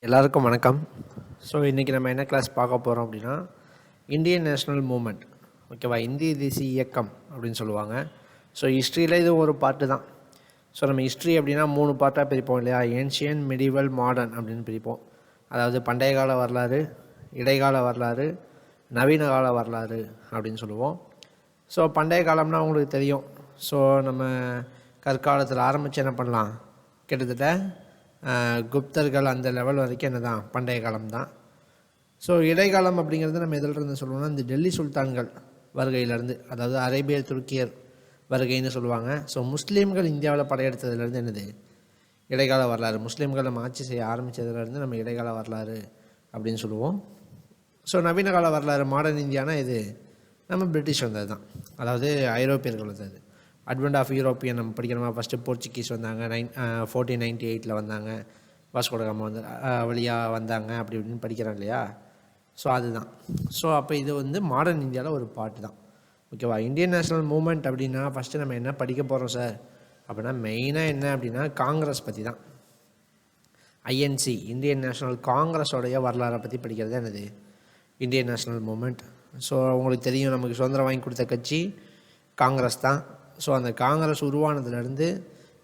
எல்லாருக்கும் வணக்கம். ஸோ இன்றைக்கி நம்ம என்ன கிளாஸ் பார்க்க போகிறோம் அப்படின்னா, இந்தியன் நேஷ்னல் மூமெண்ட். ஓகேவா? இந்திய தேசிய இயக்கம் அப்படின்னு சொல்லுவாங்க. ஸோ ஹிஸ்ட்ரியில் இது ஒரு பார்ட்டு தான். ஸோ நம்ம ஹிஸ்ட்ரி அப்படின்னா 3 பார்ட்டாக பிரிப்போம் இல்லையா? ஏன்ஷியன், மெடிவல், மாடர்ன் அப்படின்னு பிரிப்போம். அதாவது பண்டைய கால வரலாறு, இடைக்கால வரலாறு, நவீன கால வரலாறு அப்படின்னு சொல்லுவோம். ஸோ பண்டைய காலம்னா உங்களுக்கு தெரியும். ஸோ நம்ம கற்காலத்தில் ஆரம்பித்து என்ன பண்ணலாம், கிட்டத்தட்ட குப்தர்கள் அந்த லெவல் வரைக்கும் என்ன தான் பண்டைய காலம் தான். ஸோ இடைக்காலம் அப்படிங்கிறது நம்ம எதிலிருந்து சொல்லுவோம்னா, இந்த டெல்லி சுல்தான்கள் வருகையிலேருந்து, அதாவது அரேபிய துருக்கியர் வருகைன்னு சொல்லுவாங்க. ஸோ முஸ்லீம்கள் இந்தியாவில் படையெடுத்ததுலேருந்து என்னது இடைக்கால வரலாறு. முஸ்லீம்கள் நம்ம ஆட்சி செய்ய ஆரம்பித்ததுலேருந்து நம்ம இடைக்கால வரலாறு அப்படின்னு சொல்லுவோம். ஸோ நவீன கால வரலாறு, மாடர்ன் இந்தியானா இது நம்ம பிரிட்டிஷ் வந்தது தான், அதாவது ஐரோப்பியர்கள் வந்தது. அட்வென்ட் ஆஃப் யூரோப்பியன் நம்ம படிக்கணுமா? ஃபஸ்ட்டு போர்ச்சுகீஸ் வந்தாங்க, 1498 வந்தாங்க. வாஸ்கோ ட காமா வந்து வழியாக வந்தாங்க, அப்படி இப்படின்னு படிக்கிறோம் இல்லையா? ஸோ அதுதான். ஸோ அப்போ இது வந்து மாடர்ன் இந்தியாவில் ஒரு பார்ட்டு தான். ஓகேவா? இந்தியன் நேஷ்னல் மூமெண்ட் அப்படின்னா ஃபஸ்ட்டு நம்ம என்ன படிக்க போகிறோம் சார் அப்படின்னா, மெயினாக என்ன அப்படின்னா காங்கிரஸ் பற்றி தான். ஐஎன்சி, இந்தியன் நேஷ்னல் காங்கிரஸோடைய வரலாறை பற்றி படிக்கிறது என்னது இந்தியன் நேஷ்னல் மூமெண்ட். ஸோ உங்களுக்கு தெரியும், நமக்கு சுதந்திரம் வாங்கி கொடுத்த கட்சி காங்கிரஸ் தான். ஸோ அந்த காங்கிரஸ் உருவானதுலேருந்து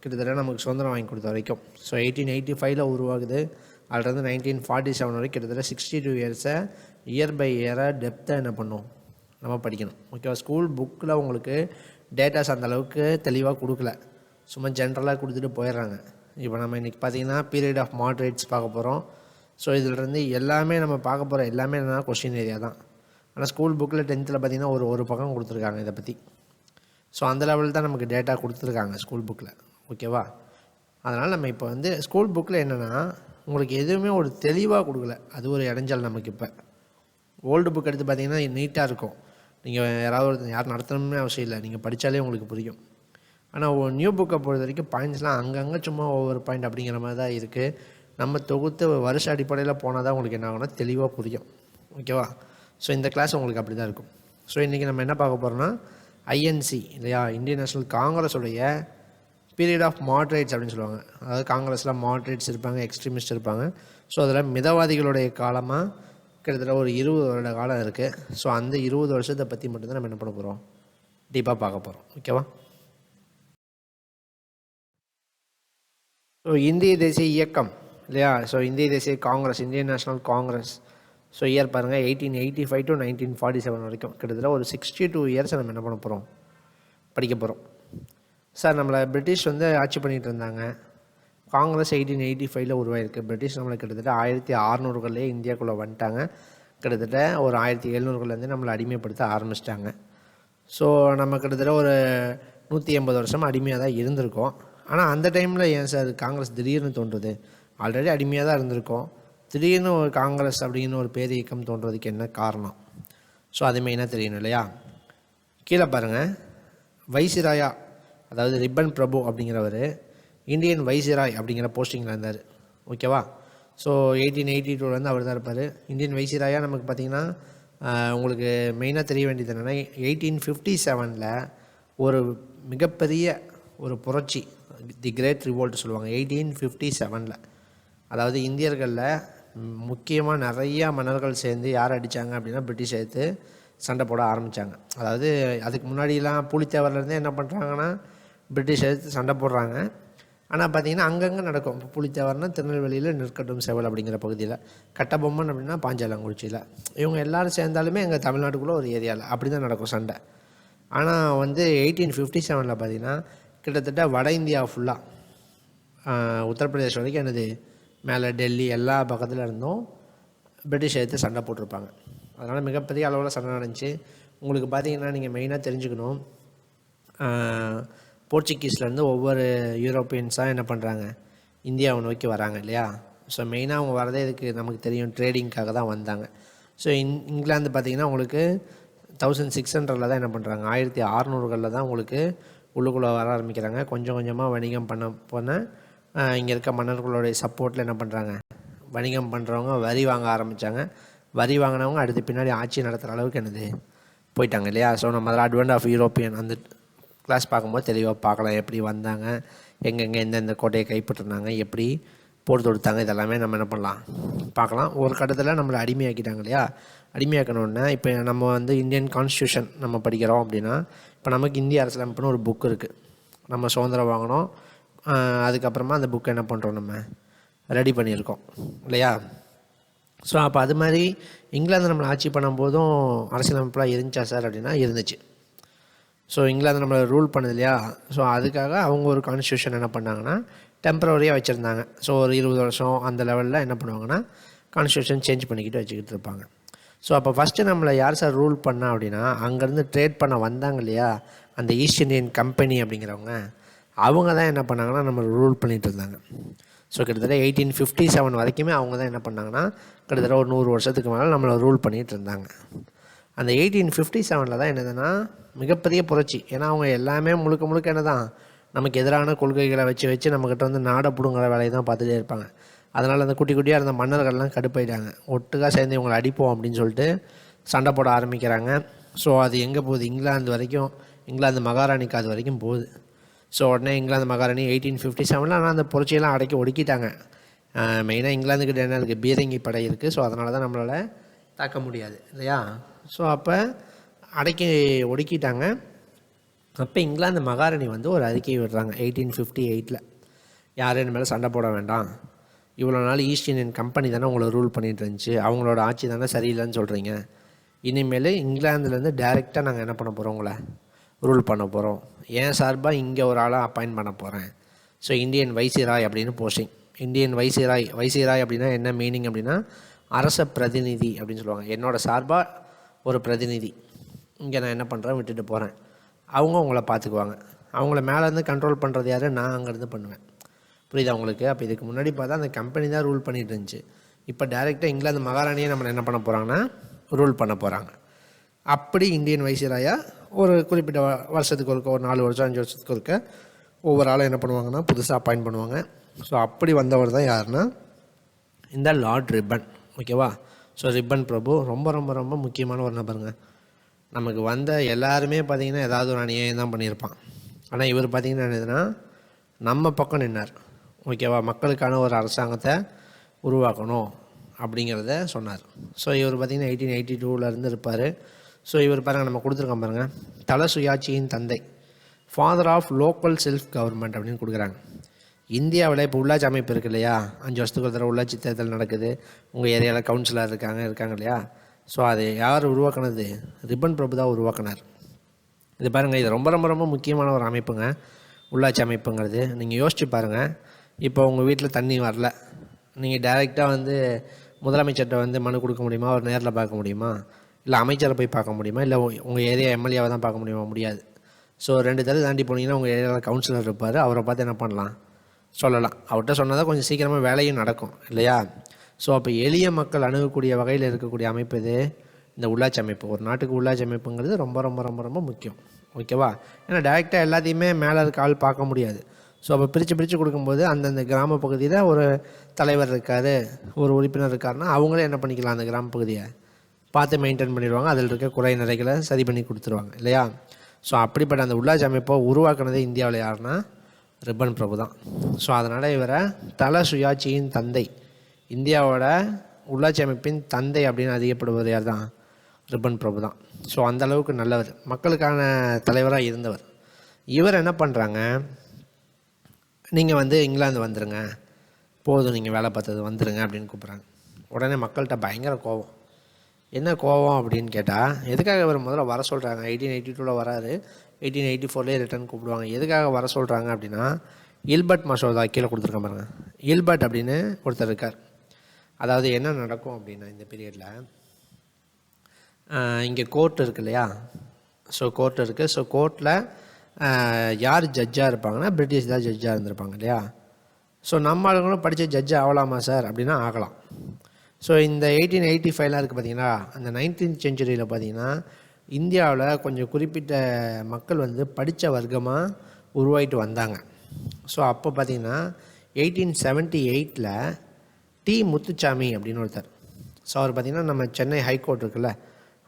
கிட்டத்தட்ட நமக்கு சுதந்திரம் வாங்கி கொடுத்த வரைக்கும், ஸோ 1885 உருவாகுது. அதுலேருந்து 1947 வரைக்கும் கிட்டத்தட்ட 62 இயர்ஸை இயர் பை இயராக டெப்த்தாக என்ன பண்ணும் நம்ம படிக்கணும். ஓகேவா? ஸ்கூல் புக்கில் உங்களுக்கு டேட்டாஸ் அந்தளவுக்கு தெளிவாக கொடுக்கல, சும்மா ஜென்ரலாக கொடுத்துட்டு போயிடுறாங்க. இப்போ நம்ம இன்றைக்கி பார்த்திங்கன்னா பீரியட் ஆஃப் மாட்ரேட்ஸ் பார்க்க போகிறோம். ஸோ இதிலிருந்து எல்லாமே நம்ம பார்க்க போகிற எல்லாமே என்னென்னா கொஸ்டின் ஏரியா தான். ஆனால் ஸ்கூல் புக்கில் 10th பார்த்திங்கன்னா ஒரு பக்கம் கொடுத்துருக்காங்க இதை பற்றி. ஸோ அந்த லெவலில் தான் நமக்கு டேட்டா கொடுத்துருக்காங்க ஸ்கூல் புக்கில். ஓகேவா? அதனால் நம்ம இப்போ வந்து ஸ்கூல் புக்கில் என்னென்னா உங்களுக்கு எதுவுமே ஒரு தெளிவாக கொடுக்கல, அது ஒரு இடைஞ்சல் நமக்கு. இப்போ ஓல்டு புக் எடுத்து பார்த்திங்கன்னா நீட்டாக இருக்கும். நீங்கள் யார் நடத்தணும்னு அவசியம் இல்லை, நீங்கள் படித்தாலே உங்களுக்கு புரியும். ஆனால் நியூ புக்கை பொறுத்த வரைக்கும் பாயிண்ட்ஸ்லாம் அங்கங்கே சும்மா ஒவ்வொரு பாயிண்ட் அப்படிங்கிற மாதிரி தான் இருக்குது. நம்ம தொகுத்து வருஷ அடிப்படையில் போனால் தான் உங்களுக்கு என்ன ஆகும்னா தெளிவாக புரியும். ஓகேவா? ஸோ இந்த கிளாஸ் உங்களுக்கு அப்படி தான் இருக்கும். ஸோ இன்றைக்கி நம்ம என்ன பார்க்க போகிறோம்னா, ஐஎன்சி இல்லையா, இந்தியன் நேஷ்னல் காங்கிரஸுடைய பீரியட் ஆஃப் மாட்ரேட்ஸ் அப்படின்னு சொல்லுவாங்க. அதாவது காங்கிரஸில் மாட்ரேட்ஸ் இருப்பாங்க, எக்ஸ்ட்ரீமிஸ்ட் இருப்பாங்க. ஸோ அதில் மிதவாதிகளுடைய காலமாக கிட்டத்தட்ட ஒரு 20 வருட காலம் இருக்குது. ஸோ அந்த 20 வருஷத்தை பற்றி மட்டும்தான் நம்ம என்ன பண்ண போகிறோம், டீப்பாக பார்க்க போகிறோம். ஓகேவா? ஸோ இந்திய தேசிய இயக்கம் இல்லையா? ஸோ இந்திய தேசிய Congress, Indian national Congress. So year பாருங்கள், 1885 to 1947 வரைக்கும் கிட்டத்தட்ட ஒரு 62 இயர்ஸை நம்ம என்ன பண்ண போகிறோம், படிக்க போகிறோம். சார் நம்மளை பிரிட்டிஷ் வந்து ஆட்சி பண்ணிகிட்டு இருந்தாங்க. காங்கிரஸ் 1885 உருவாயிருக்கு. பிரிட்டிஷ் நம்மளை கிட்டத்தட்ட 1600களே இந்தியாவுக்குள்ளே வந்துட்டாங்க. கிட்டத்தட்ட ஒரு 1700லேருந்து நம்மளை அடிமைப்படுத்த ஆரம்பிச்சிட்டாங்க. ஸோ நம்ம கிட்டத்தட்ட ஒரு 180 வருஷம் அடிமையாக தான் இருந்திருக்கோம். ஆனால் அந்த டைமில் ஏன் சார் காங்கிரஸ் திடீர்னு தோன்றுது? ஆல்ரெடி அடிமையாக தான் இருந்திருக்கோம், திடீர்னு ஒரு காங்கிரஸ் அப்படின்னு ஒரு பேர் இயக்கம் தோன்றதுக்கு என்ன காரணம்? ஸோ அது மெயினாக தெரியணும் இல்லையா? கீழே பாருங்கள், வைசிராயா, அதாவது ரிப்பன் பிரபு அப்படிங்கிறவர் இந்தியன் வைசிராய் அப்படிங்கிற போஸ்டிங்கில் இருந்தார். ஓகேவா? ஸோ 1882 அவர் தான் இருப்பார் இந்தியன் வைசிராயா. நமக்கு பார்த்திங்கன்னா உங்களுக்கு மெயினாக தெரிய வேண்டியது என்னென்னா, 1857 ஒரு மிகப்பெரிய ஒரு புரட்சி, தி கிரேட் ரிவோல்ட் சொல்லுவாங்க 1857. அதாவது இந்தியர்களில் முக்கியமாக நிறையா மன்னர்கள் சேர்ந்து யார் அடித்தாங்க அப்படின்னா பிரிட்டிஷ் எடுத்து சண்டை போட ஆரம்பித்தாங்க. அதாவது அதுக்கு முன்னாடியெல்லாம் புலித்தேவர்லேருந்தே என்ன பண்ணுறாங்கன்னா பிரிட்டிஷ் எடுத்து சண்டை போடுறாங்க. ஆனால் பார்த்திங்கன்னா அங்கங்கே நடக்கும். இப்போ புலித்தேவர்னால் திருநெல்வேலியில் நெற்கட்டும் செவல் அப்படிங்கிற பகுதியில், கட்டபொம்மன் அப்படின்னா பாஞ்சாலங்குறிச்சியில். இவங்க எல்லோரும் சேர்ந்தாலுமே எங்கள் தமிழ்நாட்டுக்குள்ளே ஒரு ஏரியாவில் அப்படி தான் நடக்கும் சண்டை. ஆனால் வந்து 1857 பார்த்திங்கன்னா கிட்டத்தட்ட வட இந்தியா ஃபுல்லாக உத்தரப்பிரதேஷ் வரைக்கும் என்னது மேலே டெல்லி எல்லா பக்கத்தில் இருந்தும் பிரிட்டிஷ் எடுத்து சண்டை போட்டிருப்பாங்க. அதனால் மிகப்பெரிய அளவில் சண்டை நடந்துச்சு. உங்களுக்கு பார்த்திங்கன்னா நீங்கள் மெயினாக தெரிஞ்சுக்கணும், போர்ச்சுகீஸ்லேருந்து ஒவ்வொரு யூரோப்பியன்ஸாக என்ன பண்ணுறாங்க, இந்தியாவை நோக்கி வராங்க இல்லையா? ஸோ மெயினாக அவங்க வரதே இதுக்கு நமக்கு தெரியும், ட்ரேடிங்காக தான் வந்தாங்க. ஸோ இங்கிலாந்து பார்த்திங்கன்னா உங்களுக்கு 1600 தான் என்ன பண்ணுறாங்க, 1600களில் தான் உங்களுக்கு உள்ளுக்குள்ளே வர ஆரம்பிக்கிறாங்க. கொஞ்சம் கொஞ்சமாக வணிகம் பண்ண இங்கே இருக்க மன்னர்களுடைய சப்போர்ட்டில் என்ன பண்ணுறாங்க, வணிகம் பண்ணுறவங்க வரி வாங்க ஆரம்பித்தாங்க. வரி வாங்கினவங்க அடுத்து பின்னாடி ஆட்சி நடத்துகிற அளவுக்கு என்னது போயிட்டாங்க இல்லையா? ஸோ நம்ம அதில் அட்வென்ட் ஆஃப் யூரோப்பியன் அந்த கிளாஸ் பார்க்கும்போது தெளிவாக பார்க்கலாம், எப்படி வந்தாங்க, எங்கெங்கே எந்தெந்த கோட்டையை கைப்பற்றினாங்க, எப்படி போர் தொடுத்தாங்க. இதெல்லாமே நம்ம என்ன பண்ணலாம் பார்க்கலாம். ஒரு கட்டத்தில் நம்மளை அடிமையாக்கிட்டாங்க இல்லையா? அடிமையாக்கணுன்னே இப்போ நம்ம வந்து இந்தியன் கான்ஸ்டியூஷன் நம்ம படிக்கிறோம் அப்படின்னா, இப்போ நமக்கு இந்திய அரசியலமைப்புன்னு ஒரு புக் இருக்குது. நம்ம சுதந்திரம் வாங்கினோம், அதுக்கப்புறமா அந்த புக்கை என்ன பண்ணுறோம், நம்ம ரெடி பண்ணியிருக்கோம் இல்லையா? ஸோ அப்போ அது மாதிரி இங்கிலாந்து நம்மளை ஆட்சி பண்ணும்போதும் அரசியலமைப்புலாம் இருந்துச்சா சார் அப்படின்னா இருந்துச்சு. ஸோ இங்கிலாந்து நம்மளை ரூல் பண்ணுது இல்லையா? ஸோ அதுக்காக அவங்க ஒரு கான்ஸ்டியூஷன் என்ன பண்ணாங்கன்னா டெம்பரவரியாக வச்சுருந்தாங்க. ஸோ ஒரு 20 வருஷம் அந்த லெவலில் என்ன பண்ணுவாங்கன்னா கான்ஸ்டியூஷன் சேஞ்ச் பண்ணிக்கிட்டு வச்சுக்கிட்டு இருப்பாங்க. ஸோ அப்போ ஃபஸ்ட்டு நம்மளை யார் சார் ரூல் பண்ணா அப்படின்னா, அங்கேருந்து ட்ரேட் பண்ண வந்தாங்க இல்லையா, அந்த ஈஸ்ட் இண்டியன் கம்பெனி அப்படிங்கிறவங்க, அவங்க தான் என்ன பண்ணாங்கன்னா நம்ம ரூல் பண்ணிகிட்டு இருந்தாங்க. ஸோ கிட்டத்தட்ட 1857 வரைக்குமே அவங்க தான் என்ன பண்ணாங்கன்னா கிட்டத்தட்ட ஒரு 100 வருஷத்துக்கு மேலே நம்மளை ரூல் பண்ணிகிட்டு இருந்தாங்க. அந்த 1857 தான் என்னதுன்னா மிகப்பெரிய புரட்சி. ஏன்னா அவங்க எல்லாமே முழுக்க முழுக்க என்ன தான் நமக்கு எதிரான கொள்கைகளை வச்சு நம்மக்கிட்ட வந்து நாடை பிடுங்குற வேலையை தான் பார்த்துட்டே இருப்பாங்க. அதனால் அந்த குட்டி குட்டியாக இருந்த மன்னர்கள்லாம் கடுப்பாயிட்டாங்க. ஒட்டுக்காக சேர்ந்து இவங்களை அடிப்போம் அப்படின்னு சொல்லிட்டு சண்டை போட ஆரம்பிக்கிறாங்க. ஸோ அது எங்கே போகுது, இங்கிலாந்து வரைக்கும், இங்கிலாந்து மகாராணிக்கு அது வரைக்கும் போகுது. ஸோ உடனே இங்கிலாந்து மகாராணி 1857 ஆனால் அந்த புரட்சியெல்லாம் அடக்கி ஒடுக்கிட்டாங்க. மெயினாக இங்கிலாந்துக்கிட்ட என்ன இருக்குது, பீரங்கி படை இருக்குது. ஸோ அதனால தான் நம்மளால் தாக்க முடியாது இல்லையா? ஸோ அப்போ அடக்கி ஒடுக்கிட்டாங்க. அப்போ இங்கிலாந்து மகாராணி வந்து ஒரு அறிக்கையை விடுறாங்க 1858. யாரும் என் மேலே சண்டை போட வேண்டாம், இவ்வளோ நாள் ஈஸ்ட் இண்டியன் கம்பெனி தானே உங்களை ரூல் பண்ணிகிட்டு இருந்துச்சு, அவங்களோட ஆட்சி தானே சரியில்லைன்னு சொல்கிறீங்க, இனிமேல் இங்கிலாந்துலேருந்து டைரெக்டாக நாங்கள் என்ன பண்ண போகிறோம், உங்களை ரூல் பண்ண போகிறோம், ஏன் சார்பாக இங்கே ஒரு ஆளாக அப்பாயிண்ட் பண்ண போகிறேன். ஸோ இந்தியன் வைசிராய் அப்படின்னு போஸ்டிங். இந்தியன் வைசிராய் அப்படின்னா என்ன மீனிங் அப்படின்னா அரச பிரதிநிதி அப்படின்னு சொல்லுவாங்க. என்னோடய சார்பாக ஒரு பிரதிநிதி இங்கே நான் என்ன பண்ணுறேன், விட்டுட்டு போகிறேன், அவங்க உங்களை பார்த்துக்குவாங்க. அவங்கள மேலேருந்து கண்ட்ரோல் பண்ணுறது யார், நான் அங்கேருந்து பண்ணுவேன். புரியுதா உங்களுக்கு? அப்போ இதுக்கு முன்னாடி பார்த்தா அந்த கம்பெனி தான் ரூல் பண்ணிகிட்டு இருந்துச்சு. இப்போ டைரெக்டாக இங்கிலாந்து மகாராணியை நம்ம என்ன பண்ண போகிறாங்கன்னா ரூல் பண்ண போகிறாங்க. அப்படி இந்தியன் வைசிராயாக ஒரு குறிப்பிட்ட வருஷத்துக்கு ஒருக்க, ஒரு 4 வருஷம் 5 வருஷத்துக்கு ஒருக்க ஒவ்வொரு ஆளும் என்ன பண்ணுவாங்கன்னா புதுசாக அப்பாயிண்ட் பண்ணுவாங்க. ஸோ அப்படி வந்தவர் தான் யாருன்னா இந்த லார்ட் ரிப்பன். ஓகேவா? ஸோ ரிப்பன் பிரபு ரொம்ப ரொம்ப ரொம்ப முக்கியமான ஒரு நபருங்க. நமக்கு வந்த எல்லாருமே பார்த்திங்கன்னா ஏதாவது ஒரு அநியாயம் தான் பண்ணியிருப்பான். ஆனால் இவர் பார்த்திங்கன்னா என்னதுன்னா நம்ம பக்கம் நின்னார். ஓகேவா? மக்களுக்கான ஒரு அரசாங்கத்தை உருவாக்கணும் அப்படிங்கிறத சொன்னார். ஸோ இவர் பார்த்திங்கன்னா 1882 இருப்பார். ஸோ இவர் பாருங்கள், நம்ம கொடுத்துருக்கோம் பாருங்கள், தல சுயாட்சியின் தந்தை, father of local self government அப்படின்னு கொடுக்குறாங்க. இந்தியாவில் இப்போ உள்ளாட்சி அமைப்பு இருக்குது இல்லையா, 5 வருஷத்துக்கு ஒரு தடவை உள்ளாட்சி தேர்தல் நடக்குது, உங்கள் ஏரியாவில் கவுன்சிலர் இருக்காங்க இல்லையா. ஸோ அது யார் உருவாக்குனது, ரிப்பன் பிரபு தான் உருவாக்கினார். இது பாருங்கள், இது ரொம்ப ரொம்ப ரொம்ப முக்கியமான ஒரு அமைப்புங்க, உள்ளாட்சி அமைப்புங்கிறது. நீங்கள் யோசிச்சு பாருங்கள், இப்போ உங்கள் வீட்டில் தண்ணி வரல, நீங்கள் டைரெக்டாக வந்து முதலமைச்சர்கிட்ட வந்து மனு கொடுக்க முடியுமா, ஒரு நேரில் பார்க்க முடியுமா, இல்லை அமைச்சரை போய் பார்க்க முடியுமா, இல்லை உங்கள் ஏரியா எம்எல்ஏவை தான் பார்க்க முடியுமா, முடியாது. ஸோ 2 தடவை தாண்டி போனீங்கன்னா உங்கள் ஏரியாவில் கவுன்சிலர் இருப்பார், அவரை பார்த்து என்ன பண்ணலாம், சொல்லலாம். அவர்கிட்ட சொன்னால் தான் கொஞ்சம் சீக்கிரமாக வேலையும் நடக்கும் இல்லையா. ஸோ அப்போ எளிய மக்கள் அணுகக்கூடிய வகையில் இருக்கக்கூடிய அமைப்பு இது இந்த உள்ளாட்சி அமைப்பு. ஒரு நாட்டுக்கு உள்ளாட்சி அமைப்புங்கிறது ரொம்ப ரொம்ப ரொம்ப ரொம்ப முக்கியம். ஓகேவா? ஏன்னா டைரெக்டாக எல்லாத்தையுமே மேலே இருக்க ஆள் பார்க்க முடியாது. ஸோ அப்போ பிரித்து கொடுக்கும்போது அந்தந்த கிராம பகுதியில் ஒரு தலைவர் இருக்கார், ஒரு உறுப்பினர் இருக்காருன்னா அவங்களே என்ன பண்ணிக்கலாம், அந்த கிராம பகுதியை பார்த்து மெயின்டைன் பண்ணிடுவாங்க, அதில் இருக்க குறை நிறைகளை சரி பண்ணி கொடுத்துருவாங்க இல்லையா. ஸோ அப்படிப்பட்ட அந்த உள்ளாட்சி அமைப்பை உருவாக்குனதே இந்தியாவில் யாருன்னா ரிப்பன் பிரபு தான். ஸோ அதனால் இவரை தல சுயாட்சியின் தந்தை, இந்தியாவோட உள்ளாட்சி அமைப்பின் தந்தை அப்படின்னு அதிகப்படுவது யார் தான், ரிப்பன் பிரபு தான். ஸோ அந்தளவுக்கு நல்லவர், மக்களுக்கான தலைவராக இருந்தவர். இவர் என்ன பண்ணுறாங்க, நீங்கள் வந்து இங்கிலாந்து வந்துடுங்க, போதும் நீங்கள் வேலை பார்த்தது, வந்துடுங்க அப்படின்னு கூப்பிட்றாங்க. உடனே மக்கள்கிட்ட பயங்கர கோபம். என்ன கோபம் அப்படின்னு கேட்டால், எதுக்காக இவர் முதல்ல வர சொல்கிறாங்க, 1882 வராரு, 1884 ரிட்டர்ன் கூப்பிடுவாங்க. எதுக்காக வர சொல்கிறாங்க அப்படின்னா, இல்பர்ட் மசோதா கீழே கொடுத்துருக்க பாருங்க, இல்பர்ட் அப்படின்னு ஒருத்தர் இருக்கார். அதாவது என்ன நடக்கும் அப்படின்னா, இந்த பீரியடில் இங்கே கோர்ட் இருக்கு இல்லையா. ஸோ கோர்ட் இருக்குது. ஸோ கோர்ட்டில் யார் ஜட்ஜாக இருப்பாங்கன்னா பிரிட்டிஷ் தான் ஜட்ஜாக இருந்திருப்பாங்க இல்லையா. ஸோ நம்ம ஆளுங்களும் படித்த ஜட்ஜு ஆகலாமா சார் அப்படின்னா ஆகலாம். ஸோ இந்த 1885 இருக்குது பார்த்தீங்கன்னா, அந்த 19th செஞ்சுரியில் பார்த்தீங்கன்னா இந்தியாவில் கொஞ்சம் குறிப்பிட்ட மக்கள் வந்து படித்த வர்க்கமாக உருவாயிட்டு வந்தாங்க. ஸோ அப்போ பார்த்திங்கன்னா 1878 டி முத்துச்சாமி அப்படின்னு ஒருத்தர். ஸோ அவர் பார்த்திங்கன்னா நம்ம சென்னை ஹைகோர்ட் இருக்குல்ல,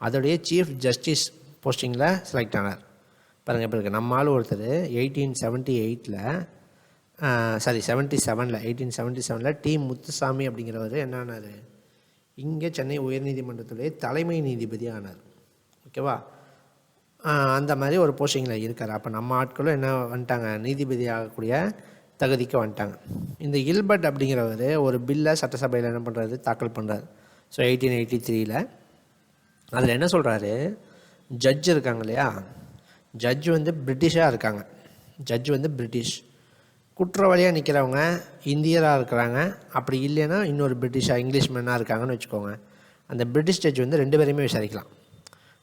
அதோடைய சீஃப் ஜஸ்டிஸ் போஸ்டிங்கில் செலக்ட் ஆனார். பாருங்கள் எப்படி இருக்குது, நம்ம ஆள் ஒருத்தர் 1878 சாரி 77 1877 டி முத்துசாமி அப்படிங்கிறவர் என்ன ஆனார், இங்கே சென்னை உயர்நீதிமன்றத்துடைய தலைமை நீதிபதி ஆனார். ஓகேவா, அந்த மாதிரி ஒரு போஸ்டிங்கில் இருக்கார். அப்போ நம்ம ஆட்களும் என்ன வந்துட்டாங்க, நீதிபதி ஆகக்கூடிய தகுதிக்கு வந்துட்டாங்க. இந்த கில்பர்ட் அப்படிங்கிறவர் ஒரு பில்லை சட்டசபையில் என்ன பண்ணுறாரு, தாக்கல் பண்ணுறாரு. ஸோ 1883 அதில் என்ன சொல்கிறாரு, ஜட்ஜ் இருக்காங்க இல்லையா, ஜட்ஜ் வந்து பிரிட்டிஷாக இருக்காங்க. ஜட்ஜ் வந்து பிரிட்டிஷ், குற்றவாளியாக நிற்கிறவங்க இந்தியராக இருக்கிறாங்க, அப்படி இல்லைன்னா இன்னொரு பிரிட்டிஷாக இங்கிலீஷ்மேனாக இருக்காங்கன்னு வச்சுக்கோங்க. அந்த பிரிட்டிஷ் ஜட்ஜ் வந்து 2 பேரையுமே விசாரிக்கலாம்.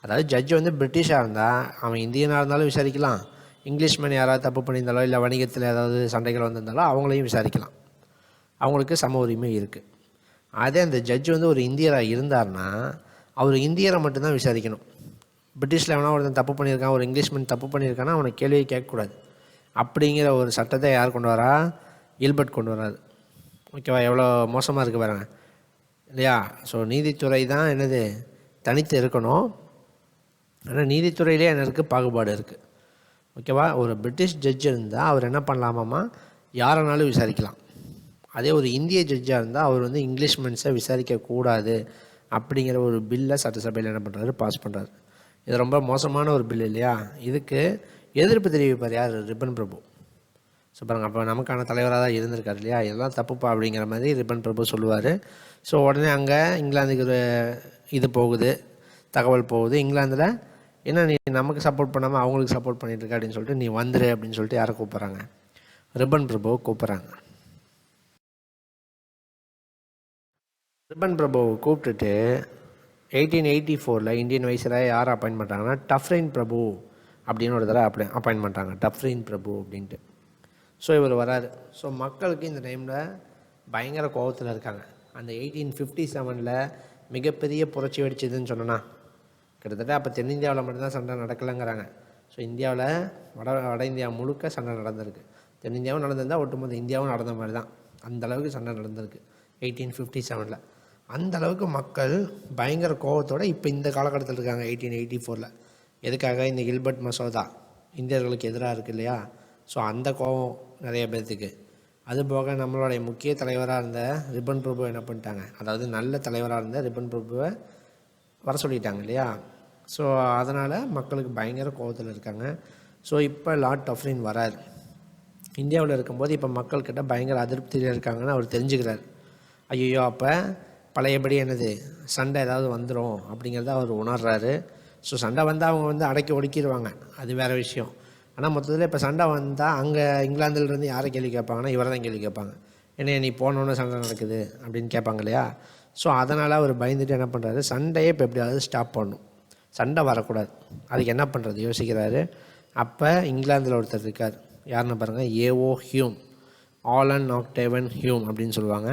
அதாவது ஜட்ஜ் வந்து பிரிட்டிஷாக இருந்தால் அவன் இந்தியனாக இருந்தாலும் விசாரிக்கலாம், இங்கிலீஷ்மேன் யாராவது தப்பு பண்ணியிருந்தாலோ இல்லை வணிகத்தில் ஏதாவது சண்டைகள் வந்திருந்தாலோ அவங்களையும் விசாரிக்கலாம். அவங்களுக்கு சம உரிமை இருக்குது. அதே அந்த ஜட்ஜ் வந்து ஒரு இந்தியராக இருந்தார்னா அவர் இந்தியரை மட்டும்தான் விசாரிக்கணும். பிரிட்டிஷில் எவனா ஒருத்தன் தப்பு பண்ணியிருக்கான், ஒரு இங்கிலீஷ்மேன் தப்பு பண்ணியிருக்கான்னா அவனை கேள்வியை கேட்கக்கூடாது. அப்படிங்கிற ஒரு சட்டத்தை யார் கொண்டு வரா, கில்பர்ட் கொண்டு வராது. ஓகேவா, எவ்வளோ மோசமாக இருக்குது பாருங்க இல்லையா. ஸோ நீதித்துறை தான் என்னது, தனித்து இருக்கணும். ஆனால் நீதித்துறையிலே என்ன இருக்குது, பாகுபாடு இருக்குது. ஓகேவா, ஒரு பிரிட்டிஷ் ஜட்ஜ் இருந்தால் அவர் என்ன பண்ணலாமாம்மா, யாரனாலும் விசாரிக்கலாம். அதே ஒரு இந்திய ஜட்ஜாக இருந்தால் அவர் வந்து இங்கிலீஷ்மென்ஸை விசாரிக்கக்கூடாது அப்படிங்கிற ஒரு பில்லை சட்டசபையில் என்ன பண்ணுறாரு, பாஸ் பண்ணுறாரு. இது ரொம்ப மோசமான ஒரு பில் இல்லையா. இதுக்கு எதிர்ப்பு தெரிவிப்பார் யார், ரிப்பன் பிரபு. ஸோ பாருங்கள், அப்போ நமக்கான தலைவராக தான் இருந்திருக்காரு இல்லையா. இதெல்லாம் தப்புப்பா அப்படிங்கிற மாதிரி ரிப்பன் பிரபு சொல்லுவார். ஸோ உடனே அங்கே இங்கிலாந்துக்கு ஒரு இது போகுது, தகவல் போகுது. இங்கிலாந்தில் என்ன நீ நமக்கு சப்போர்ட் பண்ணாமல் அவங்களுக்கு சப்போர்ட் பண்ணிட்டு இருக்க அப்படின்னு சொல்லிட்டு நீ வந்துரு அப்படின்னு சொல்லிட்டு யாரை கூப்பிட்றாங்க, ரிப்பன் பிரபுவை கூப்பிட்றாங்க. ரிப்பன் பிரபுவை கூப்பிட்டுட்டு 1884 இந்தியன் வைஸ்ராய் யார் அப்பாயின்ட் பண்ணுறாங்கன்னா டஃப்ரைன் பிரபு அப்படின்னு ஒரு தடவை அப்பாயின்ட் பண்ணுறாங்க, டஃப்ரைன் பிரபு அப்படின்ட்டு. ஸோ இவர் வராரு. ஸோ மக்களுக்கு இந்த டைமில் பயங்கர கோபத்தில் இருக்காங்க. அந்த 1857 மிகப்பெரிய புரட்சி வெடிச்சதுன்னு சொன்னோன்னா கிட்டத்தட்ட அப்போ தென்னிந்தியாவில் மட்டும்தான் சண்டை நடக்கலைங்கிறாங்க. ஸோ இந்தியாவில் வட இந்தியா முழுக்க சண்டை நடந்திருக்கு. தென்னிந்தியாவும் நடந்திருந்தால் ஒட்டுமொத்த இந்தியாவும் நடந்த மாதிரி தான். அந்தளவுக்கு சண்டை நடந்திருக்கு 1857. அந்தளவுக்கு மக்கள் பயங்கர கோபத்தோடு இப்போ இந்த காலகட்டத்தில் இருக்காங்க 1884. எதுக்காக, இந்த கில்பர்ட் மசோதா இந்தியர்களுக்கு எதிராக இருக்குது இல்லையா. ஸோ அந்த கோபம் நிறைய பேர்த்துக்கு. அதுபோக நம்மளுடைய முக்கிய தலைவராக இருந்த ரிப்பன் பிரபு என்ன பண்ணிட்டாங்க, அதாவது நல்ல தலைவராக இருந்த ரிப்பன் பிரபுவை வர சொல்லிட்டாங்க இல்லையா. ஸோ அதனால் மக்களுக்கு பயங்கர கோபத்தில் இருக்காங்க. ஸோ இப்போ லார்ட் டஃப்ரின் வரார். இந்தியாவில் இருக்கும்போது இப்போ மக்கள்கிட்ட பயங்கர அதிருப்தியில் இருக்காங்கன்னு அவர் தெரிஞ்சுக்கிறார். ஐயோ, அப்போ பழையபடி என்னது சண்டை ஏதாவது வந்துடும் அப்படிங்கிறத அவர் உணர்றாரு. ஸோ சண்டை வந்தால் அவங்க வந்து அடக்கி ஒடுக்கிடுவாங்க, அது வேறு விஷயம். ஆனால் மொத்தத்தில் இப்போ சண்டை வந்தால் அங்கே இங்கிலாந்துலேருந்து யாரை கேள்வி கேட்பாங்கன்னா இவரை தான் கேள்வி கேட்பாங்க. ஏன்னா நீ போனோன்னே சண்டை நடக்குது அப்படின்னு கேட்பாங்க இல்லையா. ஸோ அதனால் அவர் பயந்துட்டு என்ன பண்ணுறாரு, சண்டையே இப்போ எப்படியாவது ஸ்டாப் பண்ணணும், சண்டை வரக்கூடாது. அதுக்கு என்ன பண்ணுறது யோசிக்கிறாரு. அப்போ இங்கிலாந்தில் ஒருத்தர் இருக்கார், யாருன்னு பாருங்கள், ஏஓ ஹியூம், ஆலன் ஆக்டேவன் ஹியூம் அப்படின்னு சொல்லுவாங்க.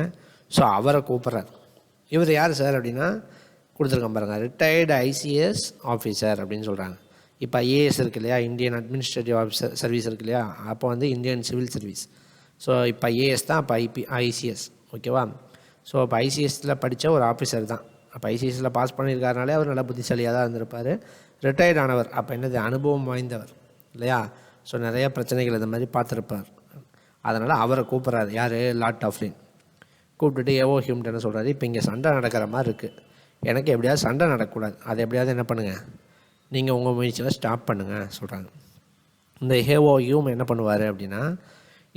ஸோ அவரை கூப்பிட்றாரு. இவர் யார் சார் அப்படின்னா கொடுத்துருக்கேன் பாருங்கள், ரிட்டையர்டு ஐசிஎஸ் ஆஃபீஸர் அப்படின்னு சொல்கிறாங்க. இப்போ ஐஏஎஸ் இருக்கு இல்லையா, இந்தியன் அட்மினிஸ்ட்ரேட்டிவ் ஆஃபீஸர் சர்வீஸ் இருக்கு இல்லையா, அப்போ வந்து இந்தியன் சிவில் சர்வீஸ். ஸோ இப்போ ஐஏஎஸ் தான், அப்போ ஐசிஎஸ். ஓகேவா. ஸோ அப்போ ஐசிஎஸ்சில் படித்த ஒரு ஆஃபீஸர் தான். அப்போ ஐசிஎஸ்சில் பாஸ் பண்ணியிருக்காருனாலே அவர் நல்லா புத்திசாலியாக தான் இருந்திருப்பார். ரிட்டையர்ட் ஆனவர், அப்போ என்னது அனுபவம் வாய்ந்தவர் இல்லையா. ஸோ நிறையா பிரச்சனைகள் இந்த மாதிரி பார்த்துருப்பார். அதனால் அவரை கூப்பிட்றாரு யார், லார்ட் டஃப்ரின். கூப்பிட்டுட்டு ஏஓ ஹியூம்ட்டு என்ன சொல்கிறாரு, இப்போ இங்கே சண்டை நடக்கிற மாதிரி இருக்குது, எனக்கு எப்படியாவது சண்டை நடக்கக்கூடாது, அது எப்படியாவது என்ன பண்ணுங்கள், நீங்கள் உங்கள் முயற்சியில் ஸ்டாப் பண்ணுங்கள் சொல்கிறாங்க. இந்த ஏஓ ஹியூம் என்ன பண்ணுவார் அப்படின்னா,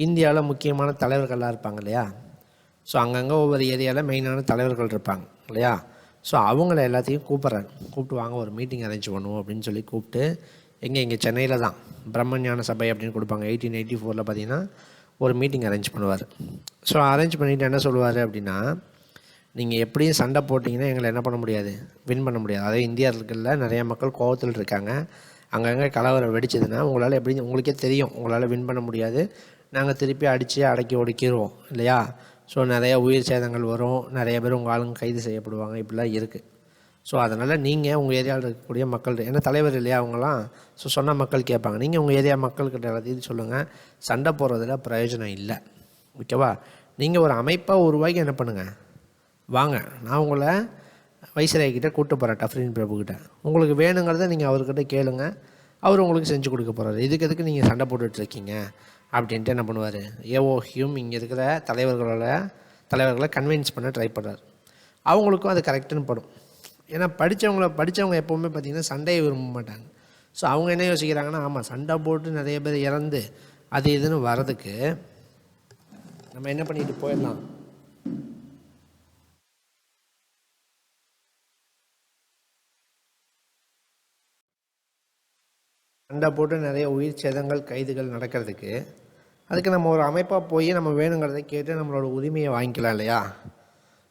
இந்தியாவில் முக்கியமான தலைவர்கள்லாம் இருப்பாங்க இல்லையா. ஸோ அங்கங்கே ஒவ்வொரு ஏரியாவில் மெயினான தலைவர்கள் இருப்பாங்க இல்லையா. ஸோ அவங்கள எல்லாத்தையும் கூப்பிட்றாங்க. கூப்பிட்டு வாங்க ஒரு மீட்டிங் அரேஞ்ச் பண்ணுவோம் அப்படின்னு சொல்லி கூப்பிட்டு, இங்கே சென்னையில் தான் பிரம்மஞான சபை அப்படின்னு கொடுப்பாங்க. 1884 பார்த்திங்கன்னா ஒரு மீட்டிங் அரேஞ்ச் பண்ணுவார். ஸோ அரேஞ்ச் பண்ணிவிட்டு என்ன சொல்லுவார் அப்படின்னா, நீங்கள் எப்படியும் சண்டை போட்டிங்கன்னா எங்களை என்ன பண்ண முடியாது, வின் பண்ண முடியாது. அதே இந்தியர்களில் நிறையா மக்கள் கோவத்தில் இருக்காங்க, அங்கங்கே கலவரம் வெடிச்சதுன்னா உங்களால் எப்படி, உங்களுக்கே தெரியும் உங்களால் வின் பண்ண முடியாது, நாங்கள் திருப்பி அடித்து அடக்கி ஒடுக்கிடுவோம் இல்லையா. ஸோ நிறையா உயிர் சேதங்கள் வரும், நிறைய பேர் உங்கள் ஆளுங்க கைது செய்யப்படுவாங்க, இப்படிலாம் இருக்குது. ஸோ அதனால் நீங்கள் உங்கள் ஏரியாவில் இருக்கக்கூடிய மக்கள், ஏன்னா தலைவர் இல்லையா அவங்களாம், ஸோ சொன்னால் மக்கள் கேட்பாங்க, நீங்கள் உங்கள் ஏரியா மக்கள்கிட்ட எல்லாத்தையும் சொல்லுங்கள், சண்டை போடுறதுல பிரயோஜனம் இல்லை. ஓகேவா. நீங்கள் ஒரு அமைப்பாக உருவாக்கி என்ன பண்ணுங்கள், வாங்க நான் உங்களை வைஸ்ராய்கிட்ட கூப்பிட்டு போகிறேன், டஃப்ரின் பிரபுக்கிட்ட, உங்களுக்கு வேணுங்கிறத நீங்கள் அவர்கிட்ட கேளுங்க, அவர் உங்களுக்கு செஞ்சு கொடுக்க போகிறாரு. எதுக்கு நீங்கள் சண்டை போட்டுட்ருக்கீங்க அப்படின்ட்டு என்ன பண்ணுவார், ஏஓ ஹியூம் இங்கே இருக்கிற தலைவர்களை கன்வின்ஸ் பண்ண ட்ரை பண்ணுறாரு. அவங்களுக்கும் அது கரெக்டுன்னு படும். ஏன்னா படித்தவங்க எப்போவுமே பார்த்திங்கன்னா சண்டையை விரும்ப மாட்டாங்க. ஸோ அவங்க என்ன யோசிக்கிறாங்கன்னா, ஆமாம் சண்டை போட்டு நிறைய பேர் இறந்து அது இதுன்னு வர்றதுக்கு நம்ம என்ன பண்ணிட்டு போயிடலாம், சண்டை போட்டு நிறைய உயிர் சேதங்கள் கைதுகள் நடக்கிறதுக்கு அதுக்கு நம்ம ஒரு அமைப்பாக போய் நம்ம வேணுங்கிறத கேட்டு நம்மளோட உரிமையை வாங்கிக்கலாம் இல்லையா.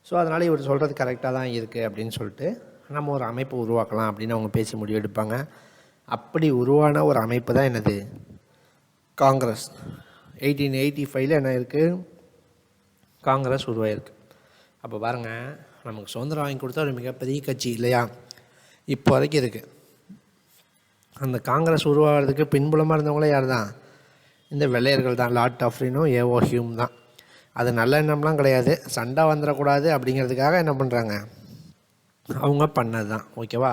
ஸோ அதனால் இவர் சொல்கிறது கரெக்டாக தான் இருக்குது அப்படின்னு சொல்லிட்டு நம்ம ஒரு அமைப்பு உருவாக்கலாம் அப்படின்னு அவங்க பேசி முடிவெடுப்பாங்க. அப்படி உருவான ஒரு அமைப்பு தான் என்னது, காங்கிரஸ். 1885 என்ன இருக்குது, காங்கிரஸ் உருவாயிருக்கு. அப்போ பாருங்கள், நமக்கு சுதந்திரம் வாங்கி கொடுத்தா ஒரு மிகப்பெரிய கட்சி இல்லையா, இப்போ வரைக்கும் இருக்குது. அந்த காங்கிரஸ் உருவாகிறதுக்கு பின்புலமாக இருந்தவங்களே யார் தான், இந்த வெள்ளையர்கள் தான். லார்ட் டஃப்ரினும் ஏஓ ஹியூம் தான். அது நல்ல எண்ணம்லாம் கிடையாது, சண்டை வந்துடக்கூடாது அப்படிங்கிறதுக்காக என்ன பண்ணுறாங்க, அவங்க பண்ணது தான். ஓகேவா.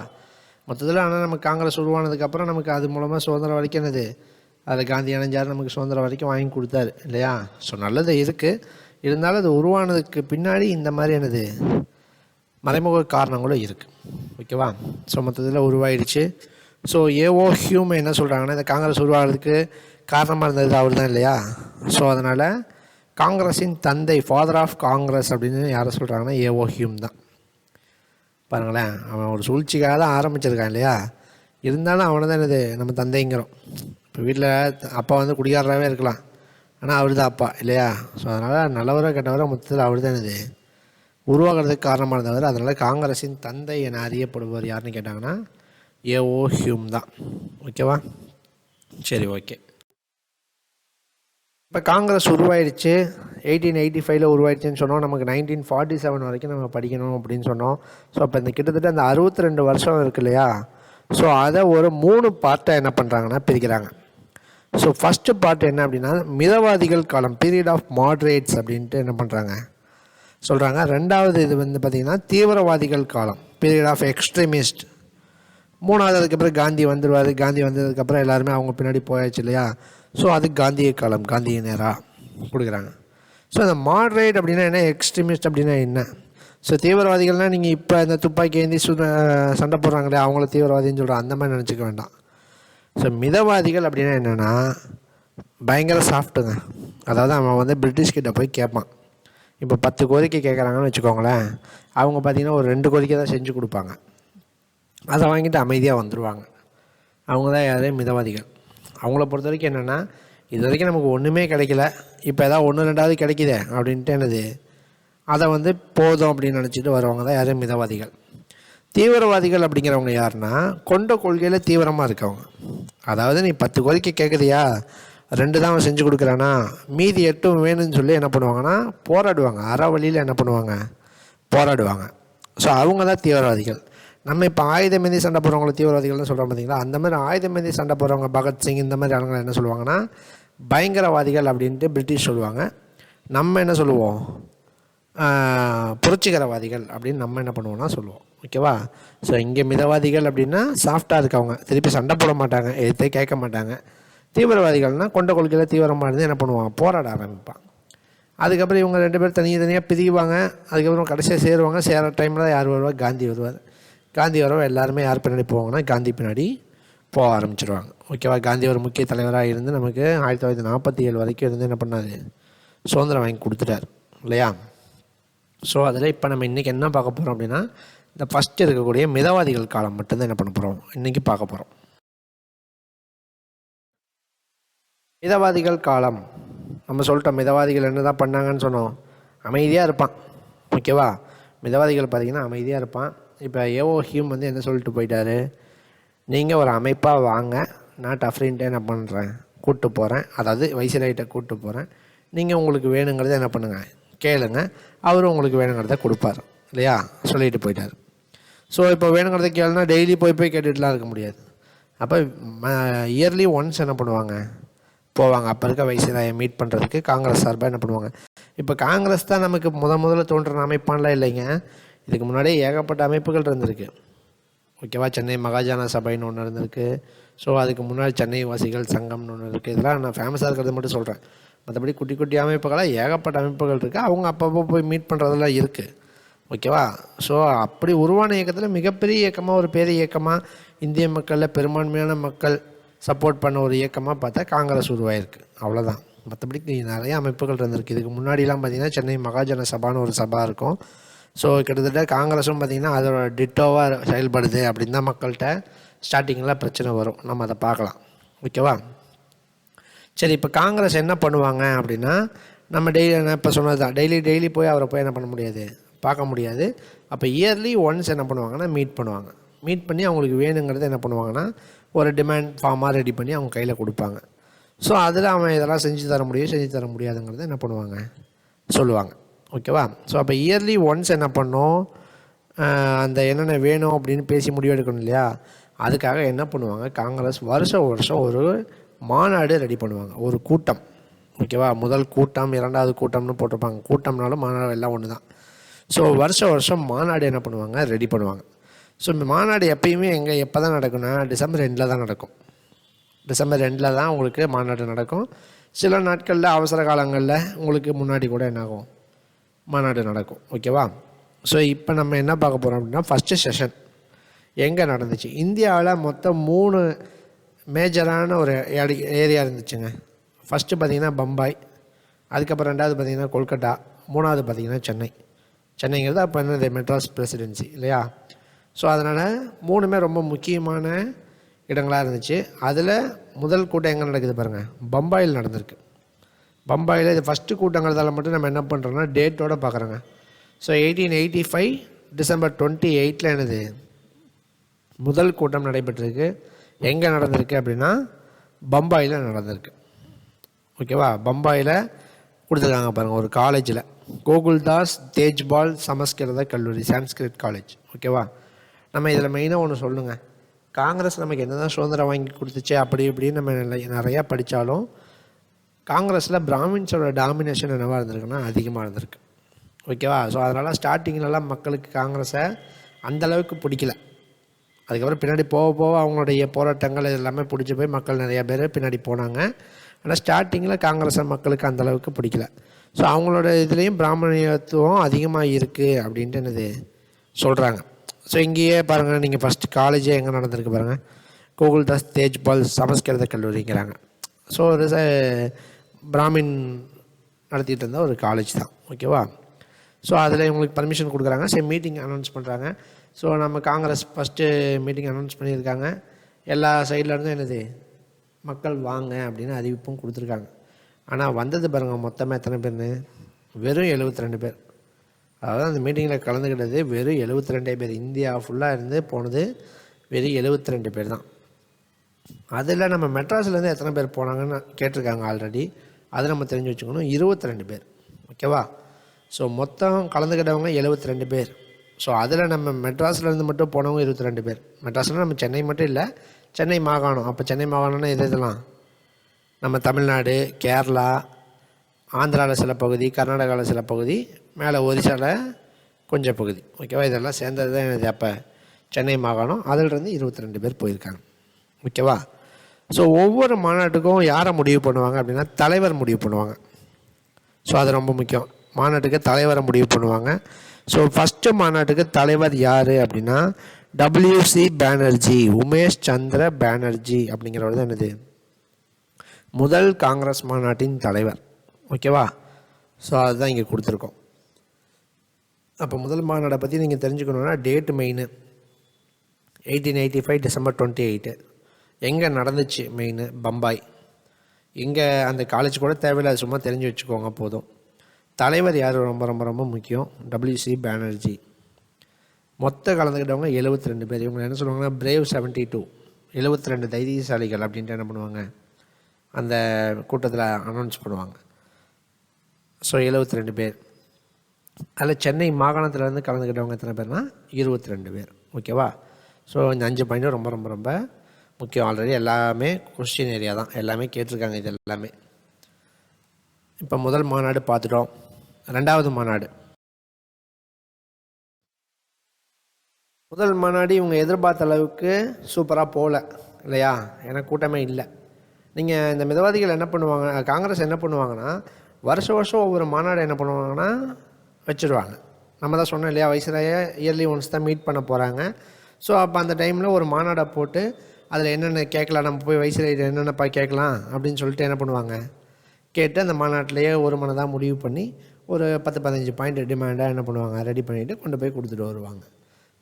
மொத்தத்தில் ஆனால் நமக்கு காங்கிரஸ் உருவானதுக்கப்புறம் நமக்கு அது மூலமாக சுதந்திரம் வரைக்கும் என்னது, அதில் காந்தி இணைஞ்சார், நமக்கு சுதந்திரம் வரைக்கும் வாங்கி கொடுத்தாரு இல்லையா. ஸோ நல்லது இருக்குது. இருந்தாலும் அது உருவானதுக்கு பின்னாடி இந்த மாதிரி என்னது மறைமுக காரணங்களும் இருக்குது. ஓகேவா. ஸோ மொத்தத்தில் உருவாயிடுச்சு. ஸோ ஏஓ ஹியூம் என்ன சொல்கிறாங்கன்னா, இந்த காங்கிரஸ் உருவாகிறதுக்கு காரணமாக இருந்தது அவர் தான் இல்லையா. ஸோ அதனால் காங்கிரஸின் தந்தை, ஃபாதர் ஆஃப் காங்கிரஸ் அப்படின்னு யாரை சொல்கிறாங்கன்னா ஏஓ ஹியூம் தான். பாருங்களேன், அவன் ஒரு சூழ்ச்சிக்காக தான் ஆரம்பிச்சிருக்கான் இல்லையா. இருந்தாலும் அவனை தான் என்னது நம்ம தந்தைங்கிறோம். இப்போ வீட்டில் அப்பா வந்து குடிகாரராகவே இருக்கலாம், ஆனால் அவர் தான் அப்பா இல்லையா. ஸோ அதனால் நல்லவரோ கெட்டவரோ மொத்தத்தில் அவர் தான் என்னது உருவாகிறதுக்கு காரணமாக இருந்தவர். அதனால் காங்கிரஸின் தந்தை என அறியப்படுபவர் யாருன்னு கேட்டாங்கன்னா ஏஓ ஹியூம் தான். ஓகேவா. சரி, ஓகே. இப்போ காங்கிரஸ் உருவாயிடுச்சு, 1885 உருவாயிடுச்சுன்னு சொன்னோம். நமக்கு 1947 வரைக்கும் நம்ம படிக்கணும் அப்படின்னு சொன்னோம். ஸோ அப்போ இந்த கிட்டத்தட்ட அந்த 62 வருஷம் இருக்கு இல்லையா. ஸோ அதை ஒரு 3 பார்ட்டாக என்ன பண்ணுறாங்கன்னா பிரிக்கிறாங்க. ஸோ ஃபஸ்ட்டு பார்ட் என்ன அப்படின்னா மிதவாதிகள் காலம், பீரியட் ஆஃப் மாட்ரேட்ஸ் அப்படின்ட்டு என்ன பண்ணுறாங்க சொல்கிறாங்க. ரெண்டாவது இது வந்து பார்த்திங்கன்னா தீவிரவாதிகள் காலம், பீரியட் ஆஃப் எக்ஸ்ட்ரீமிஸ்ட். மூணாவது அதுக்கப்புறம் காந்தி வந்துடுவார். காந்தி வந்ததுக்கப்புறம் எல்லாருமே அவங்க பின்னாடி போயாச்சு இல்லையா. ஸோ அது காந்திய காலம், காந்திய நேராக கொடுக்குறாங்க. ஸோ அந்த மாட்ரேட் அப்படின்னா என்ன, எக்ஸ்ட்ரீமிஸ்ட் அப்படின்னா என்ன. ஸோ தீவிரவாதிகள்னால் நீங்கள் இப்போ இந்த துப்பாக்கி ஏந்தி சண்டை போடுறாங்களே அவங்கள தீவிரவாதின்னு சொல்கிறாங்க, அந்த மாதிரி நினச்சிக்க வேண்டாம். ஸோ மிதவாதிகள் அப்படின்னா என்னென்னா பயங்கர சாஃப்ட்டுங்க. அதாவது அவன் வந்து பிரிட்டிஷ்கிட்ட போய் கேட்பான். இப்போ 10 கோரிக்கை கேட்குறாங்கன்னு வச்சுக்கோங்களேன், அவங்க பார்த்திங்கன்னா ஒரு 2 கோரிக்கை தான் செஞ்சு கொடுப்பாங்க. அதை வாங்கிட்டு அமைதியாக வந்துடுவாங்க. அவங்க தான் யாரே மிதவாதிகள். அவங்கள பொறுத்த வரைக்கும் என்னென்னா, இது வரைக்கும் நமக்கு ஒன்றுமே கிடைக்கல, இப்போ ஏதாவது 1-2 கிடைக்குதே அப்படின்ட்டு என்னது அதை வந்து போதும் அப்படின்னு நினச்சிட்டு வருவாங்க தான் யாரும் மிதவாதிகள். தீவிரவாதிகள் அப்படிங்கிறவங்க யாருன்னா கொண்ட கொள்கையில் தீவிரமாக இருக்கவங்க. அதாவது நீ 10 கோரிக்கை கேட்குறியா, 2 தான் அவன் செஞ்சு கொடுக்குறானா, மீதி 8 வேணும்னு சொல்லி என்ன பண்ணுவாங்கன்னா போராடுவாங்க. வழியில் என்ன பண்ணுவாங்க, போராடுவாங்க. ஸோ அவங்க தான் தீவிரவாதிகள். நம்ம இப்போ ஆயுதமேந்தி சண்டை போடுறவங்கள தீவிரவாதிகள்னு சொல்கிறோம் பார்த்தீங்களா. அந்த மாதிரி ஆயுதமேந்தி சண்டை போடுறவங்க பகத்சிங் இந்த மாதிரி ஆளுங்களை என்ன சொல்லுவாங்கன்னா பயங்கரவாதிகள் அப்படின்ட்டு பிரிட்டிஷ் சொல்லுவாங்க. நம்ம என்ன சொல்லுவோம், புரட்சிகரவாதிகள் அப்படின்னு நம்ம என்ன பண்ணுவோம்னா சொல்லுவோம். ஓகேவா. ஸோ இங்கே மிதவாதிகள் அப்படின்னா சாஃப்டாக இருக்கவங்க, திருப்பி சண்டை போட மாட்டாங்க, எதே கேட்க மாட்டாங்க. தீவிரவாதிகள்னால் கொண்ட கொள்கையில் தீவிரமாக இருந்து என்ன பண்ணுவாங்க, போராட ஆரம்பிப்பாங்க. அதுக்கப்புறம் இவங்க 2 பேர் தனியாக பிரிவாங்க. அதுக்கப்புறம் கடைசியாக சேருவாங்க. சேர டைமில் யார் வருவார், காந்தி வருவார். காந்தி வரவ எல்லாருமே யார் பின்னாடி போவாங்கன்னா காந்தி பின்னாடி போக ஆரம்பிச்சிடுவாங்க. ஓகேவா. காந்தி ஒரு முக்கிய தலைவராக இருந்து நமக்கு 1947 வரைக்கும் இருந்து என்ன பண்ணார், சுதந்திரம் வாங்கி கொடுத்துட்டார் இல்லையா. ஸோ அதில் இப்போ நம்ம இன்றைக்கி என்ன பார்க்க போகிறோம் அப்படின்னா இந்த ஃபஸ்ட்டு இருக்கக்கூடிய மிதவாதிகள் காலம் மட்டும்தான் என்ன பண்ண போகிறோம், இன்றைக்கி பார்க்க போகிறோம். மிதவாதிகள் காலம் நம்ம சொல்லிட்டோம். மிதவாதிகள் என்ன தான் பண்ணாங்கன்னு சொன்னோம், அமைதியாக இருப்பான். ஓகேவா. மிதவாதிகள் பார்த்திங்கன்னா அமைதியாக இருப்பான். இப்போ ஏஓ ஹியூம் வந்து என்ன சொல்லிட்டு போயிட்டார், நீங்கள் ஒரு அமைப்பாக வாங்க, நான் டஃப்ரின்ட்டு என்ன பண்ணுறேன் கூப்பிட்டு போகிறேன், அதாவது வைசிராய்கிட்ட கூப்பிட்டு போகிறேன், நீங்கள் உங்களுக்கு வேணுங்கிறத என்ன பண்ணுங்கள் கேளுங்க, அவரும் உங்களுக்கு வேணுங்கிறத கொடுப்பார் இல்லையா சொல்லிட்டு போயிட்டார். ஸோ இப்போ வேணுங்கிறத கேளுனா டெய்லி போய் கேட்டுட்டுலாம் இருக்க முடியாது. அப்போ இயர்லி ஒன்ஸ் என்ன பண்ணுவாங்க போவாங்க. அப்போ இருக்க வைசிராயை மீட் பண்ணுறதுக்கு காங்கிரஸ் சார்பாக என்ன பண்ணுவாங்க. இப்போ காங்கிரஸ் தான் நமக்கு முதல்ல தோன்றுற அமைப்பான்லாம் இல்லைங்க. இதுக்கு முன்னாடியே ஏகப்பட்ட அமைப்புகள் இருந்திருக்கு. ஓகேவா. சென்னை மகாஜன சபைன்னு ஒன்று இருந்திருக்கு. ஸோ அதுக்கு முன்னாடி சென்னை வாசிகள் சங்கம்னு ஒன்று இருக்குது. இதெல்லாம் நான் ஃபேமஸாக இருக்கிறது மட்டும் சொல்கிறேன். மற்றபடி குட்டி குட்டி அமைப்புகளாக ஏகப்பட்ட அமைப்புகள் இருக்குது. அவங்க அப்பப்போ போய் மீட் பண்ணுறதெல்லாம் இருக்குது. ஓகேவா. ஸோ அப்படி உருவான இயக்கத்தில் மிகப்பெரிய இயக்கமாக, ஒரு பெரிய இயக்கமாக, இந்திய மக்களில் பெரும்பான்மையான மக்கள் சப்போர்ட் பண்ண ஒரு இயக்கமாக பார்த்தா காங்கிரஸ் உருவாயிருக்கு. அவ்வளோதான். மற்றபடி நிறைய அமைப்புகள் இருந்திருக்கு. இதுக்கு முன்னாடிலாம் பார்த்திங்கன்னா சென்னை மகாஜன சபான்னு ஒரு சபா இருக்கும். ஸோ கிட்டத்தட்ட காங்கிரஸும் பார்த்திங்கன்னா அதோட டிட்டோவாக செயல்படுது அப்படின்னு தான் மக்கள்கிட்ட ஸ்டார்டிங்கில் பிரச்சனை வரும். நம்ம அதை பார்க்கலாம். ஓகேவா. சரி, இப்போ காங்கிரஸ் என்ன பண்ணுவாங்க அப்படின்னா, நம்ம டெய்லி நான் இப்போ சொன்னது தான், டெய்லி போய் அவரை போய் என்ன பண்ண முடியாது, பார்க்க முடியாது. அப்போ இயர்லி ஒன்ஸ் என்ன பண்ணுவாங்கன்னா மீட் பண்ணுவாங்க. மீட் பண்ணி அவங்களுக்கு வேணுங்கிறத என்ன பண்ணுவாங்கன்னா ஒரு டிமாண்ட் ஃபார்மாக ரெடி பண்ணி அவங்க கையில் கொடுப்பாங்க. ஸோ அதில் அவன் இதெல்லாம் செஞ்சு தர முடியும், செஞ்சு தர முடியாதுங்கிறத என்ன பண்ணுவாங்க சொல்லுவாங்க. ஓகேவா. ஸோ அப்போ இயர்லி ஒன்ஸ் என்ன பண்ணோம், அந்த என்னென்ன வேணும் அப்படின்னு பேசி முடிவெடுக்கணும் இல்லையா. அதுக்காக என்ன பண்ணுவாங்க, காங்கிரஸ் வருஷம் ஒரு மாநாடு ரெடி பண்ணுவாங்க, ஒரு கூட்டம். ஓகேவா. முதல் கூட்டம், இரண்டாவது கூட்டம்னு போட்டிருப்பாங்க. கூட்டம்னாலும் மாநாடு எல்லாம் ஒன்று தான். ஸோ வருஷம் மாநாடு என்ன பண்ணுவாங்க, ரெடி பண்ணுவாங்க. ஸோ இந்த மாநாடு எப்பயுமே எப்போ தான் நடக்கும்னா டிசம்பர் 2 தான் நடக்கும். டிசம்பர் 2 தான் உங்களுக்கு மாநாடு நடக்கும். சில நாட்களில் அவசர காலங்களில் உங்களுக்கு முன்னாடி கூட என்னாகும், மாநாடு நடக்கும். ஓகேவா. ஸோ இப்போ நம்ம என்ன பார்க்க போகிறோம் அப்படின்னா, ஃபஸ்ட்டு செஷன் எங்கே நடந்துச்சு. இந்தியாவில் மொத்தம் 3 மேஜரான ஒரு ஏரியா இருந்துச்சுங்க. ஃபஸ்ட்டு பார்த்திங்கன்னா பம்பாய், அதுக்கப்புறம் 2வது பார்த்திங்கன்னா கொல்கட்டா, 3வது பார்த்திங்கன்னா சென்னைங்கிறது அப்போ என்னது மெட்ராஸ் பிரசிடென்சி இல்லையா. ஸோ அதனால் 3மே ரொம்ப முக்கியமான இடங்களாக இருந்துச்சு. அதில் முதல் கூட்டம் எங்கே நடக்குது பாருங்கள், பம்பாயில் நடந்திருக்கு. பம்பாயில் இது ஃபஸ்ட்டு கூட்டங்கிறதால மட்டும் நம்ம என்ன பண்ணுறோன்னா டேட்டோடு பார்க்குறோங்க. ஸோ 1885 டிசம்பர் 28 என்னது முதல் கூட்டம் நடைபெற்றிருக்கு. எங்கே நடந்திருக்கு அப்படின்னா பம்பாயில் நடந்திருக்கு. ஓகேவா. பம்பாயில் கொடுத்துருக்காங்க பாருங்கள், ஒரு காலேஜில் கோகுல்தாஸ் தேஜ்பால் சமஸ்கிருத கல்லூரி, சான்ஸ்கிரிட் காலேஜ். ஓகேவா. நம்ம இதில் மெயினாக ஒன்று சொல்லுங்கள், காங்கிரஸ் நமக்கு என்ன தான் சுதந்திரம் வாங்கி கொடுத்துச்சு அப்படி இப்படின்னு நம்ம நிறையா படித்தாலும் காங்கிரஸில் பிராமின்ஸோட டாமினேஷன் என்னவாக இருந்திருக்குன்னா அதிகமாக இருந்திருக்கு. ஓகேவா. ஸோ அதனால் ஸ்டார்டிங்லலாம் மக்களுக்கு காங்கிரஸை அந்தளவுக்கு பிடிக்கல. அதுக்கப்புறம் பின்னாடி போக அவங்களுடைய போராட்டங்கள் எல்லாமே பிடிச்சி போய் மக்கள் நிறையா பேர் பின்னாடி போனாங்க. ஆனால் ஸ்டார்டிங்கில் காங்கிரஸை மக்களுக்கு அந்தளவுக்கு பிடிக்கல. ஸோ அவங்களோட இதுலேயும் பிராமணியத்துவம் அதிகமாக இருக்குது அப்படின்ட்டு என்னது சொல்கிறாங்க. ஸோ இங்கேயே பாருங்கள், நீங்கள் ஃபஸ்ட்டு காலேஜே எங்கே நடந்திருக்கு பாருங்கள், கோகுல்தாஸ் தேஜ்பால் சமஸ்கிருத கல்லூரிங்கிறாங்க. ஸோ ஒரு பிராமின் நடத்திட்டு இருந்த ஒரு காலேஜ் தான். ஓகேவா. ஸோ அதில் இவங்களுக்கு பர்மிஷன் கொடுக்குறாங்க. சரி, மீட்டிங் அனௌன்ஸ் பண்ணுறாங்க. ஸோ நம்ம காங்கிரஸ் ஃபஸ்ட்டு மீட்டிங் அனௌன்ஸ் பண்ணியிருக்காங்க. எல்லா சைட்லேருந்தும் என்னது மக்கள் வாங்க அப்படின்னு அறிவிப்பும் கொடுத்துருக்காங்க. ஆனால் வந்தது பாருங்கள் மொத்தமாக எத்தனை பேர்னு, வெறும் 72 பேர். அதாவது அந்த மீட்டிங்கில் கலந்துக்கிட்டது வெறும் 72 பேர். இந்தியா ஃபுல்லாக இருந்து போனது வெறும் 72 பேர் தான். அதில் நம்ம மெட்ராஸ்லேருந்து எத்தனை பேர் போனாங்கன்னு கேட்டிருக்காங்க ஆல்ரெடி, அதை நம்ம தெரிஞ்சு வச்சுக்கணும். 22 பேர். ஓகேவா. ஸோ மொத்தம் கலந்துக்கிட்டவங்க 72 பேர். ஸோ அதில் நம்ம மெட்ராஸ்லேருந்து மட்டும் போனவங்க 22 பேர். மெட்ராஸில் நம்ம சென்னை மட்டும் இல்லை, சென்னை மாகாணம். அப்போ சென்னை மாகாணம்னா இதெல்லாம் நம்ம தமிழ்நாடு, கேரளா, ஆந்திராவில் சில பகுதி, கர்நாடகாவில் சில பகுதி, மேலே ஒரிசாவில் கொஞ்சம் பகுதி. ஓகேவா. இதெல்லாம் சேர்ந்தது தான் எனது அப்போ சென்னை மாகாணம். அதிலிருந்து 22 பேர் போயிருக்காங்க. ஓகேவா. ஸோ ஒவ்வொரு மாநாட்டுக்கும் யாரை முடிவு பண்ணுவாங்க அப்படின்னா தலைவர் முடிவு பண்ணுவாங்க. ஸோ அது ரொம்ப முக்கியம். மாநாட்டுக்கு தலைவரை முடிவு பண்ணுவாங்க. ஸோ ஃபஸ்ட்டு மாநாட்டுக்கு தலைவர் யார் அப்படின்னா WC பானர்ஜி, உமேஷ் சந்திர பானர்ஜி அப்படிங்கிறவர் தான் என்னது முதல் காங்கிரஸ் மாநாட்டின் தலைவர். ஓகேவா. ஸோ அதுதான் இங்கே கொடுத்துருக்கோம். அப்போ முதல் மாநாடை பற்றி நீங்கள் தெரிஞ்சுக்கணுன்னா டேட்டு மெயின் 1885 டிசம்பர் 28. எங்கே நடந்துச்சு மெயின் பம்பாய். எங்கே அந்த காலேஜ் கூட தேவையில்லை, சும்மா தெரிஞ்சு வச்சுக்கோங்க போதும். தலைவர் யார் ரொம்ப ரொம்ப ரொம்ப முக்கியம், WC பானர்ஜி. மொத்த கலந்துக்கிட்டவங்க 72 பேர். இவங்க என்ன சொல்லுவாங்கன்னா பிரேவ் 72, 72 தைரியசாலிகள் அப்படின்ட்டு என்ன பண்ணுவாங்க அந்த கூட்டத்தில் அனௌன்ஸ் பண்ணுவாங்க. ஸோ 72 பேர். அதில் சென்னை மாகாணத்திலேருந்து கலந்துக்கிட்டவங்க எத்தனை பேர்னால் 22 பேர். ஓகேவா. ஸோ இந்த 5 பாயிண்ட்டும் ரொம்ப ரொம்ப ரொம்ப முக்கியம். ஆல்ரெடி எல்லாமே கொஸ்டின் ஏரியா தான், எல்லாமே கேட்டிருக்காங்க இது எல்லாமே. இப்போ முதல் மாநாடு பார்த்துட்டோம். 2வது மாநாடு முதல் மாநாடு இவங்க எதிர்பார்த்த அளவுக்கு சூப்பராக போகல இல்லையா, ஏன்னா கூட்டமே இல்லை. நீங்கள் இந்த மிதவாதிகள் என்ன பண்ணுவாங்க, காங்கிரஸ் என்ன பண்ணுவாங்கன்னா வருஷம் ஒவ்வொரு மாநாடு என்ன பண்ணுவாங்கன்னா வச்சுருவாங்க. நம்ம தான் சொன்னோம் இல்லையா, வைஸ்ராயை இயர்லி ஒன்ஸ் தான் மீட் பண்ண போகிறாங்க. ஸோ அப்போ அந்த டைமில் ஒரு மாநாடை போட்டு அதில் என்னென்ன கேட்கலாம், நம்ம போய் வைஸ்ராயிட்ட என்னென்னப்பா கேட்கலாம் அப்படின்னு சொல்லிட்டு என்ன பண்ணுவாங்க, கேட்டு அந்த மாநாட்டிலேயே ஒரு மனதாக முடிவு பண்ணி ஒரு 10-15 பாயிண்ட் டிமாண்டாக என்ன பண்ணுவாங்க ரெடி பண்ணிவிட்டு கொண்டு போய் கொடுத்துட்டு வருவாங்க.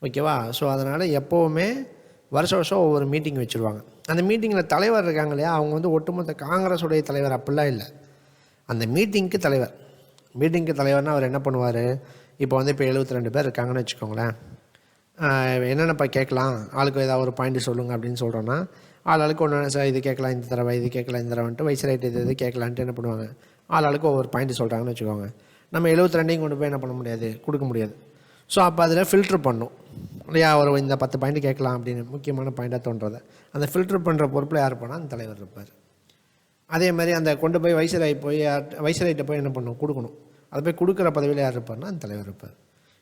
ஓகேவா. ஸோ அதனால் எப்போவுமே வருஷம் ஒவ்வொரு மீட்டிங் வச்சுருவாங்க. அந்த மீட்டிங்கில் தலைவர் இருக்காங்க இல்லையா, அவங்க வந்து ஒட்டுமொத்த காங்கிரஸுடைய தலைவர் அப்படிலாம் இல்லை, அந்த மீட்டிங்க்கு தலைவர். மீட்டிங்க்கு தலைவர்னால் அவர் என்ன பண்ணுவார், இப்போ வந்து இப்போ 72 பேர் இருக்காங்கன்னு வச்சுக்கோங்களேன். என்னென்னப்பா கேட்கலாம், ஆளுக்கு ஏதாவது ஒரு பாயிண்ட் சொல்லுங்கள் அப்படின்னு சொல்கிறோன்னா ஆளுக்கு ஒன்று சார் இது கேட்கலாம் இந்த தடவை, இது கேட்கலாம் இந்த தடவைன்ட்டு வைஸ்ராய்ட்டு இது கேட்கலான்ட்டு என்ன பண்ணுவாங்க, ஆளுக்கு ஒவ்வொரு பாயிண்ட் சொல்கிறாங்கன்னு வச்சுக்கோங்க. நம்ம 72 கொண்டு போய் என்ன பண்ண முடியாது, கொடுக்க முடியாது. ஸோ அப்போ அதில் ஃபில்ட்ரு பண்ணும் இல்லையா, ஒரு இந்த 10 பாயிண்ட் கேட்கலாம் அப்படின்னு முக்கியமான பாயிண்ட்டாக தோன்றதை அந்த ஃபில்ட்ரு பண்ணுற பொறுப்பில் யார் போனால் அந்த தலைவர் இருப்பார். அதே மாதிரி அந்த கொண்டு போய் வைஸ்ராய்ட்ட போய் என்ன பண்ணணும், கொடுக்கணும். அதை போய் கொடுக்குற பதவியில் யார் இருப்பார்னா அந்த தலைவர் இருப்பார்.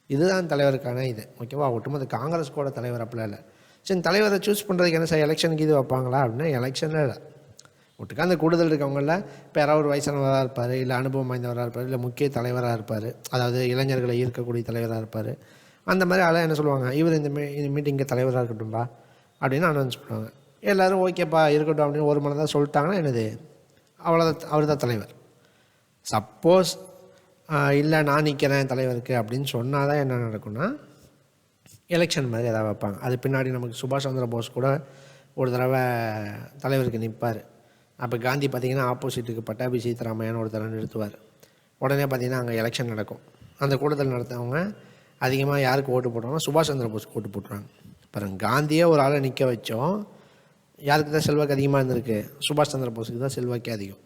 இதுதான் தலைவருக்கான இது. ஓகேவா. ஒட்டுமொத்த காங்கிரஸ் கூட தலைவர் அப்படிலாம் இல்லை. சரி, தலைவரை சூஸ் பண்ணுறதுக்கு என்ன சார் எலெக்ஷனுக்கு இது வைப்பாங்களா அப்படின்னா எலெக்ஷனில் இல்லை. ஒட்டுக்கா அந்த கூடுதல் இருக்கவங்கள இப்போ யாராவது ஒரு வயசானவராக இருப்பார், இல்லை அனுபவம் வாய்ந்தவராக இருப்பார், இல்லை முக்கிய தலைவராக இருப்பார், அதாவது இளைஞர்களை ஈர்க்கக்கூடிய தலைவராக இருப்பார். அந்த மாதிரி ஆளாக என்ன சொல்லுவாங்க, இவர் இந்த மீட்டிங்கு தலைவராக இருக்கட்டும்பா அப்படின்னு அனௌன்ஸ் பண்ணுவாங்க. எல்லோரும் ஓகேப்பா இருக்கட்டும் அப்படின்னு ஒரு மனதாக சொல்லிட்டாங்கன்னா என்னது, அவ்வளோதான், அவர் தான் தலைவர். சப்போஸ் இல்லை நான் நிற்கிறேன் தலைவருக்கு அப்படின்னு சொன்னால் தான் என்ன நடக்கும்னா எலெக்ஷன் மாதிரி எதாவது வைப்பாங்க. அது பின்னாடி நமக்கு சுபாஷ் சந்திர போஸ் கூட ஒரு தடவை தலைவருக்கு நிற்பார். அப்போ காந்தி பார்த்திங்கன்னா ஆப்போசிட்டுக்கு பட்டாபி சீதாராமையான்னு ஒருத்தரை நிறுத்துவார். உடனே பார்த்திங்கன்னா அங்கே எலெக்ஷன் நடக்கும். அந்த கூட்டத்தில் நடத்தவங்க அதிகமாக யாருக்கு ஓட்டு போட்டாங்கன்னா சுபாஷ் சந்திர போஸ்க்கு ஓட்டு போட்டுருவாங்க. பாருங்க, காந்தியே ஒரு ஆளை நிற்க வச்சோம், யாருக்கு தான் செல்வாக்கு அதிகமாக இருந்திருக்கு, சுபாஷ் சந்திர போஸுக்கு தான் செல்வாக்கே அதிகம்.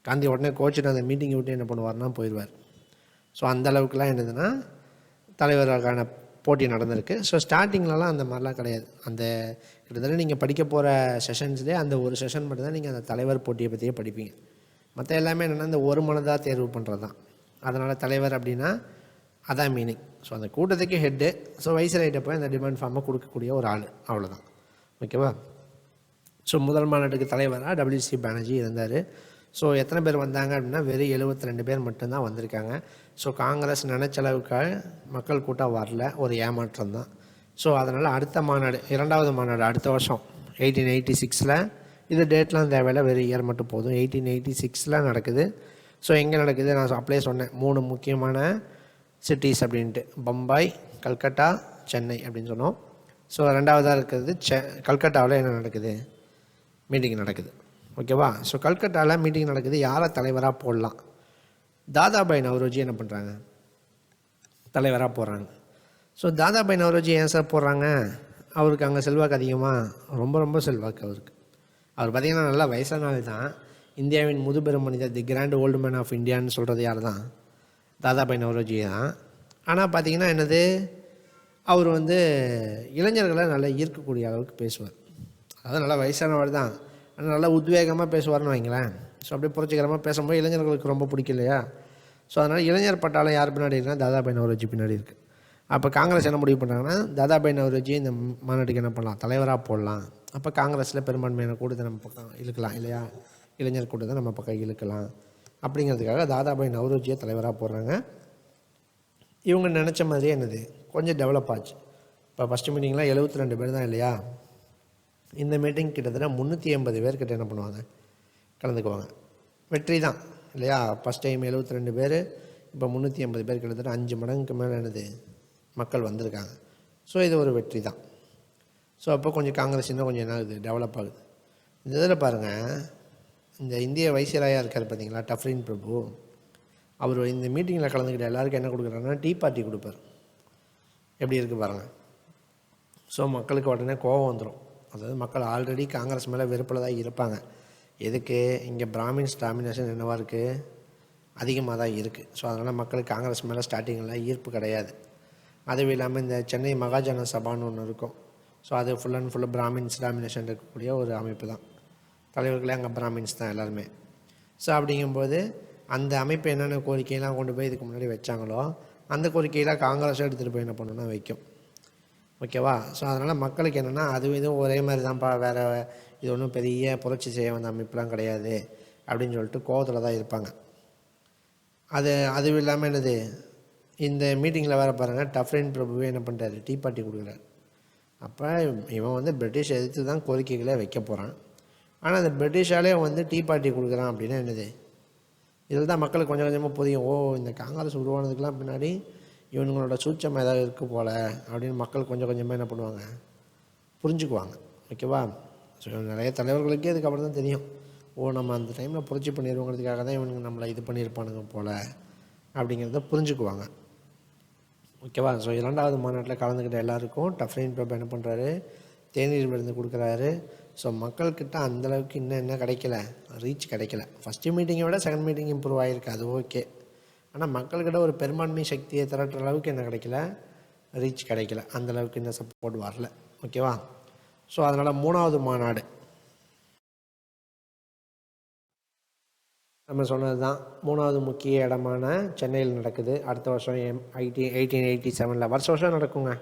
காந்தி உடனே கோச்சிட்டு அந்த மீட்டிங்கை விட்டு என்ன பண்ணுவார்னா போயிடுவார். ஸோ அந்த அளவுக்குலாம் என்னதுன்னா தலைவர்களுக்கான போட்டி நடந்திருக்கு. ஸோ ஸ்டார்டிங்லலாம் அந்த மாதிரிலாம் கிடையாது. அந்த கிட்டத்தட்ட நீங்கள் படிக்க போகிற செஷன்ஸ்லேயே அந்த ஒரு செஷன் மட்டும்தான் நீங்கள் அந்த தலைவர் போட்டியை பற்றியே படிப்பீங்க. மற்ற எல்லாமே என்னென்னா இந்த ஒரு மனதாக தேர்வு பண்ணுறது தான். அதனால் தலைவர் அப்படின்னா அதான் மீனிங். ஸோ அந்த கூட்டத்துக்கு ஹெட்டு. ஸோ வைஸ்ராய்ட்ட போய் அந்த டிமாண்ட் ஃபார்மை கொடுக்கக்கூடிய ஒரு ஆள், அவ்வளோதான். ஓகேவா. ஸோ முதல் மாநாட்டுக்கு தலைவராக WC பானர்ஜி இருந்தார். ஸோ எத்தனை பேர் வந்தாங்க அப்படின்னா வெறும் 72 பேர் மட்டும்தான் வந்திருக்காங்க. ஸோ காங்கிரஸ் நினச்ச அளவுக்கு மக்கள் கூட்டம் வரல, ஒரு ஏமாற்றம் தான். ஸோ அதனால் அடுத்த மாநாடு, 2வது மாநாடு அடுத்த வருஷம் 1886 இது டேட்லாம் தேவையில்லை, வெறும் இயர் மட்டும் போதும். 1886 நடக்குது. ஸோ எங்கே நடக்குது, நான் அப்படியே சொன்னேன் 3 முக்கியமான சிட்டிஸ் அப்படின்ட்டு, பம்பாய், கல்கட்டா, சென்னை அப்படின்னு சொன்னோம். ஸோ 2வதாக இருக்கிறது கல்கட்டாவில் என்ன நடக்குது, மீட்டிங் நடக்குது. ஓகேவா. ஸோ கல்கட்டாவில் மீட்டிங் நடக்குது. யாரை தலைவராக போடலாம், தாதாபாய் நவ்ரோஜி என்ன பண்ணுறாங்க, தலைவராக போடுறாங்க. ஸோ தாதாபாய் நவ்ரோஜி ஏன் சார் போடுறாங்க, அவருக்கு அங்கே செல்வாக்கு அதிகமாக, ரொம்ப செல்வாக்கு அவருக்கு. அவர் பார்த்திங்கன்னா நல்லா வயசான ஆள் தான். இந்தியாவின் முதுபெரும் மனிதர், தி கிராண்ட் ஓல்டு மேன் ஆஃப் இந்தியான்னு சொல்கிறது யார் தான், தாதாபாய் நவ்ரோஜி தான். ஆனால் பார்த்திங்கன்னா என்னது, அவர் வந்து இளைஞர்களை நல்லா ஈர்க்கக்கூடிய அளவுக்கு பேசுவார். அதாவது நல்லா வயசானவர் தான், ஆனால் நல்லா உத்வேகமாக பேசுவார்னு வைங்களேன். ஸோ அப்படியே புரட்சிகரமாக பேசும்போது இளைஞர்களுக்கு ரொம்ப பிடிக்கலையா. ஸோ அதனால் இளைஞர் பட்டாளம் யார் பின்னாடி இருக்குன்னா தாதாபாய் நவ்ரோஜி பின்னாடி இருக்குது. அப்போ காங்கிரஸ் என்ன முடிவு பண்ணுறாங்கன்னா தாதாபாய் நவ்ரோஜி இந்த மாநாட்டுக்கு என்ன பண்ணலாம், தலைவராக போடலாம். அப்போ காங்கிரஸில் பெரும்பான்மையான கூட்டத்தை நம்ம பக்கம் இழுக்கலாம் இல்லையா, இளைஞர் கூட்டத்தை நம்ம பக்கம் இழுக்கலாம் அப்படிங்கிறதுக்காக தாதாபாய் நவ்ரோஜியை தலைவராக போடுறாங்க. இவங்க நினச்ச மாதிரியே என்னது கொஞ்சம் டெவலப் ஆச்சு. இப்போ ஃபஸ்ட்டு மீட்டிங்லாம் 72 பேர் தான் இல்லையா, இந்த மீட்டிங் கிட்டத்தட்ட 380 பேர்கிட்ட என்ன பண்ணுவாங்க, கலந்துக்குவாங்க. வெற்றி தான் இல்லையா. ஃபஸ்ட் டைம் 72 பேர், இப்போ 380 பேர், கிட்டத்தட்ட 5 மடங்குக்கு மேலே என்னது மக்கள் வந்திருக்காங்க. ஸோ இது ஒரு வெற்றி தான். ஸோ அப்போ கொஞ்சம் காங்கிரஸ் இன்னும் கொஞ்சம் என்ன ஆகுது, டெவலப் ஆகுது. இந்த இதில் பாருங்கள், இந்த இந்திய வைசிராயாக இருக்கார் பார்த்தீங்களா, டஃப்ரின் பிரபு, அவர் இந்த மீட்டிங்கில் கலந்துக்கிட்ட எல்லாருக்கும் என்ன கொடுக்குறாருன்னா டீ பார்ட்டி கொடுப்பார். எப்படி இருக்குது பாருங்கள். ஸோ மக்களுக்கு உடனே கோபம் வந்துடும். அதாவது மக்கள் ஆல்ரெடி காங்கிரஸ் மேலே வெறுப்பில் தான் இருப்பாங்க. எதுக்கு, இங்கே பிராமின்ஸ் டாமினேஷன் என்னவாக இருக்குது, அதிகமாக தான் இருக்குது. ஸோ அதனால் மக்களுக்கு காங்கிரஸ் மேலே ஸ்டார்டிங்கில் ஈர்ப்பு கிடையாது. அதுவும் இல்லாமல் இந்த சென்னை மகாஜன சபான்னு ஒன்று இருக்கும். ஸோ அது ஃபுல் அண்ட் ஃபுல்லாக பிராமின்ஸ் டாமினேஷன் இருக்கக்கூடிய ஒரு அமைப்பு தான். தலைவர்களே அங்கே பிராமின்ஸ் தான் எல்லாருமே. ஸோ அப்படிங்கும்போது அந்த அமைப்பு என்னென்ன கோரிக்கையெல்லாம் கொண்டு போய் இதுக்கு முன்னாடி வச்சாங்களோ அந்த கோரிக்கையெல்லாம் காங்கிரஸை எடுத்துகிட்டு போய் என்ன பண்ணணும்னா வைக்கும். ஓகேவா. ஸோ அதனால் மக்களுக்கு என்னென்னா அதுவும் இதுவும் ஒரே மாதிரி தான்ப்பா, வேறு இது ஒன்றும் பெரிய புரட்சி செய்ய வந்த அமைப்புலாம் கிடையாது அப்படின்னு சொல்லிட்டு கோவத்தில் தான் இருப்பாங்க. அதுவும் இல்லாமல் என்னது, இந்த மீட்டிங்கில் வேறு பாருங்கள், டஃப்ரைன் பிரபுவே என்ன பண்ணுறாரு, டீ பார்ட்டி கொடுக்குறாரு. அப்போ இவன் வந்து பிரிட்டிஷ் எதிர்த்து தான் கோரிக்கைகளை வைக்க போகிறான். ஆனால் அந்த பிரிட்டிஷாலே வந்து டீ பார்ட்டி கொடுக்குறான் அப்படின்னா என்னது, இதில் தான் மக்களுக்கு கொஞ்சம் கொஞ்சமாக புரியும். ஓ, இந்த காங்கிரஸ் உருவானதுக்கெலாம் பின்னாடி இவங்களோட சூட்சம் ஏதாவது இருக்குது போல் அப்படின்னு மக்கள் கொஞ்சம் கொஞ்சமாக என்ன பண்ணுவாங்க, புரிஞ்சுக்குவாங்க. ஓகேவா. ஸோ நிறைய தலைவர்களுக்கே அதுக்கப்புறம் தான் தெரியும், ஓ நம்ம அந்த டைமில் புரட்சி பண்ணிடுவோங்கிறதுக்காக தான் இவனுங்க நம்மளை இது பண்ணியிருப்பானுங்க போல் அப்படிங்கிறத புரிஞ்சுக்குவாங்க. ஓகேவா. ஸோ 2வது மாநாட்டில் கலந்துக்கிட்ட எல்லாருக்கும் டஃப்ரைன் பிரபு என்ன பண்ணுறாரு, தேநீர் விருந்து கொடுக்குறாரு. ஸோ மக்கள்கிட்ட அந்தளவுக்கு இன்னும் என்ன கிடைக்கல, ரீச் கிடைக்கல. ஃபஸ்ட்டு மீட்டிங்கை விட செகண்ட் மீட்டிங் இம்ப்ரூவ் ஆகிருக்கு, அது ஓகே. ஆனால் மக்கள்கிட்ட ஒரு பெரும்பான்மை சக்தியை திரட்டுற அளவுக்கு என்ன கிடைக்கல, ரீச் கிடைக்கல, அந்தளவுக்கு இன்னும் சப்போர்ட் வரல. ஓகேவா. ஸோ அதனால் 3வது மாநாடு நம்ம சொன்னது தான். 3வது முக்கிய இடமான சென்னையில் நடக்குது. அடுத்த வருஷம் 1887 வருஷம் நடக்குங்க.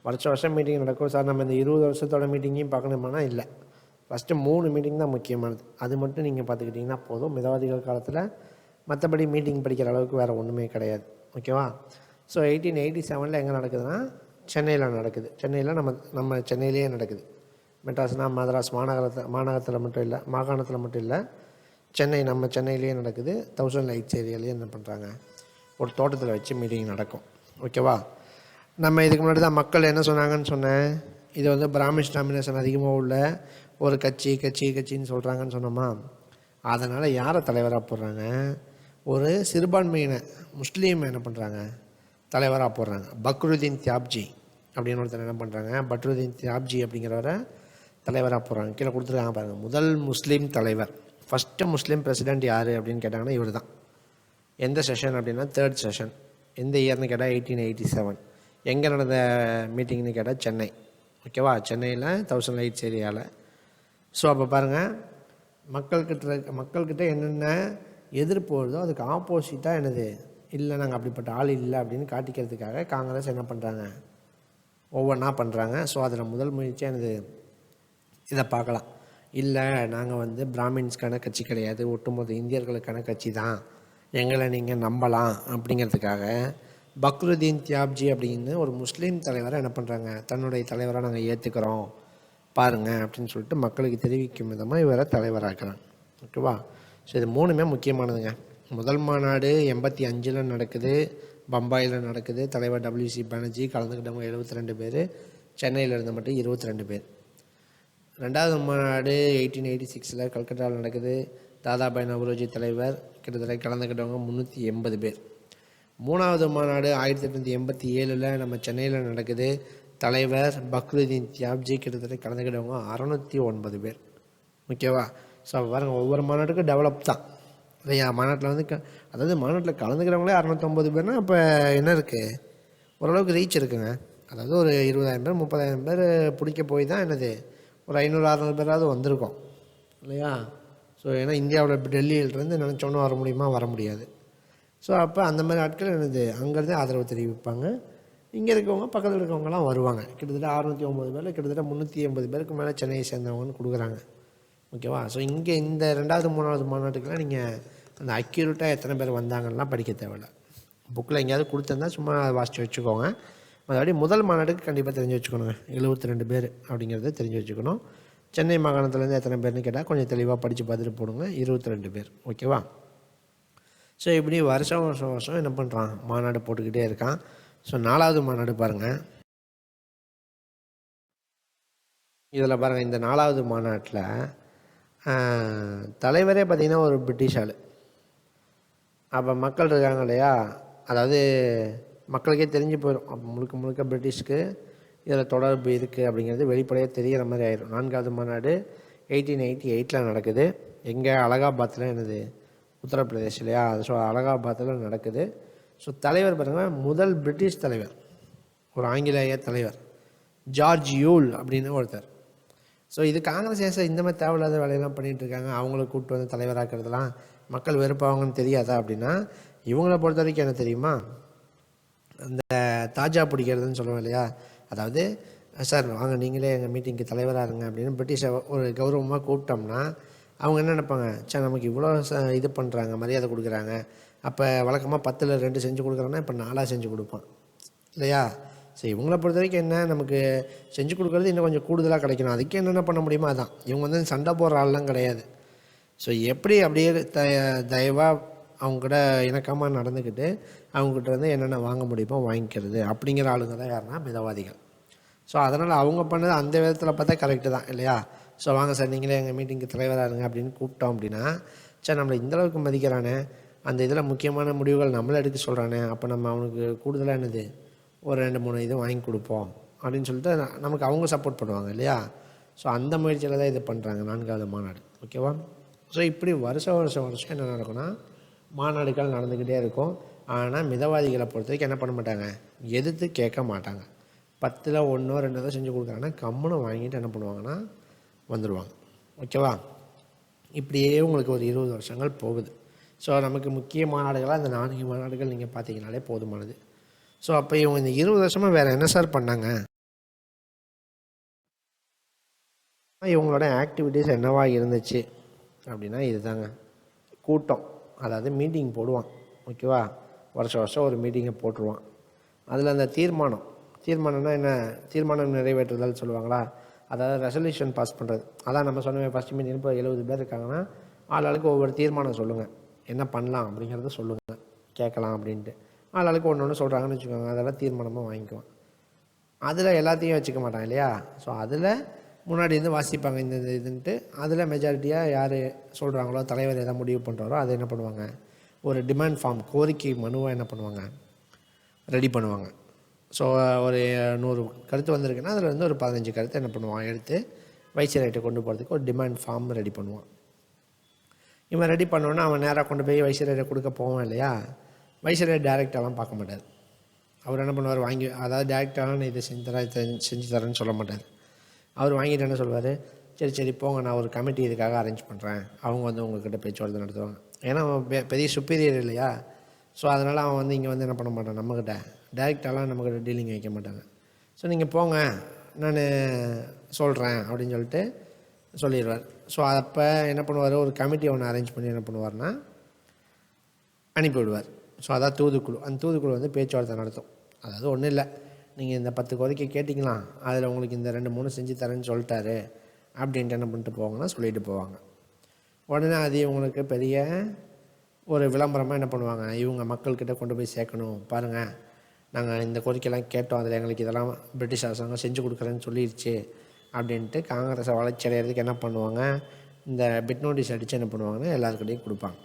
வருஷம் மீட்டிங் நடக்கும். சார் நம்ம இந்த 20 வருஷத்தோட மீட்டிங்கையும் பார்க்கணுமானா இல்லை, ஃபஸ்ட்டு 3 மீட்டிங் தான் முக்கியமானது. அது மட்டும் நீங்கள் பார்த்துக்கிட்டிங்கன்னா போதும். மிதவாதிகள் காலத்தில் மற்றபடி மீட்டிங் படிக்கிற அளவுக்கு வேறு ஒன்றுமே கிடையாது. ஓகேவா. ஸோ 1887 எங்கே நடக்குதுன்னா சென்னையில் நடக்குது. சென்னையில் நம்ம சென்னையிலேயே நடக்குது. மெட்ராஸ்னால் மதராஸ் மாநகரத்தில் மட்டும் இல்லை, மாகாணத்தில் மட்டும் இல்லை, சென்னை நம்ம சென்னையிலேயே நடக்குது. 1000 லைட்ஸ் ஏரியாலேயே என்ன பண்ணுறாங்க, ஒரு தோட்டத்தில் வச்சு மீட்டிங் நடக்கும். ஓகேவா. நம்ம இதுக்கு முன்னாடி தான் மக்கள் என்ன சொன்னாங்கன்னு சொன்னேன், இது வந்து பிராமின்ஸ் டாமினேஷன் அதிகமாக உள்ள ஒரு கட்சின்னு சொல்கிறாங்கன்னு சொன்னோமா. அதனால் யாரை தலைவராக போடுறாங்க, ஒரு சிறுபான்மையின முஸ்லீம் என்ன பண்ணுறாங்க, தலைவராக போடுறாங்க. பக்ருதீன் தியாப்ஜி அப்படின்னு ஒருத்தர் என்ன பண்ணுறாங்க, பக்ருதீன் தியாப்ஜி அப்படிங்கிறவரை தலைவராக போடுறாங்க. கீழே கொடுத்துருக்காங்க பாருங்கள், முதல் முஸ்லீம் தலைவர். ஃபஸ்ட்டு முஸ்லீம் பிரசிடெண்ட் யார் அப்படின்னு கேட்டாங்கன்னா இவர் தான். எந்த செஷன் அப்படின்னா 3rd செஷன். எந்த இயர்னு கேட்டால் 1887. எங்கே நடந்த மீட்டிங்னு கேட்டால் சென்னை. ஓகேவா. சென்னையில் 1000 லைட்ஸ் ஏரியாவில். ஸோ அப்போ பாருங்கள், மக்கள்கிட்ட என்னென்ன எதிர்ப்பு வருதோ அதுக்கு ஆப்போசிட்டாக என்னது, இல்லை நாங்கள் அப்படிப்பட்ட ஆள் இல்லை அப்படின்னு காட்டிக்கிறதுக்காக காங்கிரஸ் என்ன பண்ணுறாங்க, ஒவ்வொன்றா பண்ணுறாங்க. ஸோ அதில் முதல் முயற்சியாக என்னது, இதை பார்க்கலாம். இல்லை நாங்கள் வந்து பிராமின்ஸ்க்கான கட்சி கிடையாது, ஒட்டுமொத்த இந்தியர்களுக்கான கட்சி தான், எங்களை நீங்கள் நம்பலாம் அப்படிங்கிறதுக்காக பக்ருதீன் தியாப்ஜி அப்படின்னு ஒரு முஸ்லீம் தலைவரை என்ன பண்ணுறாங்க, தன்னுடைய தலைவராக நாங்கள் ஏற்றுக்கிறோம் பாருங்கள் அப்படின்னு சொல்லிட்டு மக்களுக்கு தெரிவிக்கும் விதமாக இவரை தலைவராக்குறாங்க. ஓகேவா. ஸோ இது 3மே முக்கியமானதுங்க. முதல் மாநாடு 85 நடக்குது, பம்பாயில் நடக்குது. தலைவர் WC பானர்ஜி, கலந்துக்கிட்டவங்க 72 பேர், சென்னையில் இருந்த மட்டும் 22 பேர். 2வது மாநாடு 1886 கல்கட்டாவில் நடக்குது. தாதாபாய் நவ்ரோஜி தலைவர், கிட்டத்தட்ட கலந்துக்கிட்டவங்க 380 பேர். 3வது மாநாடு 1887 நம்ம சென்னையில் நடக்குது. தலைவர் பக்ருதீன் தியாப்ஜி, கிட்டத்தட்ட கலந்துக்கிட்டவங்க 609 பேர். ஓகேவா. ஸோ பாருங்க, ஒவ்வொரு மாநாட்டுக்கும் டெவலப் தான் இல்லையா. மாநாட்டில் வந்து அதாவது மாநாட்டில் கலந்துக்கிறவங்களே 609 பேர்னால் அப்போ என்ன இருக்குது, ஓரளவுக்கு ரீச் இருக்குங்க. அதாவது ஒரு 20,000 பேர் 30,000 பேர் பிடிக்க போய் தான் என்னது ஒரு 500-600 பேராவது வந்திருக்கோம் இல்லையா. ஸோ ஏன்னா இந்தியாவில் டெல்லியிலேருந்து நினச்சோன்னு வர முடியுமா, வர முடியாது. ஸோ அப்போ அந்த மாதிரி ஆட்கள் என்னது அங்கேருந்து ஆதரவு தெரிவிப்பாங்க. இங்கே இருக்கவங்க பக்கத்தில் இருக்கவங்கலாம் வருவாங்க. கிட்டத்தட்ட 609 பேரில் கிட்டத்தட்ட 380 பேருக்கு மேலே சென்னையை சேர்ந்தவங்கன்னு கொடுக்குறாங்க. ஓகேவா. ஸோ இங்கே இந்த 2வது 3வது மாநாட்டுக்கெலாம் நீங்கள் அந்த அக்யூரேட்டாக எத்தனை பேர் வந்தாங்கலாம் படிக்க தேவையில்லை. புக்கில் எங்கேயாவது கொடுத்துருந்தா சும்மா வாசித்து வச்சுக்கோங்க. மறுபடி முதல் மாநாட்டுக்கு கண்டிப்பாக தெரிஞ்சு வச்சுக்கணுங்க. 72 பேர் அப்படிங்கிறத தெரிஞ்சு வச்சுக்கணும். சென்னை மாகாணத்துலேருந்து எத்தனை பேர்னு கேட்டால் கொஞ்சம் தெளிவாக படித்து பார்த்துட்டு போடுங்க. 22 பேர். ஓகேவா. ஸோ இப்படி வருஷம் என்ன பண்ணுறான், மாநாடு போட்டுக்கிட்டே இருக்கான். ஸோ 4வது மாநாடு பாருங்கள். இதில் பாருங்கள், இந்த 4வது மாநாட்டில் தலைவரே பார்த்திங்கன்னா ஒரு பிரிட்டிஷ் ஆள். அப்போ மக்கள் இருக்காங்க இல்லையா, அதாவது மக்களுக்கே தெரிஞ்சு போயிடும். அப்போ முழுக்க பிரிட்டிஷ்க்கு இதில் தொடர்பு இருக்குது அப்படிங்கிறது வெளிப்படையாக தெரிகிற மாதிரி ஆயிடும். 4வது மாநாடு 1888 நடக்குது. எங்கே, அலகாபாத்தில் என்னது, உத்தரப்பிரதேஷ் இல்லையா. ஸோ அலகாபாத்தில் நடக்குது. ஸோ தலைவர் பாருங்கள், முதல் பிரிட்டிஷ் தலைவர், ஒரு ஆங்கிலேய தலைவர், ஜார்ஜ் யூல் அப்படின்னு ஒருத்தர். ஸோ இது காங்கிரஸ் ஏன் இந்த மாதிரி தேவையில்லாத வேலையெல்லாம் பண்ணிகிட்ருக்காங்க, அவங்கள கூப்பிட்டு வந்து தலைவராக்கிறதுலாம் மக்கள் வெறுப்பாங்கன்னு தெரியாதா அப்படின்னா, இவங்கள பொறுத்த வரைக்கும் என்ன தெரியுமா, அந்த தாஜா பிடிக்கிறதுன்னு சொல்லுவோம் இல்லையா, அதாவது சார் வாங்க நீங்களே எங்கள் மீட்டிங்க்கு தலைவராக இருங்க அப்படின்னு பிரிட்டிஷை ஒரு கௌரவமாக கூப்பிட்டோம்னா அவங்க என்ன நினைப்பாங்க, சார் நமக்கு இவ்வளோ இது பண்ணுறாங்க, மரியாதை கொடுக்குறாங்க, அப்போ வழக்கமாக 10ல் 2 செஞ்சு கொடுக்குறாங்கன்னா இப்போ 4 செஞ்சு கொடுப்பான் இல்லையா? சரி, இவங்களை பொறுத்த வரைக்கும் என்ன, நமக்கு செஞ்சு கொடுக்குறது இன்னும் கொஞ்சம் கூடுதலாக கிடைக்கணும், அதுக்கு என்னென்ன பண்ண முடியுமோ அதான். இவங்க வந்து சண்டை போடுற ஆள்லாம் கிடையாது. ஸோ எப்படி அப்படியே தயவாக அவங்ககிட்ட இணக்கமாக நடந்துக்கிட்டு அவங்ககிட்ட வந்து என்னென்ன வாங்க முடியுமோ வாங்கிக்கிறது அப்படிங்கிற ஆளுங்க தான் யாருன்னா மிதவாதிகள். ஸோ அதனால் அவங்க பண்ணது அந்த விதத்தில் பார்த்தா கரெக்டு தான் இல்லையா? ஸோ வாங்க சார் நீங்களே எங்கள் மீட்டிங்க்கு தலைவராக இருங்க அப்படின்னு கூப்பிட்டோம் அப்படின்னா, சார் நம்மளை இந்தளவுக்கு மதிக்கிறானே, அந்த இதில் முக்கியமான முடிவுகள் நம்மளை எடுக்க சொல்கிறானே, அப்போ நம்ம அவனுக்கு கூடுதலாக என்னது ஒரு 2-3 இது வாங்கி கொடுப்போம் அப்படின்னு சொல்லிட்டு நமக்கு அவங்க சப்போர்ட் பண்ணுவாங்க இல்லையா? ஸோ அந்த முயற்சியில் தான் இது பண்ணுறாங்க 4வது மாநாடு. ஓகேவா? ஸோ இப்படி வருஷம் என்ன நடக்கும்னா மாநாடுகள் நடந்துக்கிட்டே இருக்கும். ஆனால் மிதவாதிகளை பொறுத்த வரைக்கும் என்ன பண்ண மாட்டாங்க, எதிர்த்து கேட்க மாட்டாங்க. 10ல் 1 2 தான் செஞ்சு கொடுக்குறாங்கன்னா கம்முன்னு வாங்கிட்டு என்ன பண்ணுவாங்கன்னா வந்துடுவாங்க. ஓகேவா? இப்படியே உங்களுக்கு ஒரு 20 வருஷங்கள் போகுது. ஸோ நமக்கு முக்கிய மாநாடுகளாக அந்த 4 மாநாடுகள் நீங்கள் பார்த்தீங்கனாலே போதுமானது. ஸோ அப்போ இவங்க இந்த 20 வருஷமாக வேறு என்ன சார் பண்ணாங்க, இவங்களோட ஆக்டிவிட்டீஸ் என்னவா இருந்துச்சு அப்படின்னா இதுதாங்க. கூட்டம், அதாவது மீட்டிங் போடுவான். ஓகேவா? வருஷம் ஒரு மீட்டிங்கை போட்டுருவான். அதில் அந்த தீர்மானம்னா என்ன, தீர்மானம் நிறைவேற்றுதல் சொல்லுவாங்களா, அதாவது ரெசல்யூஷன் பாஸ் பண்ணுறது. அதான் நம்ம சொன்ன ஃபஸ்ட் மீட்டிங் இப்போ 70 பேர் இருக்காங்கன்னா ஆளாளுக்கு ஒவ்வொரு தீர்மானம் சொல்லுங்கள், என்ன பண்ணலாம் அப்படிங்கிறத சொல்லுங்கள், கேட்கலாம் அப்படின்ட்டு. ஆளாளுக்கு ஒன்று சொல்கிறாங்கன்னு வச்சுக்கோங்க, அதெல்லாம் தீர்மானமாக வாங்கிக்குவான். அதில் எல்லாத்தையும் வச்சுக்க மாட்டான் இல்லையா? ஸோ அதில் முன்னாடி இருந்து வாசிப்பாங்க இந்த இதுன்ட்டு. அதில் மெஜாரிட்டியாக யார் சொல்கிறாங்களோ, தலைவர் எதாவது முடிவு பண்ணுறாரோ அதை என்ன பண்ணுவாங்க, ஒரு டிமாண்ட் ஃபார்ம், கோரிக்கை மனுவை என்ன பண்ணுவாங்க, ரெடி பண்ணுவாங்க. ஸோ ஒரு 100 கருத்து வந்திருக்குன்னா அதில் வந்து ஒரு 15 கருத்து என்ன பண்ணுவான் எடுத்து வைசிராய்ட்டை கொண்டு போகிறதுக்கு ஒரு டிமாண்ட் ஃபார்ம் ரெடி பண்ணுவான். இவன் ரெடி பண்ணோன்னா அவன் நேராக கொண்டு போய் வைசிராய்ட்டை கொடுக்க போவான் இல்லையா? வைசிராய் டேரெக்டாலாம் பார்க்க மாட்டார். அவர் என்ன பண்ணுவார், வாங்கி, அதாவது டேரெக்டாலாம் நான் இதை செஞ்சு தரேன்னு சொல்ல மாட்டார். அவர் வாங்கிட்டு என்ன சொல்வார், சரி போங்க, நான் ஒரு கமிட்டி இதுக்காக அரேஞ்ச் பண்ணுறேன், அவங்க வந்து உங்கள்கிட்ட பேச்சுவார்த்தை நடத்துவாங்க. ஏன்னா அவன் பெரிய சுப்பீரியர் இல்லையா? ஸோ அதனால் அவன் வந்து இங்கே வந்து என்ன பண்ண மாட்டான், நம்மக்கிட்ட டேரெக்டாலாம் நம்மக்கிட்ட டீலிங் வைக்க மாட்டாங்க. ஸோ நீங்கள் போங்க, நான் சொல்கிறேன் அப்படின்னு சொல்லிட்டு சொல்லிடுவார். ஸோ அப்போ என்ன பண்ணுவார், ஒரு கமிட்டி ஒன்று அரேஞ்ச் பண்ணி என்ன பண்ணுவார்னா அனுப்பிவிடுவார். ஸோ அதான் தூதுக்குழு. அந்த தூதுக்குழு வந்து பேச்சுவார்த்தை நடத்தும். அதாவது ஒன்றும் இல்லை, நீங்கள் இந்த 10 கோரிக்கை கேட்டிங்களா, அதில் உங்களுக்கு இந்த 2-3 செஞ்சு தரேன்னு சொல்லிட்டாரு அப்படின்ட்டு என்ன பண்ணிட்டு போவாங்கன்னா சொல்லிட்டு போவாங்க. உடனே அது இவங்களுக்கு பெரிய ஒரு விளம்பரமாக என்ன பண்ணுவாங்க, இவங்க மக்கள்கிட்ட கொண்டு போய் சேர்க்கணும், பாருங்கள் நாங்கள் இந்த கோரிக்கையெல்லாம் கேட்டோம், அதில் எங்களுக்கு இதெல்லாம் பிரிட்டிஷ் அரசாங்கம் செஞ்சு கொடுக்குறேன்னு சொல்லிடுச்சு அப்படின்ட்டு காங்கிரஸை வளர்ச்சி அடைகிறதுக்கு என்ன பண்ணுவாங்க, இந்த பிட் நோட்டீஸ் அடித்து என்ன பண்ணுவாங்கன்னா எல்லாருக்கிட்டையும் கொடுப்பாங்க.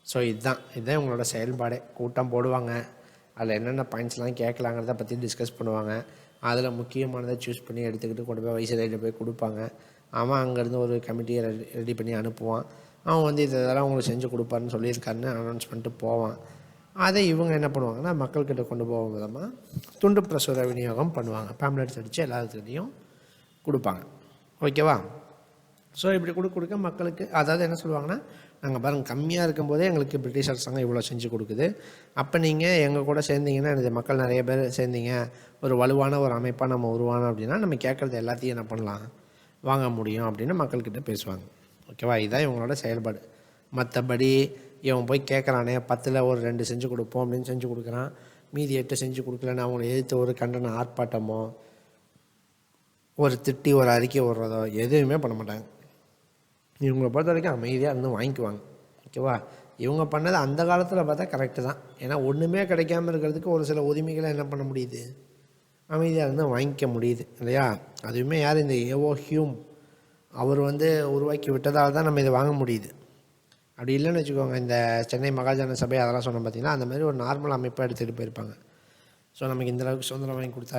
ஸோ இதுதான் இவங்களோட செயல்பாடே. கூட்டம் போடுவாங்க, அதில் என்னென்ன பாயிண்ட்ஸ்லாம் கேட்கலாங்கிறத பற்றி டிஸ்கஸ் பண்ணுவாங்க. அதில் முக்கியமானதை சூஸ் பண்ணி எடுத்துக்கிட்டு கொண்டு போய் வைசிராய்ட்ட போய் கொடுப்பாங்க. அவன் அங்கேருந்து ஒரு கமிட்டியை ரெடி பண்ணி அனுப்புவான். அவன் வந்து இதெல்லாம் உங்களுக்கு செஞ்சு கொடுப்பாருன்னு சொல்லியிருக்காருன்னு அனௌன்ஸ் பண்ணிட்டு போவான். அதை இவங்க என்ன பண்ணுவாங்கன்னா மக்கள்கிட்ட கொண்டு போகும் விதமாக துண்டு பிரசுர விநியோகம் பண்ணுவாங்க. பேம்ப்ளெட்ஸ் அடித்து எல்லாத்துக்கிட்டையும் கொடுப்பாங்க. ஓகேவா? ஸோ இப்படி கொடுக்க மக்களுக்கு, அதாவது என்ன சொல்லுவாங்கன்னா, நாங்கள் பாருங்கள் கம்மியாக இருக்கும்போதே எங்களுக்கு பிரிட்டிஷ் அரசாங்கம் இவ்வளோ செஞ்சு கொடுக்குது, அப்போ நீங்கள் எங்கள் கூட சேர்ந்தீங்கன்னா எனது மக்கள் நிறைய பேர் சேர்ந்தீங்க, ஒரு வலுவான ஒரு அமைப்பாக நம்ம உருவானோம் அப்படின்னா நம்ம கேட்குறது எல்லாத்தையும் என்ன பண்ணலாம், வாங்க முடியும் அப்படின்னு மக்கள்கிட்ட பேசுவாங்க. ஓகேவா? இதுதான் இவங்களோட செயல்பாடு. மற்றபடி இவன் போய் கேட்குறானே 10ல் ஒரு 2 செஞ்சு கொடுப்போம் அப்படின்னு செஞ்சு கொடுக்குறான், மீதி 8 செஞ்சு கொடுக்கலன்னு அவங்கள எதிர்த்து ஒரு கண்டன ஆர்ப்பாட்டமோ ஒரு திட்டி ஒரு அறிக்கை விடுறதோ எதுவுமே பண்ண மாட்டாங்க. இவங்களை பொறுத்த வரைக்கும் அமைதியாக இருந்து வாங்கிக்குவாங்க. ஓகேவா? இவங்க பண்ணது அந்த காலத்தில் பார்த்தா கரெக்டு தான். ஏன்னா ஒன்றுமே கிடைக்காம இருக்கிறதுக்கு ஒரு சில உரிமைகளை என்ன பண்ண முடியுது, அமைதியாக இருந்து வாங்கிக்க முடியுது இல்லையா? அதுவுமே யார், இந்த ஏவோ ஹியூம் அவர் வந்து உருவாக்கி விட்டதால் தான் நம்ம இதை வாங்க முடியுது. அப்படி இல்லைன்னு வச்சுக்கோங்க, இந்த சென்னை மகாஜன சபை அதெல்லாம் சொன்னோம் பார்த்திங்கன்னா, அந்த மாதிரி ஒரு நார்மல் அமைப்பாக எடுத்துகிட்டு போயிருப்பாங்க. ஸோ நமக்கு இந்தளவுக்கு சுதந்திரம் வாங்கி கொடுத்த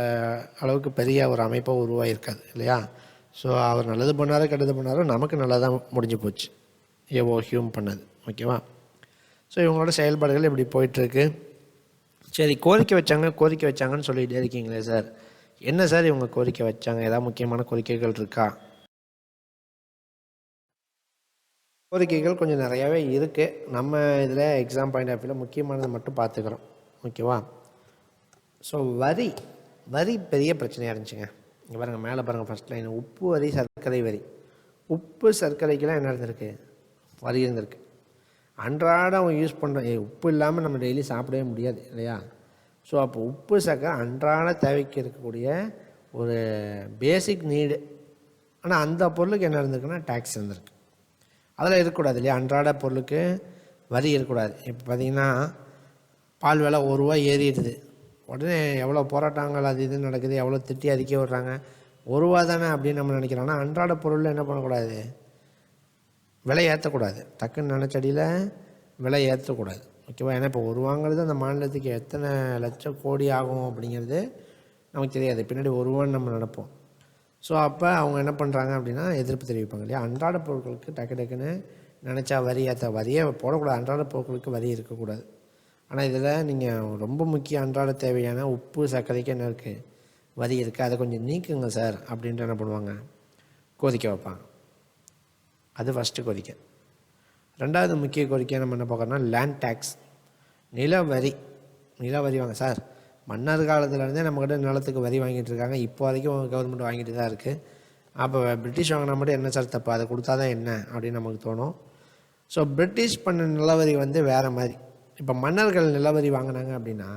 அளவுக்கு பெரிய ஒரு அமைப்பாக உருவாகிருக்காது இல்லையா? ஸோ அவர் நல்லது பண்ணாரோ கெட்டது பண்ணாரோ நமக்கு நல்லதாக முடிஞ்சு போச்சு ஏவோ ஹியூம் பண்ணது. ஓகேவா? ஸோ இவங்களோட செயல்பாடுகள் இப்படி போயிட்டுருக்கு. சரி, கோரிக்கை வச்சாங்கன்னு சொல்லிகிட்டே இருக்கீங்களே சார், என்ன சார் இவங்க கோரிக்கை வச்சாங்க, ஏதாவது முக்கியமான கோரிக்கைகள் இருக்கா? கோரிக்கைகள் கொஞ்சம் நிறையாவே இருக்குது. நம்ம இதில் எக்ஸாம் பாயிண்ட் ஆஃப் வியூவில் முக்கியமானதை மட்டும் பார்த்துக்கிறோம். ஓகேவா? ஸோ வரி வரி பெரிய பிரச்சனையாக இருந்துச்சுங்க. இங்கே பாருங்கள், மேலே பாருங்கள், ஃபஸ்ட் லைன் உப்பு வரி, சர்க்கரை வரி. உப்பு சர்க்கரைக்கெல்லாம் என்ன இருந்திருக்கு? வரி இருந்திருக்கு. அன்றாடம் யூஸ் பண்ணுறோம். உப்பு இல்லாமல் நம்ம டெய்லி சாப்பிடவே முடியாது இல்லையா? ஸோ அப்போ உப்பு சர்க்கரை அன்றாட தேவைக்கு இருக்கக்கூடிய ஒரு பேசிக் நீடு. ஆனால் அந்த பொருளுக்கு என்ன இருந்திருக்குன்னா டேக்ஸ் இருந்திருக்கு. அதெல்லாம் இருக்கக்கூடாது இல்லையா? அன்றாட பொருளுக்கு வரி இருக்கக்கூடாது. இப்போ பார்த்திங்கன்னா பால் விலை ₹1 ஏறிடுது. உடனே எவ்வளோ போராட்டங்கள் அது இது நடக்குது, எவ்வளோ திட்டி அறிக்கை விடுறாங்க. ₹1 தானே அப்படின்னு நம்ம நினைக்கிறோம். ஆனால் அன்றாட பொருளில் என்ன பண்ணக்கூடாது? விலை ஏற்றக்கூடாது. டக்குன்னு நினச்சடியில் விலை ஏற்றக்கூடாது. ஓகேவா? ஏன்னா இப்போ ₹1ங்கிறது அந்த மாநிலத்துக்கு எத்தனை லட்சம் கோடி ஆகும் அப்படிங்கிறது நமக்கு தெரியாது. பின்னாடி ₹1 நம்ம நினைப்போம். ஸோ அப்போ அவங்க என்ன பண்ணுறாங்க அப்படின்னா எதிர்ப்பு தெரிவிப்பாங்க இல்லையா? அன்றாட பொருட்களுக்கு டக்குன்னு நினச்சா வரி ஏற்ற வரியே போடக்கூடாது. அன்றாட பொருட்களுக்கு வரி இருக்கக்கூடாது. ஆனால் இதில் நீங்கள் ரொம்ப முக்கிய அன்றாட தேவையான உப்பு சர்க்கரைக்கு என்ன இருக்குது? வரி இருக்குது. அதை கொஞ்சம் நீக்குங்க சார் அப்படின்ட்டு என்ன பண்ணுவாங்க? கோரிக்கை வைப்பாங்க. அது ஃபஸ்ட்டு கோரிக்கை. ரெண்டாவது முக்கிய கோரிக்கையை நம்ம என்ன பார்க்குறோம்னா லேண்ட் டேக்ஸ், நில வரி வாங்க சார். மன்னர் காலத்துலேருந்தே நம்மக்கிட்ட நிலத்துக்கு வரி வாங்கிட்டு இருக்காங்க. இப்போ வரைக்கும் கவர்மெண்ட் வாங்கிட்டு தான் இருக்குது. அப்போ பிரிட்டிஷ் வாங்கினா மட்டும் என்ன சார் தப்பு? அதை கொடுத்தா தான் என்ன அப்படின்னு நமக்கு தோணும். ஸோ பிரிட்டிஷ் பண்ண நிலவரி வேறு மாதிரி. இப்போ மன்னர்கள் நிலவரி வாங்கினாங்க அப்படின்னா,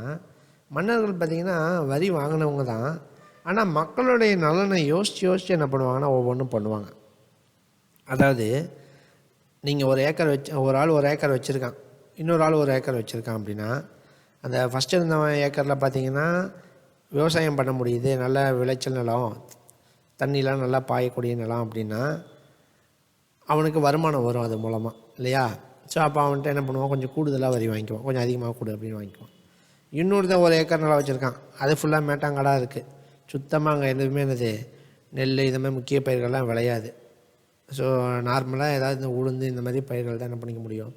மன்னர்கள் பார்த்திங்கன்னா வரி வாங்கினவங்க தான். ஆனால் மக்களுடைய நலனை யோசித்து என்ன பண்ணுவாங்கன்னா ஒவ்வொன்றும் பண்ணுவாங்க. அதாவது நீங்கள் ஒரு ஆள் 1 ஏக்கர் வச்சுருக்கான், இன்னொரு ஆள் 1 ஏக்கர் வச்சுருக்கான் அப்படின்னா, அந்த ஃபஸ்ட்டு இருந்தவன் ஏக்கரில் பார்த்திங்கன்னா விவசாயம் பண்ண முடியுது, நல்ல விளைச்சல் நிலம், தண்ணிலாம் நல்லா பாயக்கூடிய நிலம் அப்படின்னா அவனுக்கு வருமானம் வரும் அது மூலமாக இல்லையா? ஸோ அப்போ அவன்கிட்ட என்ன பண்ணுவான்? கொஞ்சம் கூடுதலாக வரி வாங்கிக்குவான், கொஞ்சம் அதிகமாக கொடு அப்படின்னு வாங்கிக்குவான். இன்னொருத்தன் 1 ஏக்கர் நிலம் வச்சுருக்கான், அது ஃபுல்லாக மேட்டாங்காடாக இருக்குது, சுத்தமாக அங்கே எதுவுமே என்னது நெல் இது மாதிரி முக்கிய பயிர்கள்லாம் விளையாது. ஸோ நார்மலாக ஏதாவது இந்த உளுந்து இந்த மாதிரி பயிர்கள் தான் என்ன பண்ணிக்க முடியும்,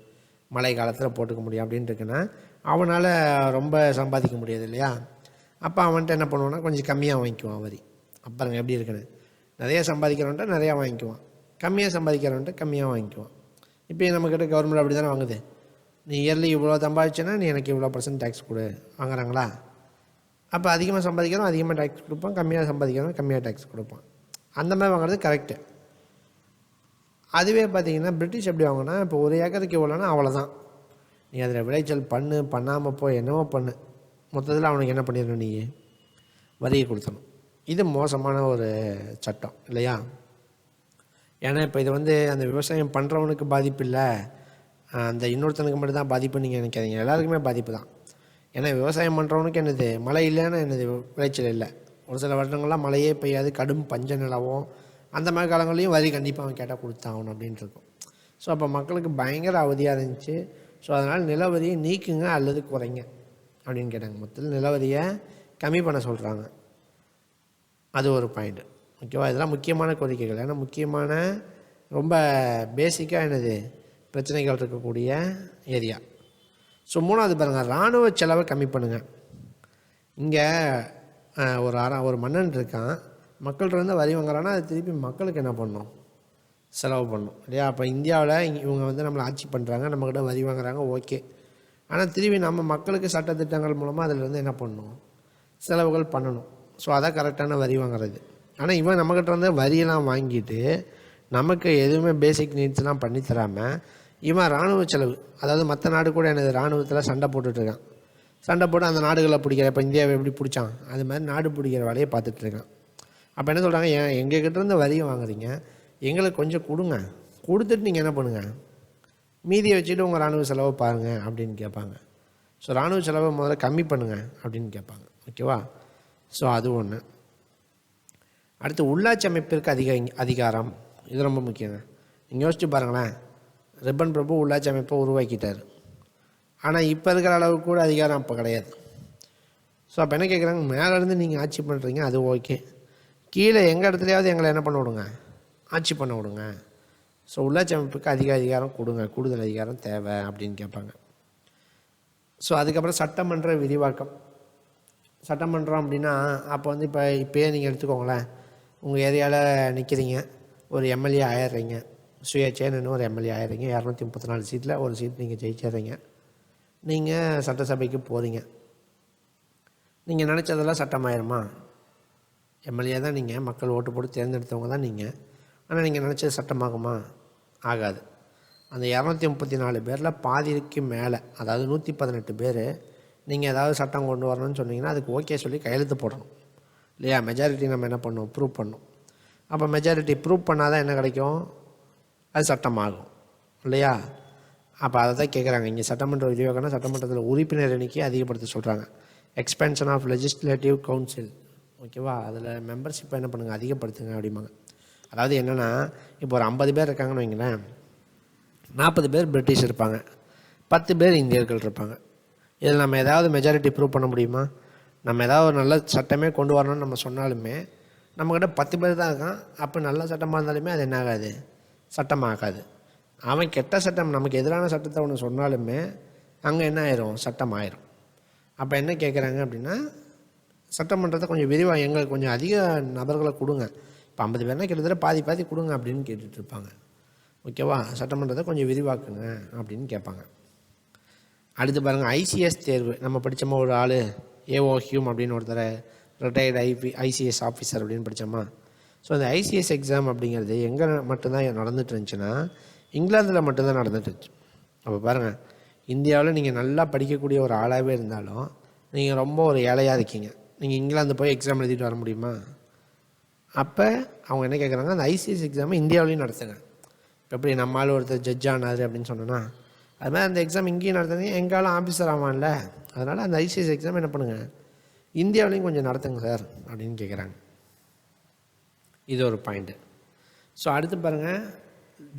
மழை காலத்தில் போட்டுக்க முடியும் அப்படின்னு இருக்குன்னா அவனால் ரொம்ப சம்பாதிக்க முடியாது இல்லையா? அப்போ அவன்கிட்ட என்ன பண்ணுவான்னா கொஞ்சம் கம்மியாக வாங்கிக்குவான் வரி. அப்புறம் எப்படி இருக்குன்னு, நிறையா சம்பாதிக்கிறவன்ட்ட நிறையா வாங்கிக்குவான், கம்மியாக சம்பாதிக்கிறவன்ட்ட கம்மியாக வாங்கிக்குவான். இப்போ நம்மக்கிட்ட கவர்மெண்ட் அப்படி தானே வாங்குது. நீ இயர்லி இவ்வளோ சம்பாதிச்சேன்னா நீ எனக்கு இவ்வளோ % டேக்ஸ் கொடு வாங்குறாங்களா? அப்போ அதிகமாக சம்பாதிக்கிறவன் அதிகமாக டேக்ஸ் கொடுப்பான், கம்மியாக சம்பாதிக்கிறவன் கம்மியாக டேக்ஸ் கொடுப்பான். அந்த மாதிரி வாங்குறது கரெக்டு. அதுவே பார்த்திங்கன்னா பிரிட்டிஷ் எப்படி வாங்கினா, இப்போ 1 ஏக்கருக்கு இவ்வளோனா அவ்வளோதான், நீ அதில் விளைச்சல் பண்ணாமல் போய் என்னவோ பண்ணு, மொத்தத்தில் அவனுக்கு என்ன பண்ணிடணும், நீ வரியை கொடுத்தணும். இது மோசமான ஒரு சட்டம் இல்லையா? ஏன்னா இப்போ இது அந்த விவசாயம் பண்ணுறவனுக்கு பாதிப்பு இல்லை, அந்த இன்னொருத்தனுக்கு மட்டும் தான் பாதிப்புன்னு நீங்கள் நினைக்காதீங்க. எல்லாருக்குமே பாதிப்பு தான். ஏன்னா விவசாயம் பண்ணுறவனுக்கு என்னது, மழை இல்லைன்னா என்னது விளைச்சல் இல்லை. ஒரு சில வருடங்கள்லாம் மழையே பெய்யாது, கடும் பஞ்ச நிலவும். அந்த மாதிரி காலங்களையும் வரி கண்டிப்பாக அவன் கேட்டால் கொடுத்தாகணும் அப்படின்ட்டு இருக்கும். ஸோ அப்போ மக்களுக்கு பயங்கர அவதியாக இருந்துச்சு. ஸோ அதனால் நிலவரியை நீக்குங்க அல்லது குறைங்க அப்படின்னு கேட்டாங்க. மொத்தத்தில் நிலவரியை கம்மி பண்ண சொல்கிறாங்க. அது ஒரு பாயிண்ட். ஓகேவா? இதெல்லாம் முக்கியமான கோரிக்கைகள். ஏன்னா முக்கியமான ரொம்ப பேசிக்காக என்னது பிரச்சனைகள் இருக்கக்கூடிய ஏரியா. ஸோ 3வது பாருங்கள், இராணுவ செலவை கம்மி பண்ணுங்கள். இங்கே ஒரு மன்னன் இருக்கான், மக்கள்கிட்ட வரி வாங்குறான்னா அது திருப்பி மக்களுக்கு என்ன பண்ணணும், செலவு பண்ணணும் இல்லையா? அப்போ இந்தியாவில் இவங்க நம்மளை ஆட்சி பண்ணுறாங்க, நம்மக்கிட்ட வரி வாங்குறாங்க, ஓகே. ஆனால் திருப்பி நம்ம மக்களுக்கு சட்டத்திட்டங்கள் மூலமாக அதில் என்ன பண்ணணும், செலவுகள் பண்ணணும். ஸோ அதான் கரெக்டான வரி வாங்குறது. ஆனால் இவன் நம்மக்கிட்ட வரியெல்லாம் வாங்கிட்டு நமக்கு எதுவுமே பேசிக் நீட்ஸ்லாம் பண்ணி தராமல் இவன் இராணுவ செலவு, அதாவது மற்ற நாடு கூட எனது இராணுவத்தில் சண்டை போட்டுட்ருக்கான். சண்டை போட்டு அந்த நாடுகளை பிடிக்கிற, இப்போ இந்தியாவை எப்படி பிடிச்சான் அது மாதிரி நாடு பிடிக்கிற வேலையை பார்த்துட்ருக்கான். அப்போ என்ன சொல்கிறாங்க, எங்ககிட்ட வரியை வாங்குறீங்க, எங்களுக்கு கொஞ்சம் கொடுங்க, கொடுத்துட்டு நீங்கள் என்ன பண்ணுங்கள், மீதியை வச்சுட்டு உங்கள் இராணுவ செலவை பாருங்கள் அப்படின்னு கேட்பாங்க. ஸோ இராணுவ செலவை முதல்ல கம்மி பண்ணுங்கள் அப்படின்னு கேட்பாங்க. ஓகேவா? ஸோ அது ஒன்று. அடுத்து உள்ளாட்சி அமைப்பிற்கு அதிகாரம். இது ரொம்ப முக்கியங்க. நீங்கள் யோசிச்சு பாருங்களேன், ரிப்பன் பிரபு உள்ளாட்சி அமைப்பை உருவாக்கிட்டார். ஆனால் இப்போ இருக்கிற அளவுக்கு கூட அதிகாரம் அப்போ கிடையாது. ஸோ அப்போ என்ன கேட்குறாங்க, மேலேருந்து நீங்கள் ஆட்சி பண்ணுறீங்க, அது ஓகே, கீழே எங்கள் இடத்துலையாவது எங்களை என்ன பண்ண விடுங்க, ஆட்சி பண்ண விடுங்க. ஸோ உள்ளாட்சி அமைப்புக்கு அதிகாரம் கொடுங்க, கூடுதல் அதிகாரம் தேவை அப்படின்னு கேட்பாங்க. ஸோ அதுக்கப்புறம் சட்டமன்ற விரிவாக்கம். சட்டமன்றம் அப்படின்னா அப்போ இப்போயே நீங்கள் எடுத்துக்கோங்களேன், உங்கள் ஏரியாவில் நிற்கிறீங்க, ஒரு எம்எல்ஏ ஆயிடுறீங்க, சுயேட்சைன்னு ஒரு எம்எல்ஏ ஆயிடுறீங்க, 234 சீட்டில் ஒரு சீட் நீங்கள் ஜெயிச்சிடுறீங்க. நீங்கள் சட்டசபைக்கு போகிறீங்க. நீங்கள் நினச்சதெல்லாம் சட்டமாயிருமா? எம்எல்ஏ தான் நீங்கள், மக்கள் ஓட்டு போட்டு தேர்ந்தெடுத்தவங்க தான் நீங்கள். ஆனால் நீங்கள் நினச்சது சட்டமாகுமா? ஆகாது. அந்த 234 பேரில் பாதிக்கு மேலே, அதாவது 118 பேர் நீங்கள் ஏதாவது சட்டம் கொண்டு வரணும்னு சொன்னீங்கன்னா அதுக்கு ஓகே சொல்லி கையெழுத்து போடணும் இல்லையா? மெஜாரிட்டி நம்ம என்ன பண்ணணும்? ப்ரூவ் பண்ணணும். அப்போ மெஜாரிட்டி ப்ரூவ் பண்ணால் தான் என்ன கிடைக்கும்? அது சட்டமாகும் இல்லையா? அப்போ அதை தான் கேட்குறாங்க இங்கே. சட்டமன்ற விரிவாக்கம்னா சட்டமன்றத்தில் உறுப்பினர் எண்ணிக்கையை அதிகப்படுத்த சொல்கிறாங்க. எக்ஸ்பென்ஷன் ஆஃப் லெஜிஸ்லேட்டிவ் கவுன்சில், ஓகேவா? அதில் மெம்பர்ஷிப்பை என்ன பண்ணுங்கள்? அதிகப்படுத்துங்க அப்படிம்பாங்க. அதாவது என்னென்னா, இப்போ ஒரு 50 பேர் இருக்காங்கன்னு வைங்களேன், 40 பேர் பிரிட்டிஷ் இருப்பாங்க, 10 பேர் இந்தியர்கள் இருப்பாங்க. இதில் நம்ம ஏதாவது மெஜாரிட்டி ப்ரூவ் பண்ண முடியுமா? நம்ம ஏதாவது ஒரு நல்ல சட்டமே கொண்டு வரணும்னு நம்ம சொன்னாலுமே நம்மக்கிட்ட 10 பேர் தான் இருக்கான். அப்போ நல்ல சட்டமாக இருந்தாலுமே அது என்ன ஆகாது? சட்டமாகாது. அவன் கெட்ட சட்டம், நமக்கு எதிரான சட்டத்தை ஒன்று சொன்னாலுமே அங்கே என்ன ஆயிரும்? சட்டம் ஆயிரும். அப்போ என்ன கேட்குறாங்க அப்படின்னா, சட்டமன்றத்தை கொஞ்சம் விரிவாக எங்களுக்கு கொஞ்சம் அதிக நபர்களை கொடுங்க. இப்போ 50 பேர்னா கிட்டத்தட்ட பாதி பாதி கொடுங்க அப்படின்னு கேட்டுட்ருப்பாங்க. ஓகேவா? சட்டமன்றத்தை கொஞ்சம் விரிவாக்குங்க அப்படின்னு கேட்பாங்க. அடுத்து பாருங்கள், ஐசிஎஸ் தேர்வு. நம்ம படித்தோமா ஒரு ஆள், ஏஓ ஹியூம் அப்படின்னு ஒருத்தர், ரிட்டையர்டு ஐசிஎஸ் ஆஃபீஸர் அப்படின்னு படித்தோமா? ஸோ அந்த ஐசிஎஸ் எக்ஸாம் அப்படிங்கிறது எங்கே மட்டும்தான் நடந்துட்டு இருந்துச்சுன்னா இங்கிலாந்தில் மட்டும்தான் நடந்துட்டு இருந்துச்சு. அப்போ பாருங்கள், இந்தியாவில் நீங்கள் நல்லா படிக்கக்கூடிய ஒரு ஆளாகவே இருந்தாலும் நீங்கள் ரொம்ப ஒரு ஏழையாக இருக்கீங்க, நீங்கள் இங்கிலாந்து போய் எக்ஸாம் எழுதிட்டு வர முடியுமா? அப்போ அவங்க என்ன கேட்குறாங்க, அந்த ஐசிஎஸ் எக்ஸாமை இந்தியாவிலையும் நடத்துங்க. இப்போ எப்படி நம்மளால் ஒருத்தர் ஜட்ஜ் ஆனார் அப்படின்னு சொன்னோன்னா, அது மாதிரி அந்த எக்ஸாம் இங்கேயும் நடத்துங்க, எங்காலும் ஆஃபீஸர் ஆவான்ல, அதனால் அந்த ஐசிஎஸ் எக்ஸாம் என்ன பண்ணுங்கள், இந்தியாவிலையும் கொஞ்சம் நடத்துங்க சார் அப்படின்னு கேட்குறாங்க. இது ஒரு பாயிண்ட்டு. ஸோ அடுத்து பாருங்கள்,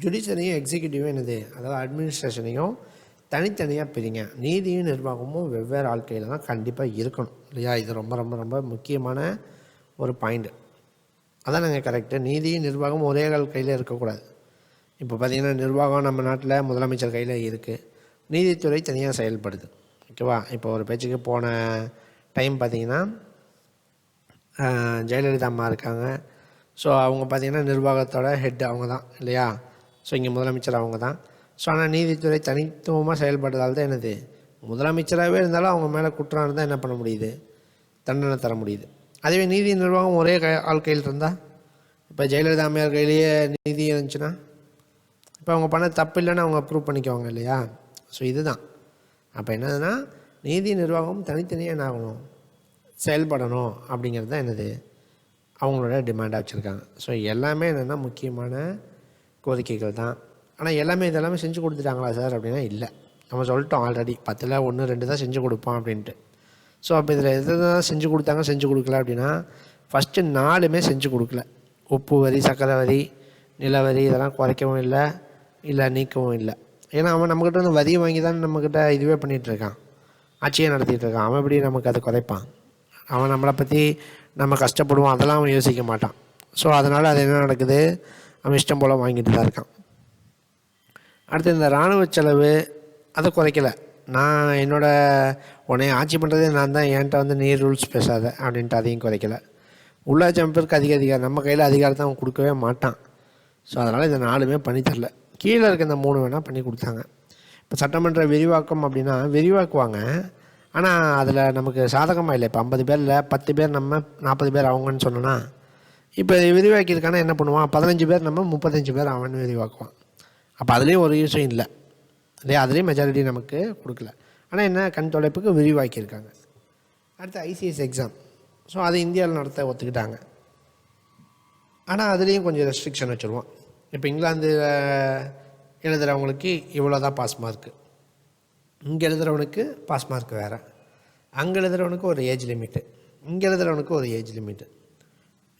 ஜுடிஷரியும் எக்ஸிக்யூட்டிவும் என்னது, அதாவது அட்மினிஸ்ட்ரேஷனையும் தனித்தனியாக பிரிங்க. நீதியும் நிர்வாகமும் வெவ்வேறு ஆட்கையில் தான் கண்டிப்பாக இருக்கணும் இல்லையா? இது ரொம்ப ரொம்ப ரொம்ப முக்கியமான ஒரு பாயிண்ட்டு. அதான் நாங்கள் கரெக்டு. நீதியும் நிர்வாகமும் ஒரே கையில் இருக்கக்கூடாது. இப்போ பார்த்திங்கன்னா நிர்வாகம் நம்ம நாட்டில் முதலமைச்சர் கையில் இருக்குது, நீதித்துறை தனியாக செயல்படுது. ஓகேவா? இப்போ ஒரு பேச்சுக்கு போன டைம் பார்த்திங்கன்னா ஜெயலலிதா அம்மா இருக்காங்க. ஸோ அவங்க பார்த்திங்கன்னா நிர்வாகத்தோட ஹெட் அவங்க தான் இல்லையா? ஸோ இங்கே முதலமைச்சர் அவங்க தான். ஸோ ஆனால் நீதித்துறை தனித்துவமாக செயல்படுறதால் தான் என்னது, முதலமைச்சராகவே இருந்தாலும் அவங்க மேலே குற்றம் இருந்தால் என்ன பண்ண முடியுது, தண்டனை தர முடியுது. அதுவே நீதி நிர்வாகம் ஒரே ஆள் கையில் இருந்தால், இப்போ ஜெயலலிதா அம்மையார் கையிலேயே நீதி இருந்துச்சுன்னா இப்போ அவங்க பண்ண தப்பு இல்லைன்னு அவங்க ப்ரூவ் பண்ணிக்குவாங்க இல்லையா? ஸோ இதுதான். அப்போ என்னதுன்னா, நீதி நிர்வாகம் தனித்தனியாக என்ன ஆகணும், செயல்படணும் அப்படிங்கிறது தான் என்னது அவங்களோட டிமாண்டாக வச்சுருக்காங்க. ஸோ எல்லாமே என்னென்னா முக்கியமான கோரிக்கைகள் தான். ஆனால் இதெல்லாமே செஞ்சு கொடுத்துட்டாங்களா சார் அப்படின்னா இல்லை. நம்ம சொல்லிட்டோம் ஆல்ரெடி, 10ல் 1 2 தான் செஞ்சு கொடுப்போம் அப்படின்ட்டு. ஸோ அப்போ இதில் எது தான் செஞ்சு கொடுத்தாங்க, செஞ்சு கொடுக்கல அப்படின்னா, ஃபஸ்ட்டு 4மே செஞ்சு கொடுக்கல. உப்பு வரி, சர்க்கரை வரி, நிலவரி இதெல்லாம் குறைக்கவும் இல்லை நீக்கவும் இல்லை. ஏன்னா அவன் நம்மக்கிட்ட வந்து வரியை வாங்கி தான் நம்மக்கிட்ட இதுவே பண்ணிகிட்ருக்கான், ஆட்சியை நடத்திட்டு இருக்கான். அவன் எப்படி நமக்கு அதை குறைப்பான்? அவன் நம்மளை பற்றி நம்ம கஷ்டப்படுவோம் அதெல்லாம் அவன் யோசிக்க மாட்டான். ஸோ அதனால் அது என்ன நடக்குது, அவன் இஷ்டம் போல் வாங்கிட்டு தான் இருக்கான். அடுத்து இந்த இராணுவ செலவு அதை குறைக்கலை. நான் உன்னை ஆட்சி பண்ணுறதே நான் தான், என்கிட்ட வந்து நீ ரூல்ஸ் பேசாத அப்படின்ட்டு அதையும் குறைக்கலை. உள்ளாட்சி அமைப்பிற்கு அதிகாரம் நம்ம கையில் அதிகாரத்தை அவன் கொடுக்கவே மாட்டான். ஸோ அதனால் இந்த 4மே பண்ணி தரல. கீழே இருக்க இந்த 3 வேணால் பண்ணி கொடுத்தாங்க. இப்போ சட்டமன்ற விரிவாக்கம் அப்படின்னா விரிவாக்குவாங்க, ஆனால் அதில் நமக்கு சாதகமாக இல்லை. இப்போ 50 பேரில் 10 பேர் நம்ம, 40 பேர் அவங்கன்னு சொன்னோன்னா, இப்போ விரிவாக்கியிருக்கானா என்ன பண்ணுவான், 15 பேர் நம்ம, 35 பேர் அவன் விரிவாக்குவான். அப்போ அதுலேயும் ஒரு யூஸும் இல்லை இல்லையா? அதுலேயும் மெஜாரிட்டி நமக்கு கொடுக்கல. ஆனால் என்ன, கண் தொலைப்புக்கு விரிவாக்கியிருக்காங்க. அடுத்து ஐசிஎஸ் எக்ஸாம். ஸோ அது இந்தியாவில் நடத்த ஒத்துக்கிட்டாங்க. ஆனால் அதுலேயும் கொஞ்சம் ரெஸ்ட்ரிக்ஷன் வச்சுருவோம். இப்போ இங்கிலாந்து எழுதுகிறவங்களுக்கு இவ்வளோ தான் பாஸ் மார்க்கு, இங்கே எழுதுகிறவனுக்கு பாஸ் மார்க் வேறு, அங்கே எழுதுகிறவனுக்கு ஒரு ஏஜ் லிமிட்டு, இங்கே எழுதுகிறவனுக்கு ஒரு ஏஜ் லிமிட்டு.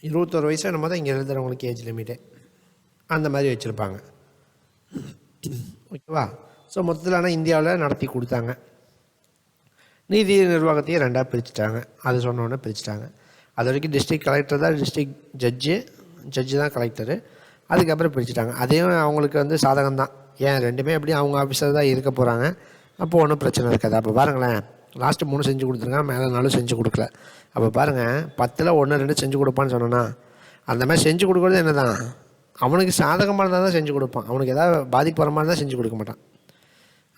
21 வயசு நம்ம தான் இங்கே எழுதுகிறவங்களுக்கு ஏஜ் லிமிட்டு அந்த மாதிரி வச்சுருப்பாங்க. ஓகேவா? ஸோ மொத்தத்தில் ஆனால் இந்தியாவில் நடத்தி கொடுத்தாங்க. நீதி நிர்வாகத்தையும் 2ஆக பிரிச்சுட்டாங்க. அது சொன்னோன்னே பிரிச்சுட்டாங்க. அது வரைக்கும் டிஸ்ட்ரிக்ட் கலெக்டர் தான் டிஸ்ட்ரிக்ட் ஜட்ஜு தான் கலெக்டரு. அதுக்கப்புறம் பிரிச்சுட்டாங்க. அதையும் அவங்களுக்கு வந்து சாதகம்தான். ஏன், 2மே எப்படி அவங்க ஆஃபீஸர் தான் இருக்க போகிறாங்க, அப்போது ஒன்றும் பிரச்சனை இருக்காது. அப்போ பாருங்களேன், லாஸ்ட்டு 3 செஞ்சு கொடுத்துருங்க, மேலே 4 செஞ்சு கொடுக்கல. அப்போ பாருங்கள், 10ல் 1 2 செஞ்சு கொடுப்பான்னு சொன்னோன்னா, அந்த மாதிரி செஞ்சு கொடுக்குறது என்ன தான், அவனுக்கு சாதகமாக இருந்தால் தான் செஞ்சு கொடுப்பான், அவனுக்கு ஏதாவது பாதிப்பு வர மாதிரி தான் செஞ்சு கொடுக்க மாட்டான்.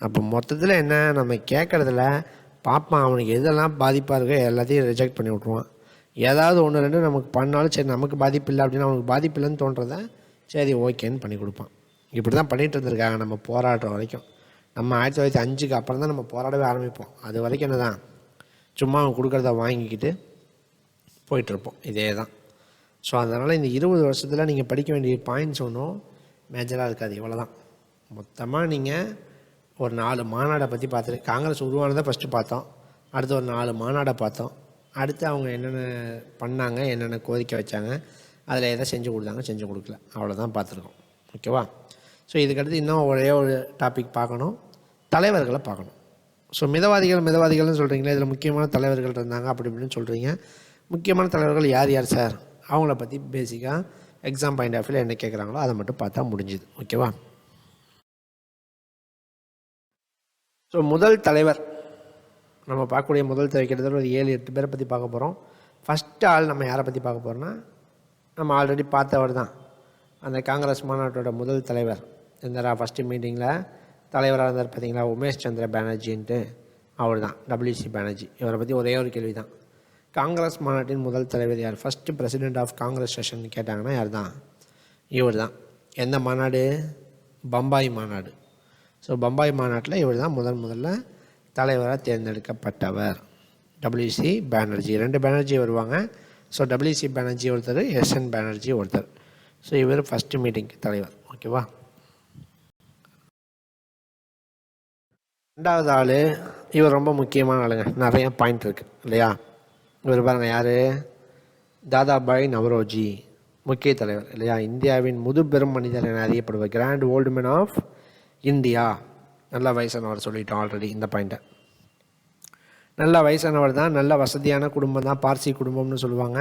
அப்போ மொத்தத்தில் என்ன, நம்ம கேட்குறதுல பார்ப்பான், அவனுக்கு எதெல்லாம் பாதிப்பாக இருக்கோ எல்லாத்தையும் ரிஜெக்ட் பண்ணி விட்ருவான். ஏதாவது ஒன்று ரெண்டு நமக்கு பண்ணாலும் சரி நமக்கு பாதிப்பு இல்லை அப்படின்னா அவனுக்கு பாதிப்பு இல்லைன்னு தோன்றதை சரி ஓகேன்னு பண்ணி கொடுப்பான். இப்படி தான் பண்ணிகிட்டு இருந்திருக்காங்க நம்ம போராடுற வரைக்கும். நம்ம 1905க்கு அப்புறம் தான் நம்ம போராடவே ஆரம்பிப்போம். அது வரைக்கும் என்ன தான் சும்மா அவன் கொடுக்குறத வாங்கிக்கிட்டு போயிட்டுருப்போம். இதே தான். ஸோ அதனால் இந்த 20 வருஷத்தில் நீங்கள் படிக்க வேண்டிய பாயிண்ட்ஸ் ஒன்றும் மேஜராக இருக்காது. இவ்வளோ தான். மொத்தமாக நீங்கள் ஒரு 4 மாநாடை பற்றி பார்த்துட்டு, காங்கிரஸ் உருவானதை ஃபஸ்ட்டு பார்த்தோம். அடுத்து ஒரு 4 மாநாடை பார்த்தோம். அடுத்து அவங்க என்னென்ன பண்ணாங்க, என்னென்ன கோரிக்கை வச்சாங்க, அதில் எதை செஞ்சு கொடுத்தாங்க, செஞ்சு கொடுக்கல, அவ்வளோதான் பார்த்துருக்கோம். ஓகேவா? ஸோ இதுக்கடுத்து இன்னும் ஒரே ஒரு டாபிக் பார்க்கணும், தலைவர்களை பார்க்கணும். ஸோ மிதவாதிகள்னு சொல்கிறீங்களே, இதில் முக்கியமான தலைவர்கள் இருந்தாங்க அப்படி இப்படின்னு சொல்கிறீங்க. முக்கியமான தலைவர்கள் யார் யார் சார்? அவங்கள பற்றி பேசிக்காக எக்ஸாம் பாயிண்ட் ஆஃப் வியூவில் என்ன கேட்குறாங்களோ அதை மட்டும் பார்த்தா முடிஞ்சுது. ஓகேவா? ஸோ முதல் தலைவர் நம்ம பார்க்கக்கூடிய முதல் தலைவர் கிட்டத்தட்ட ஒரு 7-8 பேரை பற்றி பார்க்க போகிறோம். ஃபஸ்ட்டு ஆள் நம்ம யாரை பற்றி பார்க்க போகிறோன்னா, நம்ம ஆல்ரெடி பார்த்தவர் தான், அந்த காங்கிரஸ் மாநாட்டோட முதல் தலைவர். இந்த ஃபஸ்ட்டு மீட்டிங்கில் தலைவராக இருந்தார் பார்த்தீங்களா, உமேஷ் சந்திர பானர்ஜின்ட்டு, அவர் தான், WC பானர்ஜி. இவரை பற்றி ஒரே ஒரு கேள்வி தான், காங்கிரஸ் மாநாட்டின் முதல் தலைவர் யார், first president of Congress session கேட்டாங்கன்னா யார் தான்? இவர் தான். எந்த மாநாடு? பம்பாய் மாநாடு. ஸோ பம்பாய் மாநாட்டில் இவர் தான் முதல்ல தலைவராக தேர்ந்தெடுக்கப்பட்டவர். WC பானர்ஜி. 2 பானர்ஜி வருவாங்க. ஸோ WC பானர்ஜி ஒருத்தர், SN பானர்ஜி ஒருத்தர். ஸோ இவர் ஃபஸ்ட்டு மீட்டிங்க்கு தலைவர். ஓகேவா? ரெண்டாவது ஆள், இவர் ரொம்ப முக்கியமான ஆளுங்க, நிறைய பாயிண்ட் இருக்குது இல்லையா? இவர் பாருங்கள், யார்? தாதாபாய் நவரோஜி, முக்கிய தலைவர் இல்லையா? இந்தியாவின் முதுபெரும் மனிதர் என அறியப்படுவார், grand old man of India. நல்ல வயசானவர், சொல்லிட்டோம் ஆல்ரெடி இந்த பாயிண்ட்டை. நல்ல வயசானவர் தான், நல்ல வசதியான குடும்பம் தான், பார்சி குடும்பம்னு சொல்லுவாங்க.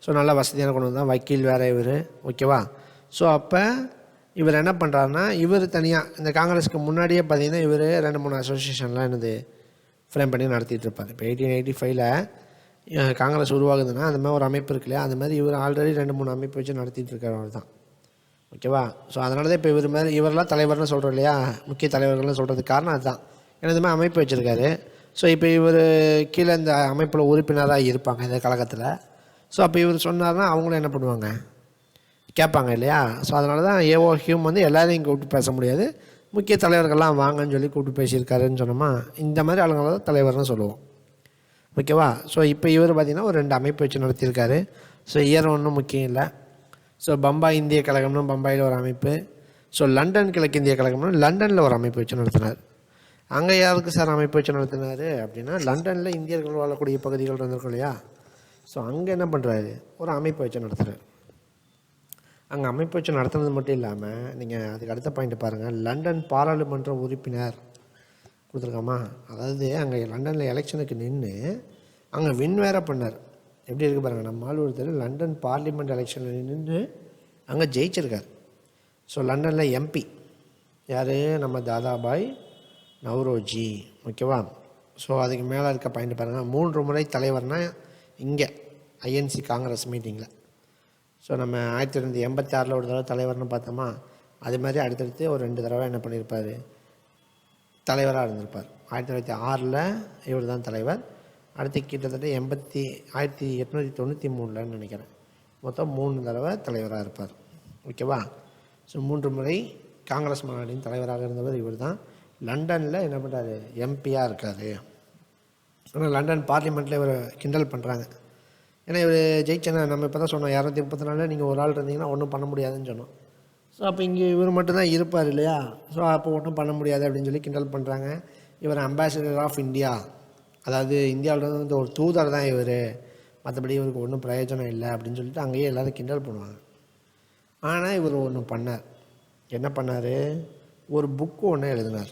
ஸோ நல்ல வசதியான குடும்பம் தான், வக்கீல் வேறு இவர். ஓகேவா? ஸோ அப்போ இவர் என்ன பண்ணுறாருன்னா, இவர் தனியாக இந்த காங்கிரஸுக்கு முன்னாடியே பார்த்தீங்கன்னா இவர் 2-3 அசோசியேஷன்லாம் என்னது ஃப்ரேம் பண்ணி நடத்திட்டு இருப்பார். இப்போ 1885ல் காங்கிரஸ் உருவாகுதுன்னா அந்த மாதிரி ஒரு அமைப்பு இருக்கு இல்லையா, அந்த மாதிரி இவர் ஆல்ரெடி 2-3 அமைப்பு வச்சு நடத்திட்டு இருக்கிறவர் தான். ஓகேவா? ஸோ அதனால தான் இப்போ இவரெல்லாம் தலைவர்னு சொல்கிறோம் இல்லையா, முக்கிய தலைவர்கள்னு சொல்கிறதுக்கு காரணம் அதுதான். ஏன்னா இந்த மாதிரி அமைப்பு வச்சுருக்காரு. ஸோ இப்போ இவர் கீழே இந்த அமைப்பில் உறுப்பினராக இருப்பாங்க இந்த கழகத்தில். ஸோ அப்போ இவர் சொன்னார்னா அவங்களும் என்ன பண்ணுவாங்க, கேட்பாங்க இல்லையா? ஸோ அதனால தான் ஏஓ ஹியூம் வந்து எல்லாரையும் கூப்பிட்டு பேச முடியாது, முக்கிய தலைவர்கள்லாம் வாங்கன்னு சொல்லி கூப்பிட்டு பேசியிருக்காருன்னு சொன்னோமா, இந்த மாதிரி ஆளுங்களை தான் தலைவர்னு சொல்லுவோம். ஓகேவா? ஸோ இப்போ இவர் பார்த்திங்கன்னா ஒரு 2 அமைப்பு வச்சு நடத்தியிருக்காரு. ஸோ இயர் ஒன்றும் முக்கியம் இல்லை. ஸோ பம்பாய் இந்திய கழகம்னு பம்பாயில் ஒரு அமைப்பு, ஸோ லண்டன் கிழக்கு இந்திய கழகம்னு லண்டனில் ஒரு அமைப்பு வச்சு நடத்தினார். அங்கே யாருக்கு சார் அமைப்பு வச்சு நடத்தினார் அப்படின்னா, லண்டனில் இந்தியர்கள் வாழக்கூடிய பகுதிகள் இருந்திருக்கும் இல்லையா, ஸோ அங்கே என்ன பண்ணுறாரு, ஒரு அமைப்பு வச்சு நடத்துகிறார். அங்கே அமைப்பு வச்சு நடத்துனது மட்டும் இல்லாமல், நீங்கள் அதுக்கு அடுத்த பாயிண்ட் பாருங்கள், லண்டன் பாராளுமன்ற உறுப்பினர் கொடுத்துருக்காமா. அதாவது அங்கே லண்டனில் எலெக்ஷனுக்கு நின்று அங்கே வின் வேற பண்ணார். எப்படி இருக்குது பாருங்கள், நம்ம ஆள் ஒருத்தர் லண்டன் பார்லிமெண்ட் எலெக்ஷனில் நின்று அங்கே ஜெயிச்சிருக்கார். ஸோ லண்டனில் MP யார், நம்ம தாதாபாய் நவரோஜி. ஓகேவா? ஸோ அதுக்கு மேலே இருக்க பாயிண்ட் பாருங்கள், 3 முறை தலைவர்னால் இங்கே INC காங்கிரஸ் மீட்டிங்கில். ஸோ நம்ம 1986 ஒரு தடவை தலைவர்னு பார்த்தோமா, அது மாதிரி அடுத்தடுத்து ஒரு 2 தடவை என்ன பண்ணியிருப்பார், தலைவராக இருந்திருப்பார். 1906 இவர் தான் தலைவர். அடுத்து கிட்டத்தட்ட 1893 நினைக்கிறேன், மொத்தம் 3 தடவை தலைவராக இருப்பார். ஓகேவா? ஸோ 3 முறை காங்கிரஸ் மாநாட்டின் தலைவராக இருந்தவர் இவர் தான். லண்டனில் என்ன பண்ணுறாரு, MPயாக இருக்கார். ஆனால் லண்டன் பார்லிமெண்ட்டில் இவர் கிண்டல் பண்ணுறாங்க. ஏன்னா இவர் ஜெயிச்சேன்னா, நம்ம இப்போ தான் சொன்னோம் 234 நீங்கள் ஒரு ஆள் இருந்தீங்கன்னா ஒன்றும் பண்ண முடியாதுன்னு சொன்னோம். ஸோ அப்போ இங்கே இவர் மட்டும்தான் இருப்பார் இல்லையா, ஸோ அப்போ ஒன்றும் பண்ண முடியாது அப்படின்னு சொல்லி கிண்டல் பண்ணுறாங்க. இவர் அம்பாசிடர் ஆஃப் இந்தியா, அதாவது இந்தியாவிலேருந்து வந்து ஒரு தூதர் தான் இவர், மற்றபடி இவருக்கு ஒன்றும் பிரயோஜனம் இல்லை அப்படின்னு சொல்லிட்டு அங்கேயே எல்லோரும் கிண்டல் பண்ணுவாங்க. ஆனால் இவர் ஒன்று பண்ணார். என்ன பண்ணார், ஒரு புக்கு ஒன்று எழுதினார்.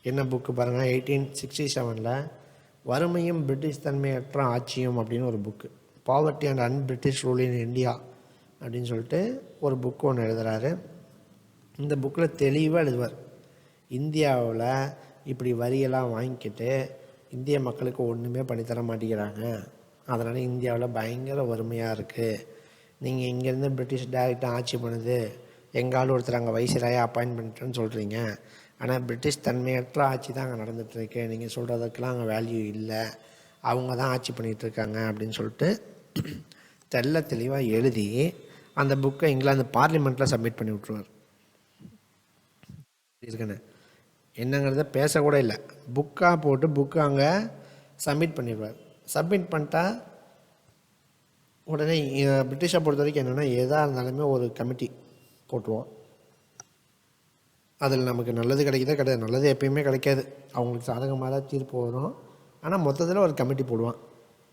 என்ன புக்கு பாருங்கள், 1867 வறுமையும் பிரிட்டிஷ் தன்மையற்ற ஆட்சியும் அப்படின்னு ஒரு book, poverty and unBritish rule in India அப்படின்னு சொல்லிட்டு ஒரு புக்கு ஒன்று எழுதுகிறாரு. இந்த புக்கில் தெளிவாக எழுதுவார், இந்தியாவில் இப்படி வரியெல்லாம் வாங்கிக்கிட்டு இந்திய மக்களுக்கு ஒன்றுமே பண்ணித்தர மாட்டேங்கிறாங்க, அதனால் இந்தியாவில் பயங்கர வறுமையாக இருக்குது, நீங்கள் இங்கேருந்து பிரிட்டிஷ் டைரெக்டாக ஆட்சி பண்ணுது, எங்காலும் ஒருத்தர் அங்கே வைசிராயாக அப்பாயின்ட் பண்ணிட்டேன்னு சொல்கிறீங்க, ஆனால் பிரிட்டிஷ் தன்மையற்ற ஆட்சி தான் அங்கே நடந்துகிட்ருக்கு, நீங்கள் சொல்கிறதுக்கெலாம் அங்கே வேல்யூ இல்லை, அவங்க தான் ஆட்சி பண்ணிகிட்ருக்காங்க அப்படின்னு சொல்லிட்டு தெள்ள தெளிவாக எழுதி அந்த புக்கை இங்கிலாந்து பார்லிமெண்ட்டில் சப்மிட் பண்ணி விட்ருவார். இருக்குன்னு என்னங்கிறத பேசக்கூட இல்லை, புக்காக போட்டு புக்கு அங்கே சப்மிட் பண்ணிடுவார். சப்மிட் பண்ணிட்டா உடனே பிரிட்டிஷை பொறுத்த வரைக்கும் என்னென்னா எதாக இருந்தாலுமே ஒரு கமிட்டி போட்டுருவோம். அதில் நமக்கு நல்லது கிடைக்குதோ கிடையாது, நல்லது எப்பயுமே கிடைக்காது, அவங்களுக்கு சாதகமாக தான் தீர்ப்பு வரும். ஆனால் மொத்தத்தில் ஒரு கமிட்டி போடுவான்.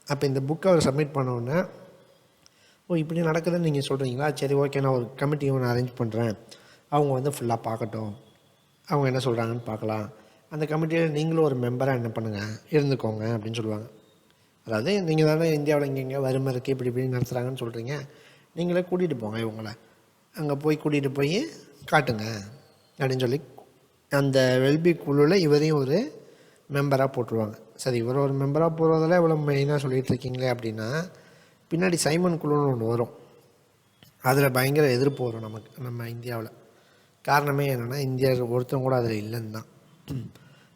அப்போ இந்த புக்கை அவர் சப்மிட் பண்ணோன்னே, ஓ இப்படி நடக்குதுன்னு நீங்கள் சொல்கிறீங்களா, சரி ஓகே நான் ஒரு கமிட்டி ஒன்று அரேஞ்ச் பண்ணுறேன், அவங்க வந்து ஃபுல்லாக பார்க்கட்டும், அவங்க என்ன சொல்கிறாங்கன்னு பார்க்கலாம், அந்த கமிட்டியில் நீங்களும் ஒரு மெம்பராக என்ன பண்ணுங்கள் இருந்துக்கோங்க அப்படின்னு சொல்லுவாங்க. அதாவது நீங்கள் தானே இந்தியாவில் இங்கே வறுமை இருக்குது இப்படி இப்படி நடத்துகிறாங்கன்னு சொல்கிறீங்க, நீங்களே கூட்டிகிட்டு போங்க இவங்கள, அங்கே போய் கூட்டிகிட்டு போய் காட்டுங்க அப்படின்னு சொல்லி அந்த வெல்பி குழுவில் இவரையும் ஒரு மெம்பராக போட்டுருவாங்க. சரி, இவர் ஒரு மெம்பராக போகிறதில் இவ்வளோ மெயினாக சொல்லிகிட்டு இருக்கீங்களே அப்படின்னா, பின்னாடி சைமன் குழுன்னு ஒன்று வரும், அதில் பயங்கர எதிர்ப்பு வரும் நமக்கு நம்ம இந்தியாவில். காரணமே என்னென்னா இந்தியா ஒருத்தவங்க கூட அதில் இல்லைன்னு தான்.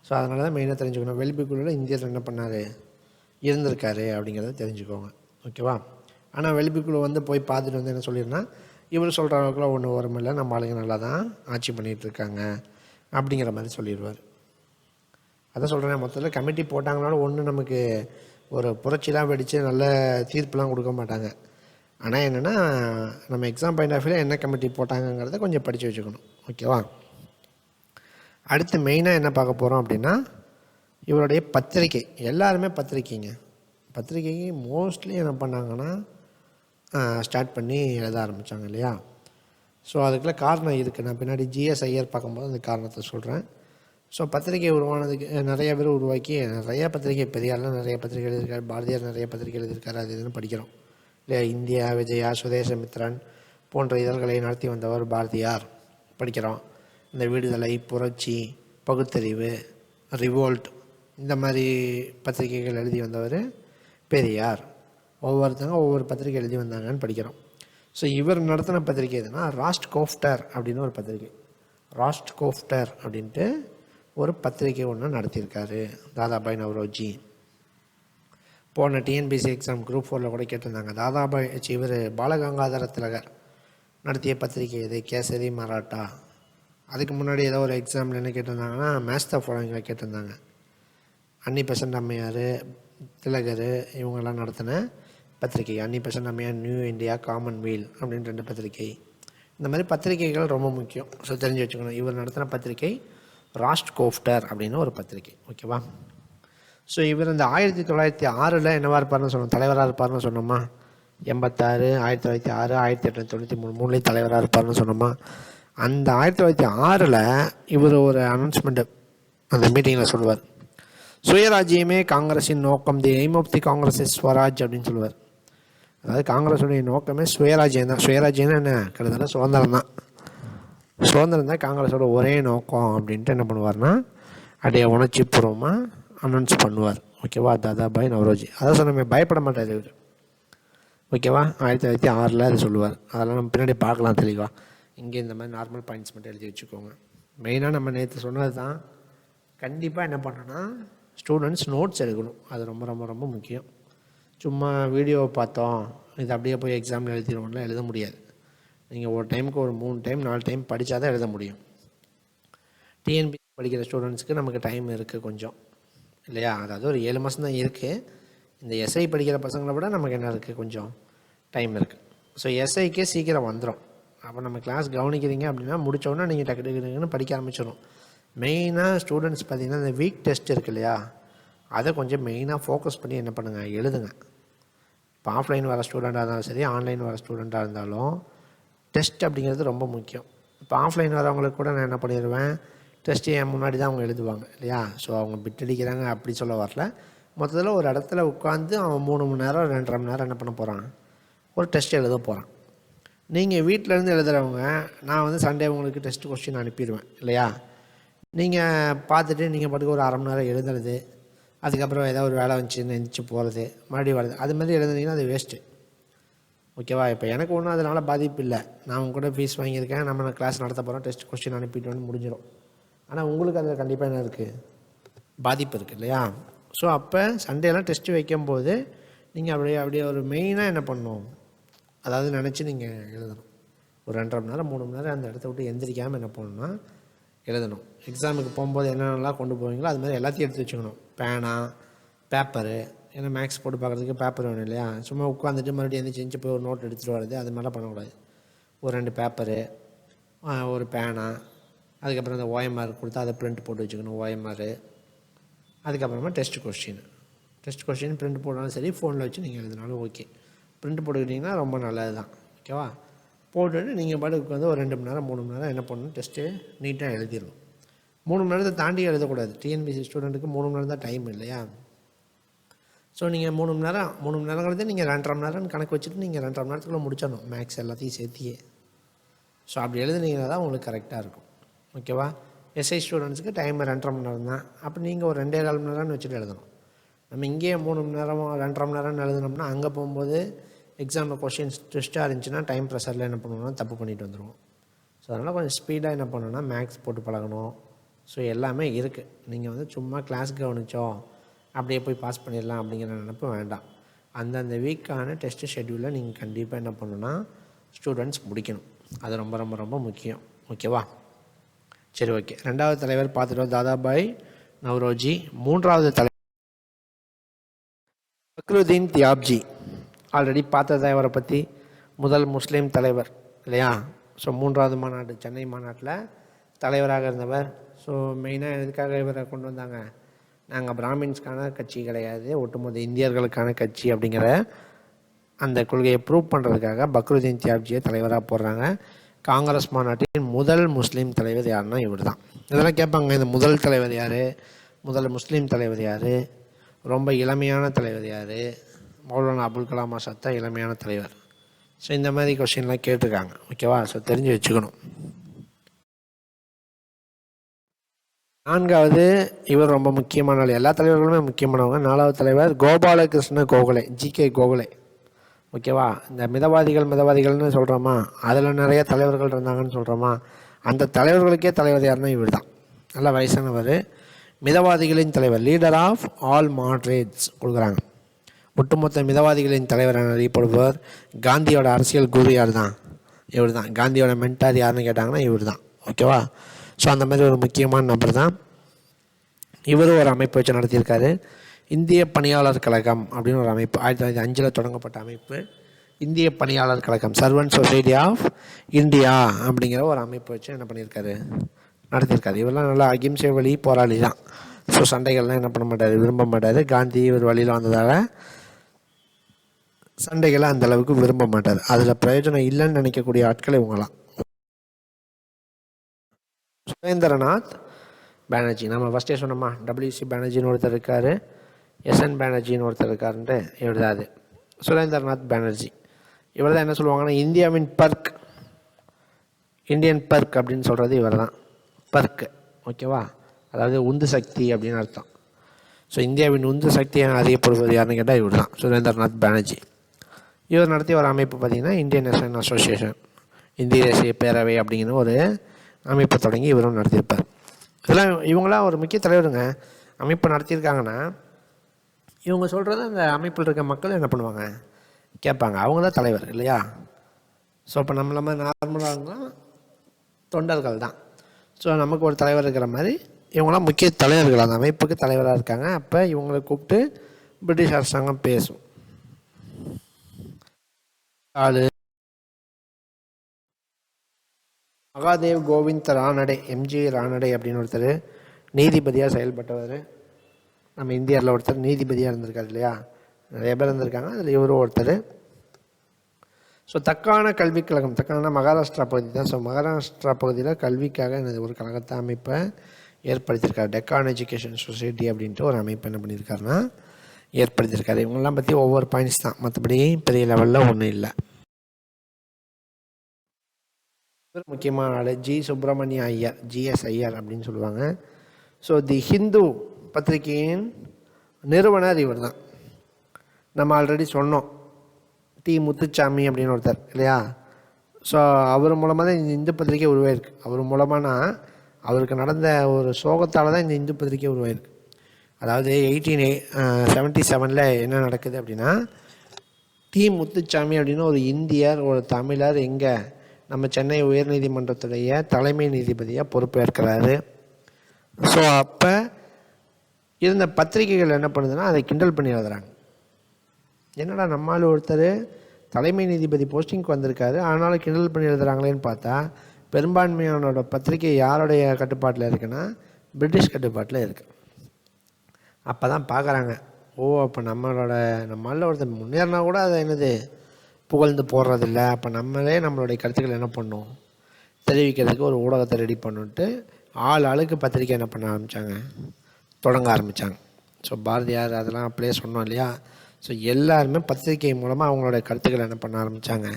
ஸோ அதனால தான் மெயினாக தெரிஞ்சுக்கணும், வெல்பி குழுவில் இந்தியாவில் என்ன பண்ணார் இருந்திருக்காரு அப்படிங்கிறத தெரிஞ்சுக்கோங்க, ஓகேவா. ஆனால் வெல்பி குழு வந்து போய் பார்த்துட்டு வந்து என்ன சொல்லிடுனா, இவர் சொல்கிற அளவுக்குலாம் ஒன்றும் வரமில்லை, நம்ம ஆளுங்க நல்லா தான் ஆட்சி பண்ணிகிட்ருக்காங்க அப்படிங்கிற மாதிரி சொல்லிடுவார். அதான் சொல்கிறேன், மொத்தத்தில் கமிட்டி போட்டாங்கனாலும் ஒன்று நமக்கு ஒரு புரட்சிலாம் வெடித்து நல்ல தீர்ப்புலாம் கொடுக்க மாட்டாங்க. ஆனால் என்னென்னா நம்ம எக்ஸாம் பாயிண்ட் ஆஃப் வியூவில் என்ன கமிட்டி போட்டாங்கங்கிறத கொஞ்சம் படித்து வச்சுக்கணும், ஓகேவா. அடுத்து மெயினாக என்ன பார்க்க போகிறோம் அப்படின்னா, இவருடைய பத்திரிக்கை. எல்லாருமே பத்திரிக்கைங்க, பத்திரிக்கைக்கு மோஸ்ட்லி என்ன பண்ணாங்கன்னா ஸ்டார்ட் பண்ணி எழுத ஆரம்பித்தாங்க இல்லையா. ஸோ அதுக்குள்ள காரணம் இருக்குது, நான் பின்னாடி ஜிஎஸ் ஐயர் பார்க்கும்போது அந்த காரணத்தை சொல்கிறேன். ஸோ பத்திரிகை உருவானதுக்கு நிறைய பேர் உருவாக்கி நிறைய பத்திரிகை, பெரியாரெலாம் நிறைய பத்திரிகை எழுதியிருக்காரு, பாரதியார் நிறைய பத்திரிகை எழுதியிருக்காரு, அது இதுன்னு படிக்கிறோம் இல்லையா. இந்தியா, விஜயா, சுதேசமித்ரன் போன்ற இதழ்களை நடத்தி வந்தவர் பாரதியார் படிக்கிறோம். இந்த விடுதலை, புரட்சி, பகுத்தறிவு, ரிவோல்ட் இந்த மாதிரி பத்திரிகைகள் எழுதி வந்தவர் பெரியார். ஒவ்வொருத்தங்க ஒவ்வொரு பத்திரிகை எழுதி வந்தாங்கன்னு படிக்கிறோம். ஸோ இவர் நடத்தின பத்திரிகை எதுனா ராஸ்ட்கோஃப்டர் அப்படின்னு ஒரு பத்திரிகை. ராஸ்ட்கோஃப்டர் அப்படின்ட்டு ஒரு பத்திரிகை ஒன்று நடத்தியிருக்காரு தாதாபாய் நவ்ரோஜி. போன டிஎன்பிசி எக்ஸாம் குரூப் 4 கூட கேட்டிருந்தாங்க, தாதாபாய் இவர் பாலகங்காதர திலகர் நடத்திய பத்திரிகை இது கேசரி மராட்டா. அதுக்கு முன்னாடி ஏதோ ஒரு எக்ஸாமில் என்ன கேட்டிருந்தாங்கன்னா மேத்ஸ் த ஃபாலோயிங்கில் கேட்டிருந்தாங்க. அன்னி பெசன்ட் அம்மையார், திலகர் இவங்கெல்லாம் நடத்தின பத்திரிகை. அன்னி பெசன்ட் அம்மையார் நியூ இந்தியா, காமன்வெல் அப்படின்னு 2 பத்திரிகை. இந்த மாதிரி பத்திரிகைகள் ரொம்ப முக்கியம், ஸோ தெரிஞ்சு வச்சுக்கணும். இவர் நடத்தின பத்திரிகை ராஸ்ட்கோஃப்டர் அப்படின்னு ஒரு பத்திரிகை, ஓகேவா. ஸோ இவர் இந்த 1906 என்னவாக இருப்பார்னு சொன்னோம், தலைவராக இருப்பார்னு சொன்னோமா. 86, 1906, 1893 மூணுலேயும் தலைவராக இருப்பார்னு சொன்னோமா. அந்த 1906 இவர் ஒரு அனௌன்ஸ்மெண்ட்டு அந்த மீட்டிங்கில் சொல்லுவார், சுயராஜ்யமே காங்கிரஸின் நோக்கம், the aim of the Congress is Swaraj அப்படின்னு சொல்லுவார். அதாவது காங்கிரஸுடைய நோக்கமே சுயராஜ்யம் தான். சுயராஜ்யம்னா என்ன, கிட்டத்தட்ட சுதந்திரம் தான். சுதந்திரம் தான் காங்கிரஸோட ஒரே நோக்கம் அப்படின்ட்டு என்ன பண்ணுவார்னா அப்படியே உணர்ச்சிபூர்வமாக அனௌன்ஸ் பண்ணுவார், ஓகேவா. தாதாபாய் நவ்ரோஜி அதான் சொன்ன பயப்பட மாட்டார் இவர், ஓகேவா. 1906 அது சொல்லுவார். அதெல்லாம் நம்ம பின்னாடி பார்க்கலாம் தெளிவாக. இங்கே இந்த மாதிரி நார்மல் பாயிண்ட்ஸ் மட்டும் எழுதி வச்சுக்கோங்க. மெயினாக நம்ம நேற்று சொன்னது தான். கண்டிப்பாக என்ன பண்ணணும்னா ஸ்டூடெண்ட்ஸ் நோட்ஸ் எடுக்கணும், அது ரொம்ப ரொம்ப ரொம்ப முக்கியம். சும்மா வீடியோவை பார்த்தோம் இது அப்படியே போய் எக்ஸாமில் எழுதிடுவோம்லாம் எழுத முடியாது. நீங்கள் ஒரு டைமுக்கு ஒரு 3 டைம் 4 டைம் படித்தா தான் எழுத முடியும். டிஎன்பிசி படிக்கிற ஸ்டூடெண்ட்ஸ்க்கு நமக்கு டைம் இருக்குது கொஞ்சம் இல்லையா. அதாவது ஒரு 7 மாதம் தான் இருக்குது. இந்த எஸ்ஐ படிக்கிற பசங்களை விட நமக்கு என்ன இருக்குது, கொஞ்சம் டைம் இருக்குது. ஸோ எஸ்ஐக்கே சீக்கிரம் வந்துடும். அப்போ நம்ம கிளாஸ் கவனிக்கிறீங்க அப்படின்னா முடித்தோடனே நீங்கள் டக்கு டக்குன்னு படிக்க ஆரம்பிச்சிடும். மெயினாக ஸ்டூடெண்ட்ஸ் பார்த்திங்கன்னா இந்த வீக் டெஸ்ட் இருக்கு இல்லையா, அதை கொஞ்சம் மெயினாக ஃபோக்கஸ் பண்ணி என்ன பண்ணுங்கள், எழுதுங்க. இப்போ ஆஃப்லைன் வர ஸ்டூடெண்ட்டாக இருந்தாலும் சரி, ஆன்லைன் வர ஸ்டூடெண்ட்டாக இருந்தாலும் டெஸ்ட் அப்படிங்கிறது ரொம்ப முக்கியம். இப்போ ஆஃப்லைன் வரவங்களுக்கு கூட நான் என்ன பண்ணிடுவேன், டெஸ்ட்டு என் முன்னாடி தான் அவங்க எழுதுவாங்க இல்லையா. ஸோ அவங்க பிட் அடிக்கிறாங்க அப்படி சொல்ல வரல. மொத்தத்தில் ஒரு இடத்துல உட்காந்து அவன் 3 மணி நேரம் 2.5 மணி நேரம் என்ன பண்ண போகிறான், ஒரு டெஸ்ட் எழுத போகிறான். நீங்கள் வீட்டிலேருந்து எழுதுகிறவங்க, நான் வந்து சண்டே உங்களுக்கு டெஸ்ட் கொஸ்டின் அனுப்பிடுவேன் இல்லையா. நீங்கள் பார்த்துட்டு நீங்கள் பாட்டுக்கு ஒரு 1/2 மணி நேரம் எழுதுறது, அதுக்கப்புறம் ஏதாவது ஒரு வேலை வந்துச்சுன்னு எழுந்திரிச்சு போகிறது, மறுபடியும் வருது, அது மாதிரி எழுதுனீங்கன்னா அது வேஸ்ட்டு, ஓகேவா. இப்போ எனக்கு ஒன்றும் அதனால் பாதிப்பு இல்லை. நான் அவங்க கூட ஃபீஸ் வாங்கியிருக்கேன், நம்ம கிளாஸ் நடத்த போகிறோம், டெஸ்ட் கொஸ்டின் அனுப்பிட்டோன்னு முடிஞ்சிடும். ஆனால் உங்களுக்கு அதில் கண்டிப்பாக என்ன இருக்குது, பாதிப்பு இருக்குது இல்லையா? ஸோ அப்போ சண்டேலாம் டெஸ்ட்டு வைக்கும்போது நீங்கள் அப்படியே ஒரு மெயினாக என்ன பண்ணணும், அதாவது நினச்சி நீங்கள் எழுதணும். ஒரு 2.5 மணி நேரம் 3 மணி நேரம் அந்த இடத்த விட்டு எந்திரிக்காமல் என்ன பண்ணணும்னா எழுதணும். எக்ஸாமுக்கு போகும்போது என்னென்னலாம் கொண்டு போவீங்களோ அது மாதிரி எல்லாத்தையும் எடுத்து வச்சுக்கணும். பேனா, பேப்பரு, ஏன்னா மேக்ஸ் போட்டு பார்க்குறதுக்கு பேப்பர் வேணும் இல்லையா? சும்மா உட்காந்துட்டு மறுபடியும் எந்திரிச்சு போய் ஒரு நோட் எடுத்துகிட்டு வர்றது அது மாதிரிலாம் பண்ணக்கூடாது. ஒரு 2 பேப்பரு, ஒரு பேனா, அதுக்கப்புறம் அந்த ஓஎம்ஆர் கொடுத்தா அதை பிரிண்ட் போட்டு வச்சுக்கணும். ஓஎம்ஆர், அதுக்கப்புறமா டெஸ்ட் கொஸ்டின் பிரிண்ட் போட்டாலும் சரி, ஃபோனில் வச்சு நீங்கள் எழுதினாலும் ஓகே. பிரிண்ட் போட்டுக்கிட்டிங்கன்னா ரொம்ப நல்லது தான். ஓகேவா? போட்டுட்டு நீங்கள் பாட்டுக்கு வந்து ஒரு 2 மணி நேரம் 3 மணி நேரம் என்ன பண்ணணும், டெஸ்ட்டு நீட்டாக எழுதிடணும். 3 மணி நேரத்தை தாண்டி எழுதக்கூடாது. டிஎன்பிசி ஸ்டூடெண்ட்டுக்கு 3 மணி நேரம் தான் டைம் இல்லையா? ஸோ நீங்கள் 3 மணி நேரங்கிறது நீங்கள் 2.5 மணி நேரம்னு கணக்கு வச்சுட்டு நீங்கள் 2.5 மணி நேரத்துக்குள்ளே முடிச்சிடணும் மேக்ஸ் எல்லாத்தையும் சேர்த்தியே. ஸோ அப்படி எழுதுனீங்கன்னா தான் உங்களுக்கு கரெக்டாக இருக்கும். ஓகேவா? எஸ்ஐ ஸ்டூடெண்ட்ஸுக்கு டைம் 2.5 மணி நேரம் தான். அப்போ நீங்கள் ஒரு 2.25 மணி நேரம்னு வச்சுட்டு எழுதணும். நம்ம இங்கேயே 3 மணி நேரமோ 2.5 மணி நேரம்னு எழுதுனோம்னா அங்கே போகும்போது எக்ஸாமில் கொஷின்ஸ் ட்விஸ்ட்டாக இருந்துச்சுன்னா டைம் ப்ரெஷரில் என்ன பண்ணணும்னா தப்பு பண்ணிட்டு வந்துடுவோம். ஸோ அதனால் கொஞ்சம் ஸ்பீடாக என்ன பண்ணணும்னா மேக்ஸ் போட்டு பழகணும். ஸோ எல்லாமே இருக்குது. நீங்கள் வந்து சும்மா கிளாஸ் கவனித்தோம் அப்படியே போய் பாஸ் பண்ணிடலாம் அப்படிங்கிற நினைப்பு வேண்டாம். அந்தந்த வீக்கான டெஸ்ட் ஷெட்யூலில் நீங்கள் கண்டிப்பாக என்ன பண்ணணும்னா ஸ்டூடெண்ட்ஸ் முடிக்கணும். அது ரொம்ப ரொம்ப ரொம்ப முக்கியம். ஓகேவா? சரி, ஓகே. 2வது தலைவர் பார்த்துட்டோம், தாதாபாய் நவ்ரோஜி. 3வது தலைவர் பக்ருதீன் தியாப்ஜி. ஆல்ரெடி பார்த்ததா இவரை பற்றி, முதல் முஸ்லீம் தலைவர் இல்லையா? ஸோ 3வது மாநாடு, சென்னை மாநாட்டில் தலைவராக இருந்தவர். ஸோ மெயினாக எதுக்காக இவரை கொண்டு வந்தாங்க, நாங்கள் பிராமின்ஸ்க்கான கட்சி கிடையாது, ஒட்டுமொத்த இந்தியர்களுக்கான கட்சி அப்படிங்கிற அந்த கொள்கையை ப்ரூவ் பண்ணுறதுக்காக பக்ருதீன் தியாப்ஜியை தலைவராக போடுறாங்க. காங்கிரஸ் மாநாட்டின் முதல் முஸ்லீம் தலைவர் யாருன்னா இவர் தான். இதெல்லாம் கேட்பாங்க, இந்த முதல் தலைவர் யார், முதல் முஸ்லீம் தலைவர் யார், ரொம்ப இளமையான தலைவர் யார், மௌலானா அபுல் கலாம் ஆசாத் தான் இளமையான தலைவர். ஸோ இந்த மாதிரி கொஸ்டின்லாம் கேட்டிருக்காங்க. ஓகேவா? ஸோ தெரிஞ்சு வச்சுக்கணும். 4வது இவர் ரொம்ப முக்கியமான ஆள். எல்லா தலைவர்களுமே முக்கியமானவங்க. 4வது தலைவர் கோபாலகிருஷ்ண கோகலே, ஜிகே கோகலே. ஓகேவா? இந்த மிதவாதிகள்னு சொல்கிறோமா, அதில் நிறைய தலைவர்கள் இருந்தாங்கன்னு சொல்கிறோமா, அந்த தலைவர்களுக்கே தலைவர் யாருன்னா இவர் தான். நல்ல வயசானவர், மிதவாதிகளின் தலைவர், லீடர் ஆஃப் ஆல் மாட்ரேட்ஸ் கொடுக்குறாங்க. ஒட்டுமொத்த மிதவாதிகளின் தலைவர் என அறியப்படுபவர். காந்தியோட அரசியல் குரு யார் தான், இவர் தான். காந்தியோட மென்டார் யாருன்னு கேட்டாங்கன்னா இவர் தான். ஓகேவா? ஸோ அந்த மாதிரி ஒரு முக்கியமான நபர் தான். இவரும் ஒரு அமைப்பு வச்சு நடத்தியிருக்காரு. இந்திய பணியாளர் கழகம் அப்படின்னு ஒரு அமைப்பு 1905 தொடங்கப்பட்ட அமைப்பு. இந்திய பணியாளர் கழகம், சர்வன்ட் சொசைட்டி ஆஃப் இந்தியா அப்படிங்கிற ஒரு அமைப்பு வச்சு என்ன பண்ணியிருக்காரு, நடத்தியிருக்காரு. இவரெல்லாம் நல்லா அகிம்சை வழி போராளி தான். ஸோ சண்டைகள்லாம் என்ன பண்ண மாட்டார், விரும்ப மாட்டார். காந்தி இவர் வழியில் வந்ததால் சண்டைகளை அந்தளவுக்கு விரும்ப மாட்டார். அதில் பிரயோஜனம் இல்லைன்னு நினைக்கக்கூடிய ஆட்கள் இவங்களாம். சுரேந்திரநாத் பானர்ஜி, நம்ம ஃபஸ்ட்டே சொன்னோமா, WC பானர்ஜின்னு ஒருத்தர் இருக்கார், SN பானர்ஜின்னு ஒருத்தர் இருக்காருன்ட்டு. இவர் தான் அது சுரேந்திரநாத் பானர்ஜி. இவர் தான் என்ன சொல்லுவாங்கன்னா இந்தியாவின் பர்க், இந்தியன் பர்க் அப்படின்னு சொல்கிறது இவர் தான். பர்க், ஓகேவா? அதாவது உந்து சக்தி அப்படின்னு அர்த்தம். ஸோ இந்தியாவின் உந்து சக்தியை அறியப்படுவது யாருன்னு கேட்டால் இவர் தான், சுரேந்திரநாத் பானர்ஜி. இவர் நடத்திய ஒரு அமைப்பு பார்த்திங்கன்னா இந்தியன் நேஷனல் அசோசியேஷன், இந்திய தேசிய பேரவை அப்படிங்கிற ஒரு அமைப்பை தொடங்கி இவரும் நடத்தியிருப்பார். இதெல்லாம் இவங்களாம் ஒரு முக்கிய தலைவருங்க. அமைப்பு நடத்தியிருக்காங்கன்னா இவங்க சொல்கிறது அந்த அமைப்பில் இருக்க மக்கள் என்ன பண்ணுவாங்க, கேட்பாங்க. அவங்க தான் தலைவர் இல்லையா? ஸோ இப்போ நம்ம நார்மலாக தொண்டர்கள் தான். ஸோ நமக்கு ஒரு தலைவர் இருக்கிற மாதிரி இவங்களாம் முக்கிய தலைவர்கள், அந்த அமைப்புக்கு தலைவராக இருக்காங்க. அப்போ இவங்களை கூப்பிட்டு பிரிட்டிஷ் அரசாங்கம் பேசும். மகாதேவ் கோவிந்த் ரானடே, MG ரானடே அப்படின்னு ஒருத்தர் நீதிபதியாக செயல்பட்டவர். நம்ம இந்தியாவில் ஒருத்தர் நீதிபதியாக இருந்திருக்காரு இல்லையா? நிறைய பேர் இருந்திருக்காங்க, அதில் இவரும் ஒருத்தர். ஸோ தக்கான கல்விக் கழகம், தக்கான மகாராஷ்டிரா பகுதி தான். ஸோ மகாராஷ்டிரா பகுதியில் கல்விக்காக ஒரு கழகத்தை அமைப்பை ஏற்படுத்தியிருக்காரு. டெக்கான் எஜுகேஷன் சொசைட்டி அப்படின்ட்டு ஒரு அமைப்பு என்ன பண்ணியிருக்காருன்னா ஏற்படுத்தியிருக்காரு. இவங்கெல்லாம் பற்றி ஒவ்வொரு பாயிண்ட்ஸ் தான், மற்றபடி பெரிய லெவலில் ஒன்றும் இல்லை. முக்கியமான ஆள் ஜி சுப்பிரமணிய ஐயர், GS ஐயர் அப்படின்னு சொல்லுவாங்க. ஸோ தி ஹிந்து பத்திரிகையின் நிறுவனர் இவர் தான். நம்ம ஆல்ரெடி சொன்னோம், டி முத்துச்சாமி அப்படின்னு ஒருத்தர் இல்லையா? ஸோ அவர் மூலமாக தான் இந்த இந்து பத்திரிகை உருவாயிருக்கு. அவர் மூலமானா அவருக்கு நடந்த ஒரு சோகத்தால் தான் இந்த இந்து பத்திரிக்கை உருவாயிருக்கு. அதாவது 1877 என்ன நடக்குது அப்படின்னா, முத்துச்சாமி அப்படின்னு ஒரு இந்தியர் ஒரு தமிழர் எங்கே நம்ம சென்னை உயர்நீதிமன்றத்துடைய தலைமை நீதிபதியாக பொறுப்பேற்கிறாரு. ஸோ அப்போ இருந்த பத்திரிகைகள் என்ன பண்ணுதுன்னா அதை கிண்டல் பண்ணி எழுதுறாங்க. என்னடா நம்மால் ஒருத்தர் தலைமை நீதிபதி போஸ்டிங்க்கு வந்திருக்காரு, ஆனாலும் கிண்டல் பண்ணி எழுதுறாங்களேன்னு பார்த்தா பெரும்பான்மையானோட பத்திரிகை யாருடைய கட்டுப்பாட்டில் இருக்குன்னா பிரிட்டிஷ் கட்டுப்பாட்டில் இருக்குது. அப்போ தான் பார்க்குறாங்க, அப்போ நம்மளால் ஒருத்தர் முன்னேறினா கூட அதை என்னது புகழ்ந்து போடுறதில்ல, அப்போ நம்மளுடைய கருத்துக்கள் என்ன பண்ணோம் தெரிவிக்கிறதுக்கு ஒரு ஊடகத்தை ரெடி பண்ணிட்டு ஆளுக்கு பத்திரிக்கை என்ன பண்ண ஆரம்பித்தாங்க, தொடங்க ஆரம்பித்தாங்க. ஸோ பாரதியார் அதெல்லாம் அப்படியே சொன்னோம் இல்லையா. ஸோ எல்லாருமே பத்திரிகை மூலமாக அவங்களோட கருத்துக்களை என்ன பண்ண ஆரம்பித்தாங்க,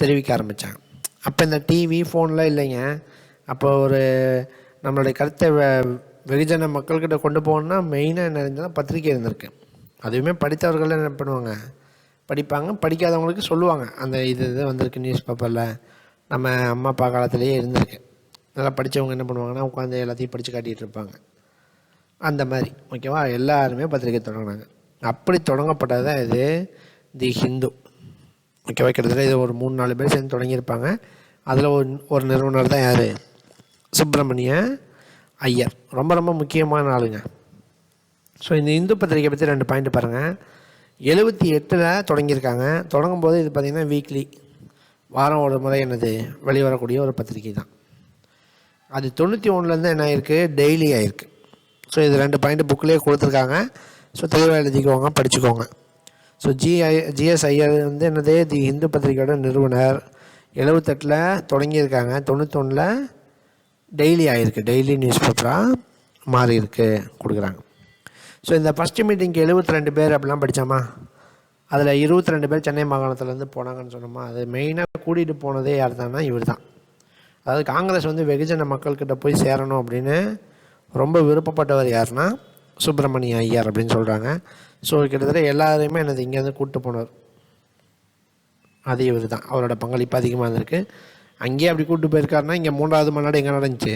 தெரிவிக்க ஆரம்பித்தாங்க. அப்போ இந்த டிவி ஃபோன்லாம் இல்லைங்க. அப்போ ஒரு நம்மளுடைய கருத்தை வெகுஜன மக்கள்கிட்ட கொண்டு போகணுன்னா மெயினாக என்ன இருந்ததுன்னா பத்திரிக்கை இருந்திருக்கு. அதுவுமே படித்தவர்கள் என்ன பண்ணுவாங்க, படிப்பாங்க, படிக்காதவங்களுக்கு சொல்லுவாங்க. அந்த இது வந்திருக்கு நியூஸ் பேப்பரில், நம்ம அம்மா அப்பா காலத்திலேயே இருந்திருக்கு. நல்லா படித்தவங்க என்ன பண்ணுவாங்கன்னா உட்காந்து எல்லாத்தையும் படித்து காட்டிகிட்டு இருப்பாங்க. அந்த மாதிரி ஓகேவா, எல்லாருமே பத்திரிக்கை தொடங்கினாங்க. அப்படி தொடங்கப்பட்டது தான் இது தி ஹிந்து. ஓகேவா, கிட்டத்தட்ட இது ஒரு 3-4 பேர் சேர்ந்து தொடங்கியிருப்பாங்க. அதில் ஒரு நிறுவனர் தான் யார், சுப்பிரமணிய ஐயர். ரொம்ப ரொம்ப முக்கியமான ஆளுங்க. ஸோ இந்த இந்து பத்திரிக்கை பற்றி 2 பாயிண்ட் பாருங்கள். 78 தொடங்கியிருக்காங்க. தொடங்கும்போது இது பார்த்திங்கன்னா வீக்லி, வாரம் ஒரு முறை என்னது வெளிவரக்கூடிய ஒரு பத்திரிக்கை தான். அது 91 என்ன ஆகிருக்கு, டெய்லி ஆகிருக்கு. ஸோ இது 2 பாயிண்ட் புக்கிலே கொடுத்துருக்காங்க. ஸோ தெளிவாக எழுதிக்கோங்க, படிச்சுக்கோங்க. ஸோ ஜிஎஸ் ஐயர் என்னது தி இந்து பத்திரிக்கையோட நிறுவனர். 78 தொடங்கியிருக்காங்க, 91 டெய்லி ஆகிருக்கு, டெய்லி நியூஸ் பேப்பராக மாறி இருக்கு கொடுக்குறாங்க. ஸோ இந்த ஃபஸ்ட்டு மீட்டிங்க்கு 72 பேர் அப்படிலாம் படித்தாமா, அதில் 22 பேர் சென்னை மாகாணத்துலேருந்து போனாங்கன்னு சொன்னோமா. அது மெயினாக கூட்டிகிட்டு போனதே யார் தானா, இவர் தான். அதாவது காங்கிரஸ் வெகுஜன மக்கள்கிட்ட போய் சேரணும் அப்படின்னு ரொம்ப விருப்பப்பட்டவர் யாருன்னா சுப்பிரமணிய ஐயர் அப்படின்னு சொல்கிறாங்க. ஸோ கிட்டத்தட்ட எல்லாரையுமே என்னது இங்கேருந்து கூப்பிட்டு போனவர் அது இவர் தான். அவரோட பங்களிப்பு அதிகமாக இருந்திருக்கு. அங்கேயே அப்படி கூப்பிட்டு போயிருக்காருன்னா இங்கே 3வது மாநாடு எங்கே நடந்துச்சு,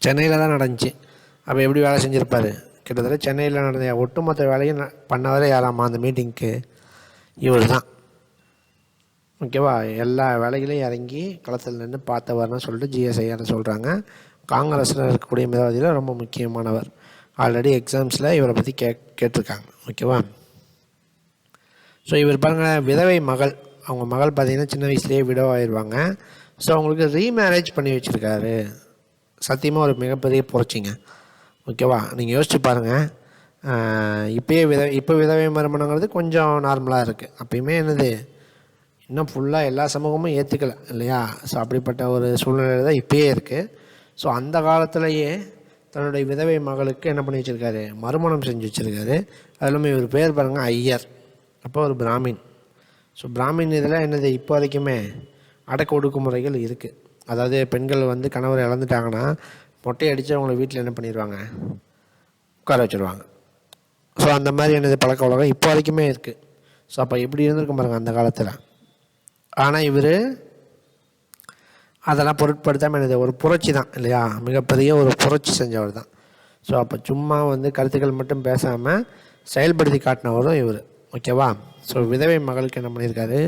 சென்னையில் தான் நடந்துச்சு. அப்போ எப்படி வேலை செஞ்சுருப்பார், கிட்டத்தட்ட சென்னையில் நடந்த ஒட்டுமொத்த வேலையும் பண்ணவரே யாராம்மா அந்த மீட்டிங்க்கு, இவர் தான். ஓகேவா, எல்லா வேலைகளையும் இறங்கி களத்தில் நின்று பார்த்தவர்னு சொல்லிட்டு ஜிஎஸ்ஐஆர் சொல்கிறாங்க. காங்கிரஸில் இருக்கக்கூடிய மிதவாதியில் ரொம்ப முக்கியமானவர். ஆல்ரெடி எக்ஸாம்ஸில் இவரை பற்றி கேட்டிருக்காங்க. ஓகேவா. ஸோ இவர் பாருங்கள், விதவை மகள். அவங்க மகள் பார்த்திங்கன்னா சின்ன வயசுலேயே விடவாயிருவாங்க. ஸோ அவங்களுக்கு ரீமேரேஜ் பண்ணி வச்சுருக்காரு. சத்தியமாக ஒரு மிகப்பெரிய புரட்சிங்க. ஓகேவா, நீங்கள் யோசிச்சு பாருங்கள். இப்போ விதவை மறுமணங்கிறது கொஞ்சம் நார்மலாக இருக்குது. அப்பயுமே என்னது இன்னும் ஃபுல்லாக எல்லா சமூகமும் ஏற்றுக்கலை இல்லையா. ஸோ அப்படிப்பட்ட ஒரு சூழ்நிலை தான் இப்போயே இருக்குது. ஸோ அந்த காலத்திலேயே தன்னுடைய விதவை மகளுக்கு என்ன பண்ணி வச்சுருக்காரு, மறுமணம் செஞ்சு வச்சுருக்காரு. அது இல்லாமல் இவர் பேர் பாருங்கள் ஐயர். அப்போ ஒரு பிராமின். ஸோ பிராமின் இதில் என்னது இப்போ வரைக்குமே அடக்க ஒடுக்குமுறைகள் இருக்குது. அதாவது பெண்கள் கணவர் இழந்துட்டாங்கன்னா மொட்டை அடித்து அவங்கள வீட்டில் என்ன பண்ணிடுவாங்க, உட்கார வச்சுருவாங்க. ஸோ அந்த மாதிரி என்னது பழக்க வழக்கம் இப்போ வரைக்குமே இருக்குது. ஸோ அப்போ எப்படி இருந்திருக்கும் பாருங்கள் அந்த காலத்தில். ஆனால் இவர் அதெல்லாம் பொருட்படுத்தாமல் என்னது ஒரு புரட்சி தான் இல்லையா, மிகப்பெரிய ஒரு புரட்சி செஞ்சவர் தான். ஸோ அப்போ சும்மா கருத்துக்கள் மட்டும் பேசாமல் செயல்படுத்தி காட்டினவரும் இவர். ஓகேவா. ஸோ விதவை மகளுக்கு என்ன பண்ணியிருக்காரு,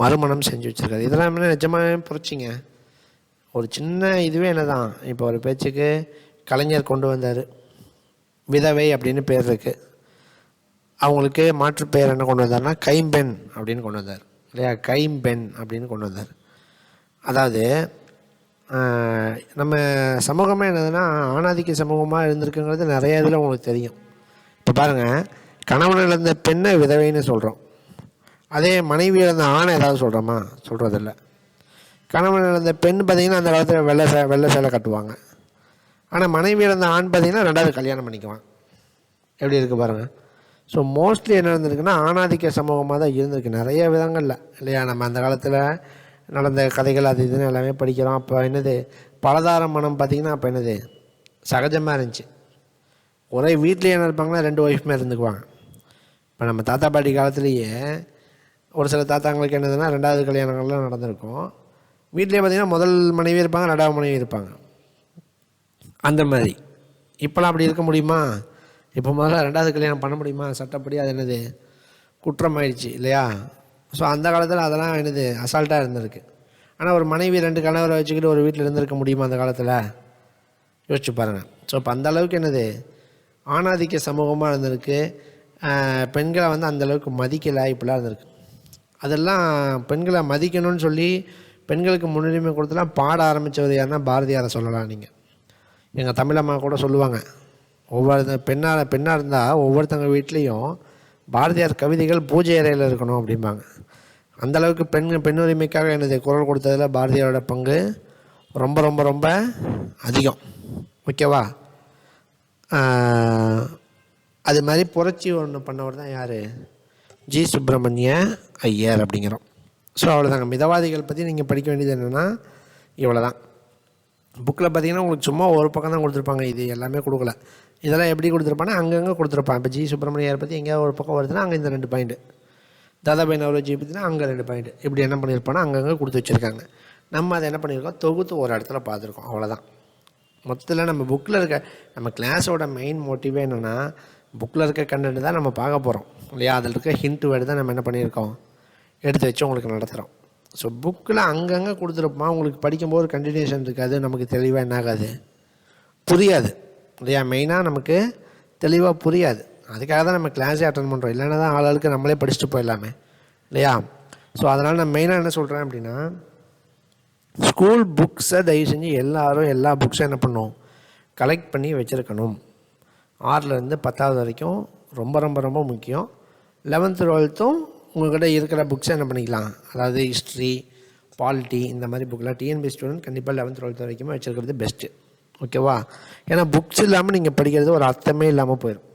மறுமணம் செஞ்சு வச்சுருக்காரு. இதெல்லாம் என்ன நிஜமாகவே புரட்சிங்க. ஒரு சின்ன இதுவே என்ன தான். இப்போ ஒரு பேச்சுக்கு கலைஞர் கொண்டு வந்தார், விதவை அப்படின்னு பேர் இருக்குது. அவங்களுக்கு மாற்று பெயர் என்ன கொண்டு வந்தார்னா கைம்பெண் அப்படின்னு கொண்டு வந்தார் இல்லையா, கைம்பெண் அப்படின்னு கொண்டு வந்தார். அதாவது நம்ம சமூகமே என்னதுன்னா ஆணாதிக்க சமூகமாக இருந்திருக்குங்கிறது நிறைய இதில் உங்களுக்கு தெரியும். இப்போ பாருங்கள், கணவன் இழந்த பெண்ணை விதவைன்னு சொல்கிறோம். அதே மனைவி இழந்த ஆணை ஏதாவது சொல்கிறோமா, சொல்கிறதில்ல. கணவன் இழந்த பெண் பார்த்திங்கன்னா அந்த காலத்தில் வெள்ளை சேலை கட்டுவாங்க. ஆனால் மனைவி இழந்த ஆண் பார்த்திங்கன்னா 2வது கல்யாணம் பண்ணிக்குவான். எப்படி இருக்குது பாருங்கள். ஸோ மோஸ்ட்லி என்ன இருந்திருக்குன்னா ஆணாதிக்க சமூகமாக தான் இருந்திருக்கு நிறைய விதங்களில் இல்லையா. நம்ம அந்த காலத்தில் நடந்த கதைகள் அது இதுன்னு எல்லாமே படிக்கிறோம். அப்போ என்னது பலதார மனம் பார்த்திங்கன்னா அப்போ என்னது சகஜமாக இருந்துச்சு. ஒரே வீட்லேயே என்ன இருப்பாங்கன்னா 2 ஒய்ஃப்மே இருந்துக்குவாங்க. இப்போ நம்ம தாத்தா பாட்டி காலத்துலேயே ஒரு சில தாத்தாங்களுக்கு என்னதுன்னா 2வது கல்யாணங்கள்லாம் நடந்திருக்கும். வீட்லேயே பார்த்திங்கன்னா முதல் மனைவி இருப்பாங்க, 2வது மனைவி இருப்பாங்க. அந்த மாதிரி. இப்போலாம் அப்படி இருக்க முடியுமா? இப்போ முதல்ல 2வது கல்யாணம் பண்ண முடியுமா? சட்டப்படி அது என்னது குற்றமாயிடுச்சு இல்லையா? ஸோ அந்த காலத்தில் அதெல்லாம் என்னது அசால்ட்டாக இருந்திருக்கு. ஆனால் ஒரு மனைவி 2 கணவரை வச்சுக்கிட்டு ஒரு வீட்டில் இருந்திருக்க முடியுமா அந்த காலத்தில்? யோசிச்சு பாருங்கள். ஸோ இப்போ அந்த அளவுக்கு என்னது ஆணாதிக்க சமூகமாக இருந்திருக்கு. பெண்களை வந்து அந்தளவுக்கு மதிக்கலை, இப்படிலாம் இருந்திருக்கு. அதெல்லாம் பெண்களை மதிக்கணும்னு சொல்லி பெண்களுக்கு முன்னுரிமை கொடுத்துலாம் பாட ஆரம்பித்தவர் யாருன்னா பாரதியாரை சொல்லலாம். நீங்கள் எங்கள் தமிழம்மா கூட சொல்லுவாங்க, ஒவ்வொரு பெண்ணாக இருந்தால் ஒவ்வொருத்தங்க வீட்லேயும் பாரதியார் கவிதைகள் பூஜை அறையில் இருக்கணும் அப்படிம்பாங்க. அந்தளவுக்கு பெண் உரிமைக்காக எனது குரல் கொடுத்ததில் பாரதியாரோட பங்கு ரொம்ப ரொம்ப ரொம்ப அதிகம். ஓகேவா? அது மாதிரி புரட்சி ஒன்று பண்ணவர் தான் யார்? ஜி சுப்பிரமணிய ஐயர் அப்படிங்கிறோம். ஸோ அவ்வளோதாங்க. மிதவாதிகள் பற்றி நீங்கள் படிக்க வேண்டியது என்னென்னா இவ்வளோ தான். புக்கில் பார்த்தீங்கன்னா உங்களுக்கு சும்மா ஒரு பக்கம் தான் கொடுத்துருப்பாங்க, இது எல்லாமே கொடுக்கல. இதெல்லாம் எப்படி கொடுத்துருப்பாங்கன்னா அங்கங்கே கொடுத்துருப்பான். இப்போ ஜி சுப்பிரமணியரை பற்றி எங்கேயாவது ஒரு பக்கம் வருதுன்னா அங்கே இந்த 2 பாயிண்ட்டு, தாதாபாய் நவரோஜி பற்றினா அங்கே 2 பாயிண்ட்டு, இப்படி என்ன பண்ணியிருப்பானா அங்கங்கே கொடுத்து வச்சுருக்காங்க. நம்ம அதை என்ன பண்ணியிருக்கோம், தொகுத்து ஒரு இடத்துல பார்த்துருக்கோம், அவ்வளோதான். மொத்தத்தில் நம்ம புக்கில் இருக்க நம்ம கிளாஸோட மெயின் மோட்டிவே என்னென்னா புக்கில் இருக்க கண்டென்ட் தான் நம்ம பார்க்க போகிறோம் இல்லையா? அதில் இருக்க ஹிண்ட் வேர்டு தான் நம்ம என்ன பண்ணியிருக்கோம், எடுத்து வச்சு உங்களுக்கு நடத்துகிறோம். ஸோ புக்கில் அங்கங்கே கொடுத்துருப்போம், உங்களுக்கு படிக்கும்போது கண்டினியூஷன் இருக்காது, நமக்கு தெளிவாக என்ன ஆகாது, புரியாது இல்லையா? மெயினாக நமக்கு தெளிவாக புரியாது. அதுக்காக தான் நம்ம கிளாஸே அட்டன் பண்ணுறோம். இல்லைன்னா தான் ஆளுக்கு நம்மளே படிச்சுட்டு போயிடலாமே இல்லையா? ஸோ அதனால் நான் மெயினாக என்ன சொல்கிறேன் அப்படின்னா, ஸ்கூல் புக்ஸை தயவு செஞ்சு எல்லோரும் எல்லா புக்ஸும் என்ன பண்ணணும், கலெக்ட் பண்ணி வச்சுருக்கணும். 6லேருந்து 10வது வரைக்கும் ரொம்ப ரொம்ப ரொம்ப முக்கியம். 11th 12த்தும் உங்கள்கிட்ட இருக்கிற புக்ஸை என்ன பண்ணிக்கலாம், அதாவது ஹிஸ்ட்ரி, பாலிட்டி, இந்த மாதிரி புக்கெலாம் டிஎன்பிஎஸ்சி ஸ்டூடெண்ட் கண்டிப்பாக 11th 12th வரைக்குமே வச்சுருக்கிறது பெஸ்ட்டு. ஓகேவா? ஏன்னா புக்ஸ் இல்லாமல் நீங்கள் படிக்கிறது ஒரு அர்த்தமே இல்லாமல் போயிடும்.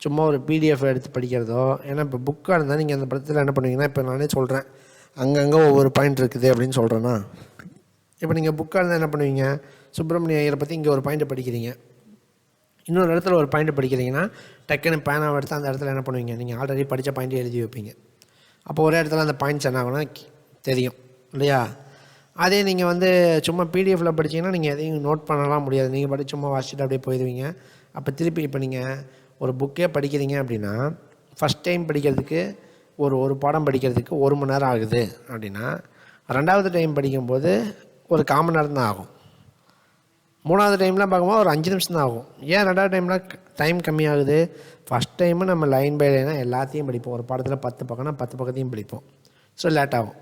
சும்மா ஒரு பிடிஎஃப் எடுத்து படிக்கிறதோ, ஏன்னா இப்போ புக்காக இருந்தால் நீங்கள் அந்த படத்தில் என்ன பண்ணுவீங்கன்னா, இப்போ நானே சொல்கிறேன் அங்கங்கே ஒவ்வொரு பாயிண்ட் இருக்குது அப்படின்னு சொல்கிறேன்னா, இப்போ நீங்கள் புக்காக இருந்தால் என்ன பண்ணுவீங்க, சுப்பிரமணிய ஐயரை பற்றி இங்கே ஒரு பாயிண்ட்டை படிக்கிறீங்க, இன்னொரு இடத்துல ஒரு பாயிண்ட் படிக்கிறீங்கன்னா டக்குன்னு பேனாவை எடுத்து அந்த இடத்துல என்ன பண்ணுவீங்க, நீங்கள் ஆல்ரெடி படித்த பாயிண்ட்டை எழுதி வைப்பீங்க. அப்போ ஒரே இடத்துல அந்த பாயிண்ட்ஸ் என்ன ஆகும்னா தெரியும் இல்லையா? அதே நீங்கள் வந்து சும்மா பிடிஎஃப்பில் படிச்சிங்கன்னா நீங்கள் எதையும் நோட் பண்ணலாம் முடியாது. நீங்கள் படித்து சும்மா வாசிச்சுட்டு அப்படியே போயிடுவீங்க. அப்போ திருப்பி இப்போ நீங்கள் ஒரு புக்கே படிக்கிறீங்க அப்படின்னா ஃபஸ்ட் டைம் படிக்கிறதுக்கு ஒரு பாடம் படிக்கிறதுக்கு 1 மணி நேரம் ஆகுது அப்படின்னா 2வது டைம் படிக்கும்போது ஒரு 1/4 மணி நேரம் தான் ஆகும். 3வது டைம்லாம் பார்க்கும்போது ஒரு 5 நிமிஷம் தான் ஆகும். ஏன் 2வது டைம்லாம் டைம் கம்மியாகுது? ஃபஸ்ட் டைமு நம்ம லைன் பை லைனாக எல்லாத்தையும் படிப்போம். ஒரு பாடத்தில் 10 பக்கம்னா 10 பக்கத்தையும் படிப்போம். ஸோ லேட் ஆகும்.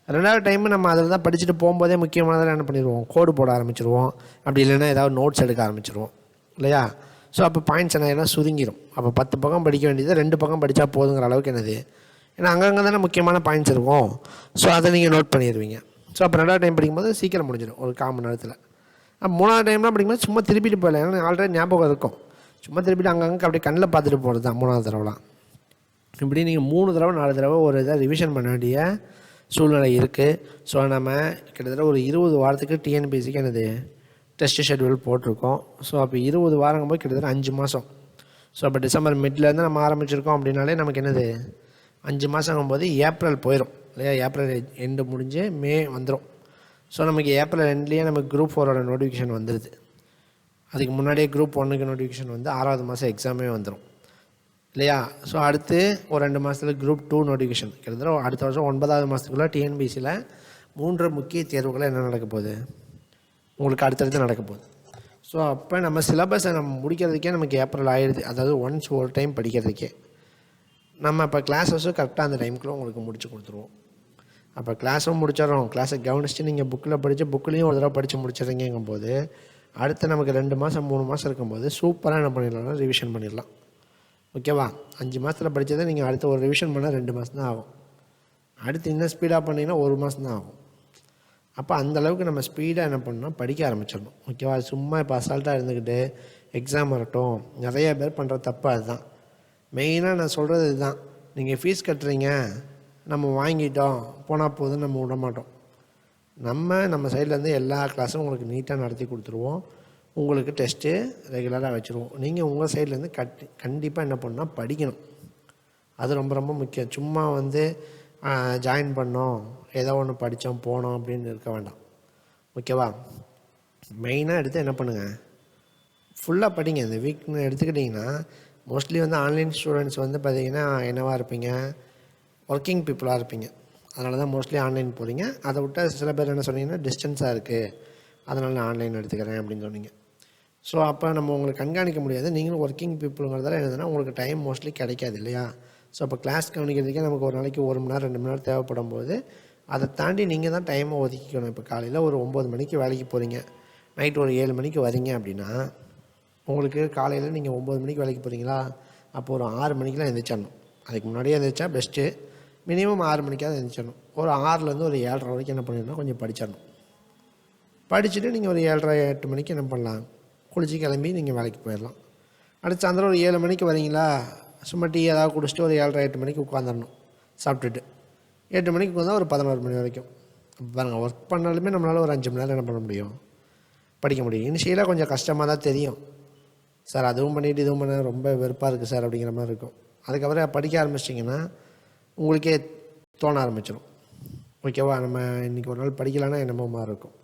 2வது டைமு நம்ம அதில் தான் படிச்சுட்டு போகும்போதே முக்கியமானதில் என்ன பண்ணிடுவோம், கோடு போட ஆரம்பிச்சிடுவோம். அப்படி இல்லைன்னா ஏதாவது நோட்ஸ் எடுக்க ஆரம்பிச்சிடுவோம் இல்லையா? ஸோ அப்போ பாயிண்ட்ஸ் என்ன சுருங்கிடும். அப்போ 10 பக்கம் படிக்க வேண்டியது 2 பக்கம் படித்தா போதுங்கிற அளவுக்கு என்னது, ஏன்னா அங்கங்கே தானே முக்கியமான பாயிண்ட்ஸ் இருக்கும். ஸோ அதை நீங்கள் நோட் பண்ணிடுவீங்க. ஸோ அப்போ 2வது டைம் படிக்கும்போது சீக்கிரம் முடிஞ்சிடும், ஒரு 1/4 மணி நேரத்தில். 3வது டைம்லாம் படிக்கும்போது சும்மா திருப்பிட்டு போயிடலாம், ஏன்னா ஆல்ரெடி ஞாபகம் இருக்கும். சும்மா திருப்பிட்டு அங்கங்கே அப்படியே கண்ணில் பார்த்துட்டு போகிறது தான் 3வது தடவைலாம். இப்படி நீங்கள் 3 தடவை 4 தடவை ஒரு இதை ரிவிஷன் பண்ண வேண்டிய சூழ்நிலை இருக்குது. ஸோ நம்ம கிட்டத்தட்ட ஒரு 20 வாரத்துக்கு டிஎன்பிஎஸ்சிக்கு என்னது டெஸ்ட் ஷெட்யூல் போட்டிருக்கோம். ஸோ அப்போ 20 வாரங்கும் போது கிட்டத்தட்ட 5 மாதம். ஸோ அப்போ டிசம்பர் மிட்லேருந்து நம்ம ஆரம்பிச்சிருக்கோம் அப்படின்னாலே நமக்கு என்னது 5 மாதங்கும்போது ஏப்ரல் போயிடும் இல்லையா? ஏப்ரல் எண்டு முடிஞ்சு மே வந்துடும். ஸோ நமக்கு ஏப்ரல் எண்ட்லேயே நமக்கு குரூப் 4ஓட நோட்டிஃபிகேஷன் வந்துடுது. அதுக்கு முன்னாடியே குரூப் 1க்கு நோட்டிஃபிகேஷன் வந்து 6வது மாதம் எக்ஸாமே வந்துடும் இல்லையா? ஸோ அடுத்து ஒரு 2 மாதத்தில் குரூப் 2 நோட்டிஃபிகேஷன். கிட்டத்தட்ட அடுத்த வருஷம் 9வது மாதத்துக்குள்ளே டிஎன்பிசியில் 3 முக்கிய தேர்வுகளை என்ன நடக்க போகுது, உங்களுக்கு அடுத்தடுத்து நடக்க போகுது. ஸோ அப்போ நம்ம சிலபஸை நம்ம முடிக்கிறதுக்கே நமக்கு ஏப்ரல் ஆயிடுது. அதாவது ஒன்ஸ் ஒரு டைம் படிக்கிறதுக்கே நம்ம இப்போ கிளாஸஸும் கரெக்டாக அந்த டைமுக்குள்ளே உங்களுக்கு முடிச்சு கொடுத்துருவோம். அப்போ கிளாஸும் முடிச்சிடறோம், கிளாஸை கவனிச்சுட்டு நீங்கள் புக்கில் படித்து புக்கிலையும் ஒரு தடவை படித்து முடிச்சிடுறீங்கும் போது அடுத்து நமக்கு 2 மாதம் 3 மாதம் இருக்கும்போது சூப்பராக என்ன பண்ணிடலாம்னா ரிவிஷன் பண்ணிடலாம். ஓகேவா? 5 மாதத்தில் படித்ததை நீங்கள் அடுத்த ஒரு ரிவிஷன் பண்ணால் 2 மாதம் தான் ஆகும். அடுத்து இன்னும் ஸ்பீடாக பண்ணிங்கன்னா 1 மாதம் தான் ஆகும். அப்போ அந்தளவுக்கு நம்ம ஸ்பீடாக என்ன பண்ணணும், படிக்க ஆரம்பிச்சிடணும். ஓகேவா? சும்மா இப்போ அசால்ட்டாக இருந்துக்கிட்டு எக்ஸாம் வரட்டும், நிறைய பேர் பண்ணுற தப்பு அதுதான். மெயினாக நான் சொல்கிறது இதுதான். நீங்கள் ஃபீஸ் கட்டுறீங்க, நம்ம வாங்கிட்டோம் போனால் போதும், நம்ம விட மாட்டோம். நம்ம சைட்லேருந்து எல்லா கிளாஸும் உங்களுக்கு நீட்டாக நடத்தி கொடுத்துருவோம். உங்களுக்கு டெஸ்ட்டு ரெகுலராக வச்சுருவோம். நீங்கள் உங்கள் சைட்லேருந்து கண்டிப்பாக என்ன பண்ணால் படிக்கணும். அது ரொம்ப ரொம்ப முக்கியம். சும்மா வந்து ஜாயின் பண்ணோம், ஏதோ ஒன்று படித்தோம் போனோம் அப்படின்னு இருக்க வேண்டாம். ஓகேவா? மெயினாக எடுத்து என்ன பண்ணுங்கள், ஃபுல்லாக படிங்க. இந்த வீக்னு எடுத்துக்கிட்டிங்கன்னா மோஸ்ட்லி வந்து ஆன்லைன் ஸ்டூடெண்ட்ஸ் வந்து பார்த்திங்கன்னா என்னவாக இருப்பீங்க, ஒர்க்கிங் பீப்புளாக இருப்பீங்க. அதனால தான் மோஸ்ட்லி ஆன்லைன் போகிறீங்க. அதை விட்டால் சில பேர் என்ன சொன்னீங்கன்னா டிஸ்டன்ஸாக இருக்குது, அதனால் நான் ஆன்லைன் எடுத்துக்கிறேன் அப்படின்னு சொன்னீங்க. ஸோ அப்போ நம்ம உங்களுக்கு கண்காணிக்க முடியாது. நீங்களும் ஒர்க்கிங் பீப்புளுங்கிறதால என்னதுன்னா உங்களுக்கு டைம் மோஸ்ட்லி கிடைக்காது இல்லையா? ஸோ அப்போ கிளாஸ் கவனிக்கிறதுக்கே நமக்கு ஒரு நாளைக்கு 1 மணி நேரம் 2 மணி நேரம் தேவைப்படும் போது அதை தாண்டி நீங்கள் தான் டைமை ஒதுக்கிக்கணும். இப்போ காலையில் ஒரு 9 மணிக்கு வேலைக்கு போகிறீங்க, நைட் ஒரு 7 மணிக்கு வரீங்க அப்படின்னா உங்களுக்கு காலையில் நீங்கள் 9 மணிக்கு வேலைக்கு போகிறீங்களா, அப்போ ஒரு 6 மணிக்கெலாம் எழுந்திரிச்சிடணும். அதுக்கு முன்னாடியே எழுந்திரிச்சா பெஸ்ட்டு. மினிமம் 6 மணிக்காவது எழுந்திரிச்சிடணும். ஒரு 6லேருந்து ஒரு 7:30 வரைக்கும் என்ன பண்ணிடணும், கொஞ்சம் படிச்சிடணும். படிச்சுட்டு நீங்கள் ஒரு 7:30 8 மணிக்கு என்ன பண்ணலாம், குளிச்சு கிளம்பி நீங்கள் வேலைக்கு போயிடலாம். அடுத்து சாயந்தரம் ஒரு 7 மணிக்கு வரீங்களா, சும்மா டீ ஏதாவது குடிச்சிட்டு ஒரு 7:30 8 மணிக்கு உட்காந்துடணும் சாப்பிட்டுட்டு. 8 மணிக்கு வந்தால் ஒரு 11 மணி வரைக்கும். பாருங்கள், ஒர்க் பண்ணாலுமே நம்மளால் ஒரு 5 மணி நேரம் என்ன பண்ண முடியும், படிக்க முடியும். இனிஷியலாக கொஞ்சம் கஷ்டமாக தான் தெரியும் சார், அதுவும் பண்ணிவிட்டு இதுவும் பண்ண ரொம்ப வெறுப்பாக இருக்குது சார் அப்படிங்கிற மாதிரி இருக்கும். அதுக்கப்புறம் படிக்க ஆரம்பிச்சிட்டிங்கன்னா உங்களுக்கே தோண ஆரம்பிச்சிடும், ஓகேவா நம்ம இன்றைக்கி ஒரு நாள் படிக்கலான்னா என்னமோ மாதிரி இருக்கும்.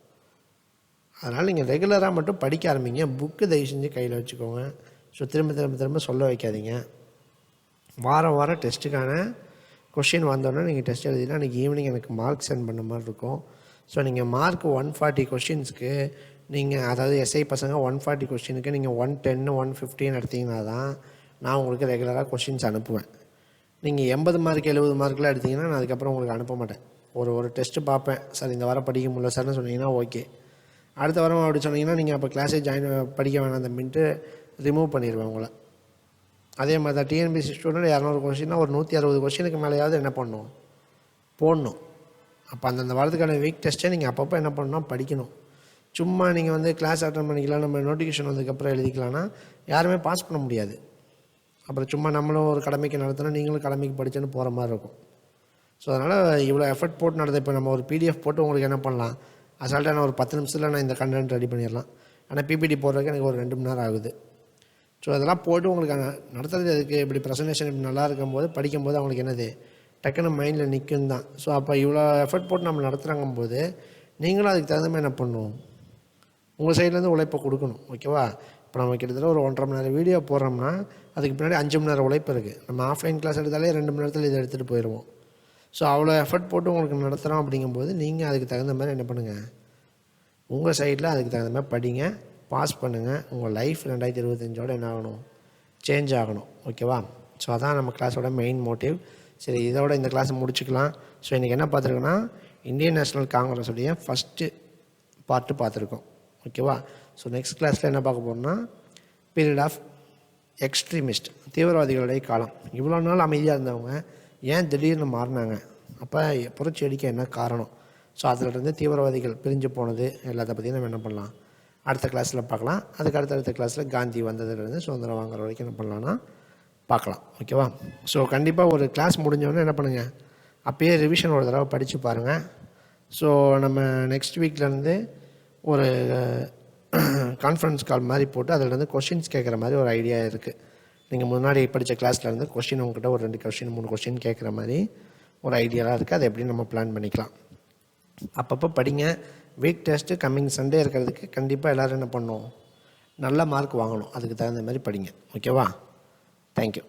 அதனால் நீங்கள் ரெகுலராக மட்டும் படிக்க ஆரம்பிங்க. புக்கு தயவு செஞ்சு கையில் வச்சுக்கோங்க. ஸோ திரும்ப திரும்ப திரும்ப சொல்ல வைக்காதீங்க. வாரம் வாரம் டெஸ்ட்டுக்கான கொஷின் வந்தோடனே நீங்கள் டெஸ்ட் எழுதினா அன்றைக்கி ஈவினிங் எனக்கு மார்க் சென்ட் பண்ண மாதிரி இருக்கும். ஸோ நீங்கள் மார்க் 140 கொஷின்ஸ்க்கு நீங்கள், அதாவது எஸ்ஐ பசங்க 140 கொஷினுக்கு நீங்கள் 110 115 எடுத்திங்கன்னா தான் நான் உங்களுக்கு ரெகுலராக கொஷின்ஸ் அனுப்புவேன். நீங்கள் 80 மார்க் 70 மார்க்கெலாம் எடுத்திங்கன்னா நான் அதுக்கப்புறம் உங்களுக்கு அனுப்ப மாட்டேன். ஒரு டெஸ்ட்டு பார்ப்பேன், சார் இந்த வாரம் படிக்க முடியல சார்னு சொன்னீங்கன்னா ஓகே. அடுத்த வாரம் அப்படி சொன்னீங்கன்னா நீங்கள் அப்போ கிளாஸே படிக்க வேணாம் தம்பின்ட்டு ரிமூவ் பண்ணிடுவேன் உங்களை. அதே மாதிரி தான் டிஎன்பிஎஸ்சி ஸ்டூடெண்ட் 200 கொஷின்னா ஒரு 160 கொஷினுக்கு மேலேயாவது என்ன பண்ணணும், போடணும். அப்போ அந்தந்த வாரத்துக்கான வீக் டெஸ்ட்டை நீங்கள் அப்பப்போ என்ன பண்ணணும், படிக்கணும். சும்மா நீங்கள் வந்து கிளாஸ் அட்டன் பண்ணிக்கலாம், நம்ம நோட்டிஃபிகேஷன் வந்ததுக்கப்புறம் எழுதிக்கலாம்னா யாருமே பாஸ் பண்ண முடியாது. அப்புறம் சும்மா நம்மளும் ஒரு கடமைக்கு நடத்தினா நீங்களும் கடமைக்கு படிச்சுன்னு போகிற மாதிரி இருக்கும். ஸோ அதனால் இவ்வளோ எஃபர்ட் போட்டு நடந்த இப்போ நம்ம ஒரு பிடிஎஃப் போட்டு உங்களுக்கு என்ன பண்ணலாம், அசால்ட்டாக நான் ஒரு 10 நிமிஷத்தில் நான் இந்த கண்டென்ட் ரெடி பண்ணிடலாம். ஆனால் பிபிடி போடுறதுக்கு எனக்கு ஒரு 2 மணி நேரம் ஆகுது. ஸோ அதெல்லாம் போட்டு உங்களுக்கு நடத்துறது எதுக்கு, இப்படி ப்ரெசன்டேஷன் இப்படி நல்லா இருக்கும்போது படிக்கும்போது அவங்களுக்கு என்னது டக்குன்னு மைண்டில் நிற்கும் தான். ஸோ அப்போ இவ்வளோ எஃபர்ட் போட்டு நம்ம நடத்துகிறாங்கும் போது நீங்களும் அதுக்கு தகுந்த மாதிரி என்ன பண்ணணும், உங்கள் சைட்லேருந்து உழைப்பை கொடுக்கணும், ஓகேவா? இப்போ நம்ம கிட்டத்தட்ட ஒரு 1.5 மணி நேரம் வீடியோ போடுறோம்னா அதுக்கு பின்னாடி 5 மணி நேரம் உழைப்பு இருக்குது. நம்ம ஆஃப்லைன் கிளாஸ் எடுத்தாலே 2 மணி நேரத்தில் இதை எடுத்துகிட்டு போயிடுவோம். ஸோ அவ்வளோ எஃபர்ட் போட்டு உங்களுக்கு நடத்துகிறோம் அப்படிங்கும்போது நீங்கள் அதுக்கு தகுந்த மாதிரி என்ன பண்ணுங்கள், உங்கள் சைடில் அதுக்கு தகுந்த மாதிரி படிங்க, பாஸ் பண்ணுங்கள். உங்கள் லைஃப் 2025 என்ன ஆகணும், சேஞ்ச் ஆகணும், ஓகேவா? ஸோ அதான் நம்ம கிளாஸோட மெயின் மோட்டிவ். சரி, இதோட இந்த கிளாஸை முடிச்சுக்கலாம். ஸோ இன்றைக்கி என்ன பார்த்துருக்கோன்னா இந்தியன் நேஷ்னல் காங்கிரஸுடைய ஃபஸ்ட்டு பார்ட்டு பார்த்துருக்கோம், ஓகேவா? ஸோ நெக்ஸ்ட் கிளாஸில் என்ன பார்க்க போகிறோம்னா பீரியட் ஆஃப் எக்ஸ்ட்ரீமிஸ்ட், தீவிரவாதிகளுடைய காலம். இவ்வளோ நாள் அமைதியாக இருந்தவங்க ஏன் திடீர்னு மாறினாங்க, அப்போ புரட்சி அடிக்க என்ன காரணம், ஸோ அதிலிருந்து தீவிரவாதிகள் பிரிஞ்சு போனது எல்லாத்த பற்றியும் நம்ம என்ன பண்ணலாம் அடுத்த கிளாஸில் பார்க்கலாம். அதுக்கு அடுத்த கிளாஸில் காந்தி வந்ததுலேருந்து சுதந்திரம் வாங்குற வரைக்கும் என்ன பண்ணலான்னா பார்க்கலாம், ஓகேவா? ஸோ கண்டிப்பாக ஒரு கிளாஸ் முடிஞ்சவொடனே என்ன பண்ணுங்கள், அப்போயே ரிவிஷன் ஒரு தடவை படித்து பாருங்கள். ஸோ நம்ம நெக்ஸ்ட் வீக்லேருந்து ஒரு கான்ஃபரன்ஸ் கால் மாதிரி போட்டு அதிலேருந்து கொஷின்ஸ் கேட்குற மாதிரி ஒரு ஐடியா இருக்குது. நீங்கள் முன்னாடி படித்த கிளாஸ்லேருந்து கொஷின் உங்கள்கிட்ட ஒரு 2 கொஷின் 3 கொஷின் கேட்குற மாதிரி ஒரு ஐடியாலாம் இருக்குது. அதை எப்படி நம்ம பிளான் பண்ணிக்கலாம். அப்பப்போ படிங்க. வீக் டெஸ்ட்டு கம்மிங் சண்டே இருக்கிறதுக்கு கண்டிப்பாக எல்லோரும் என்ன பண்ணணும், நல்ல மார்க் வாங்கணும். அதுக்கு தகுந்த மாதிரி படிங்க, ஓகேவா? தேங்க்யூ.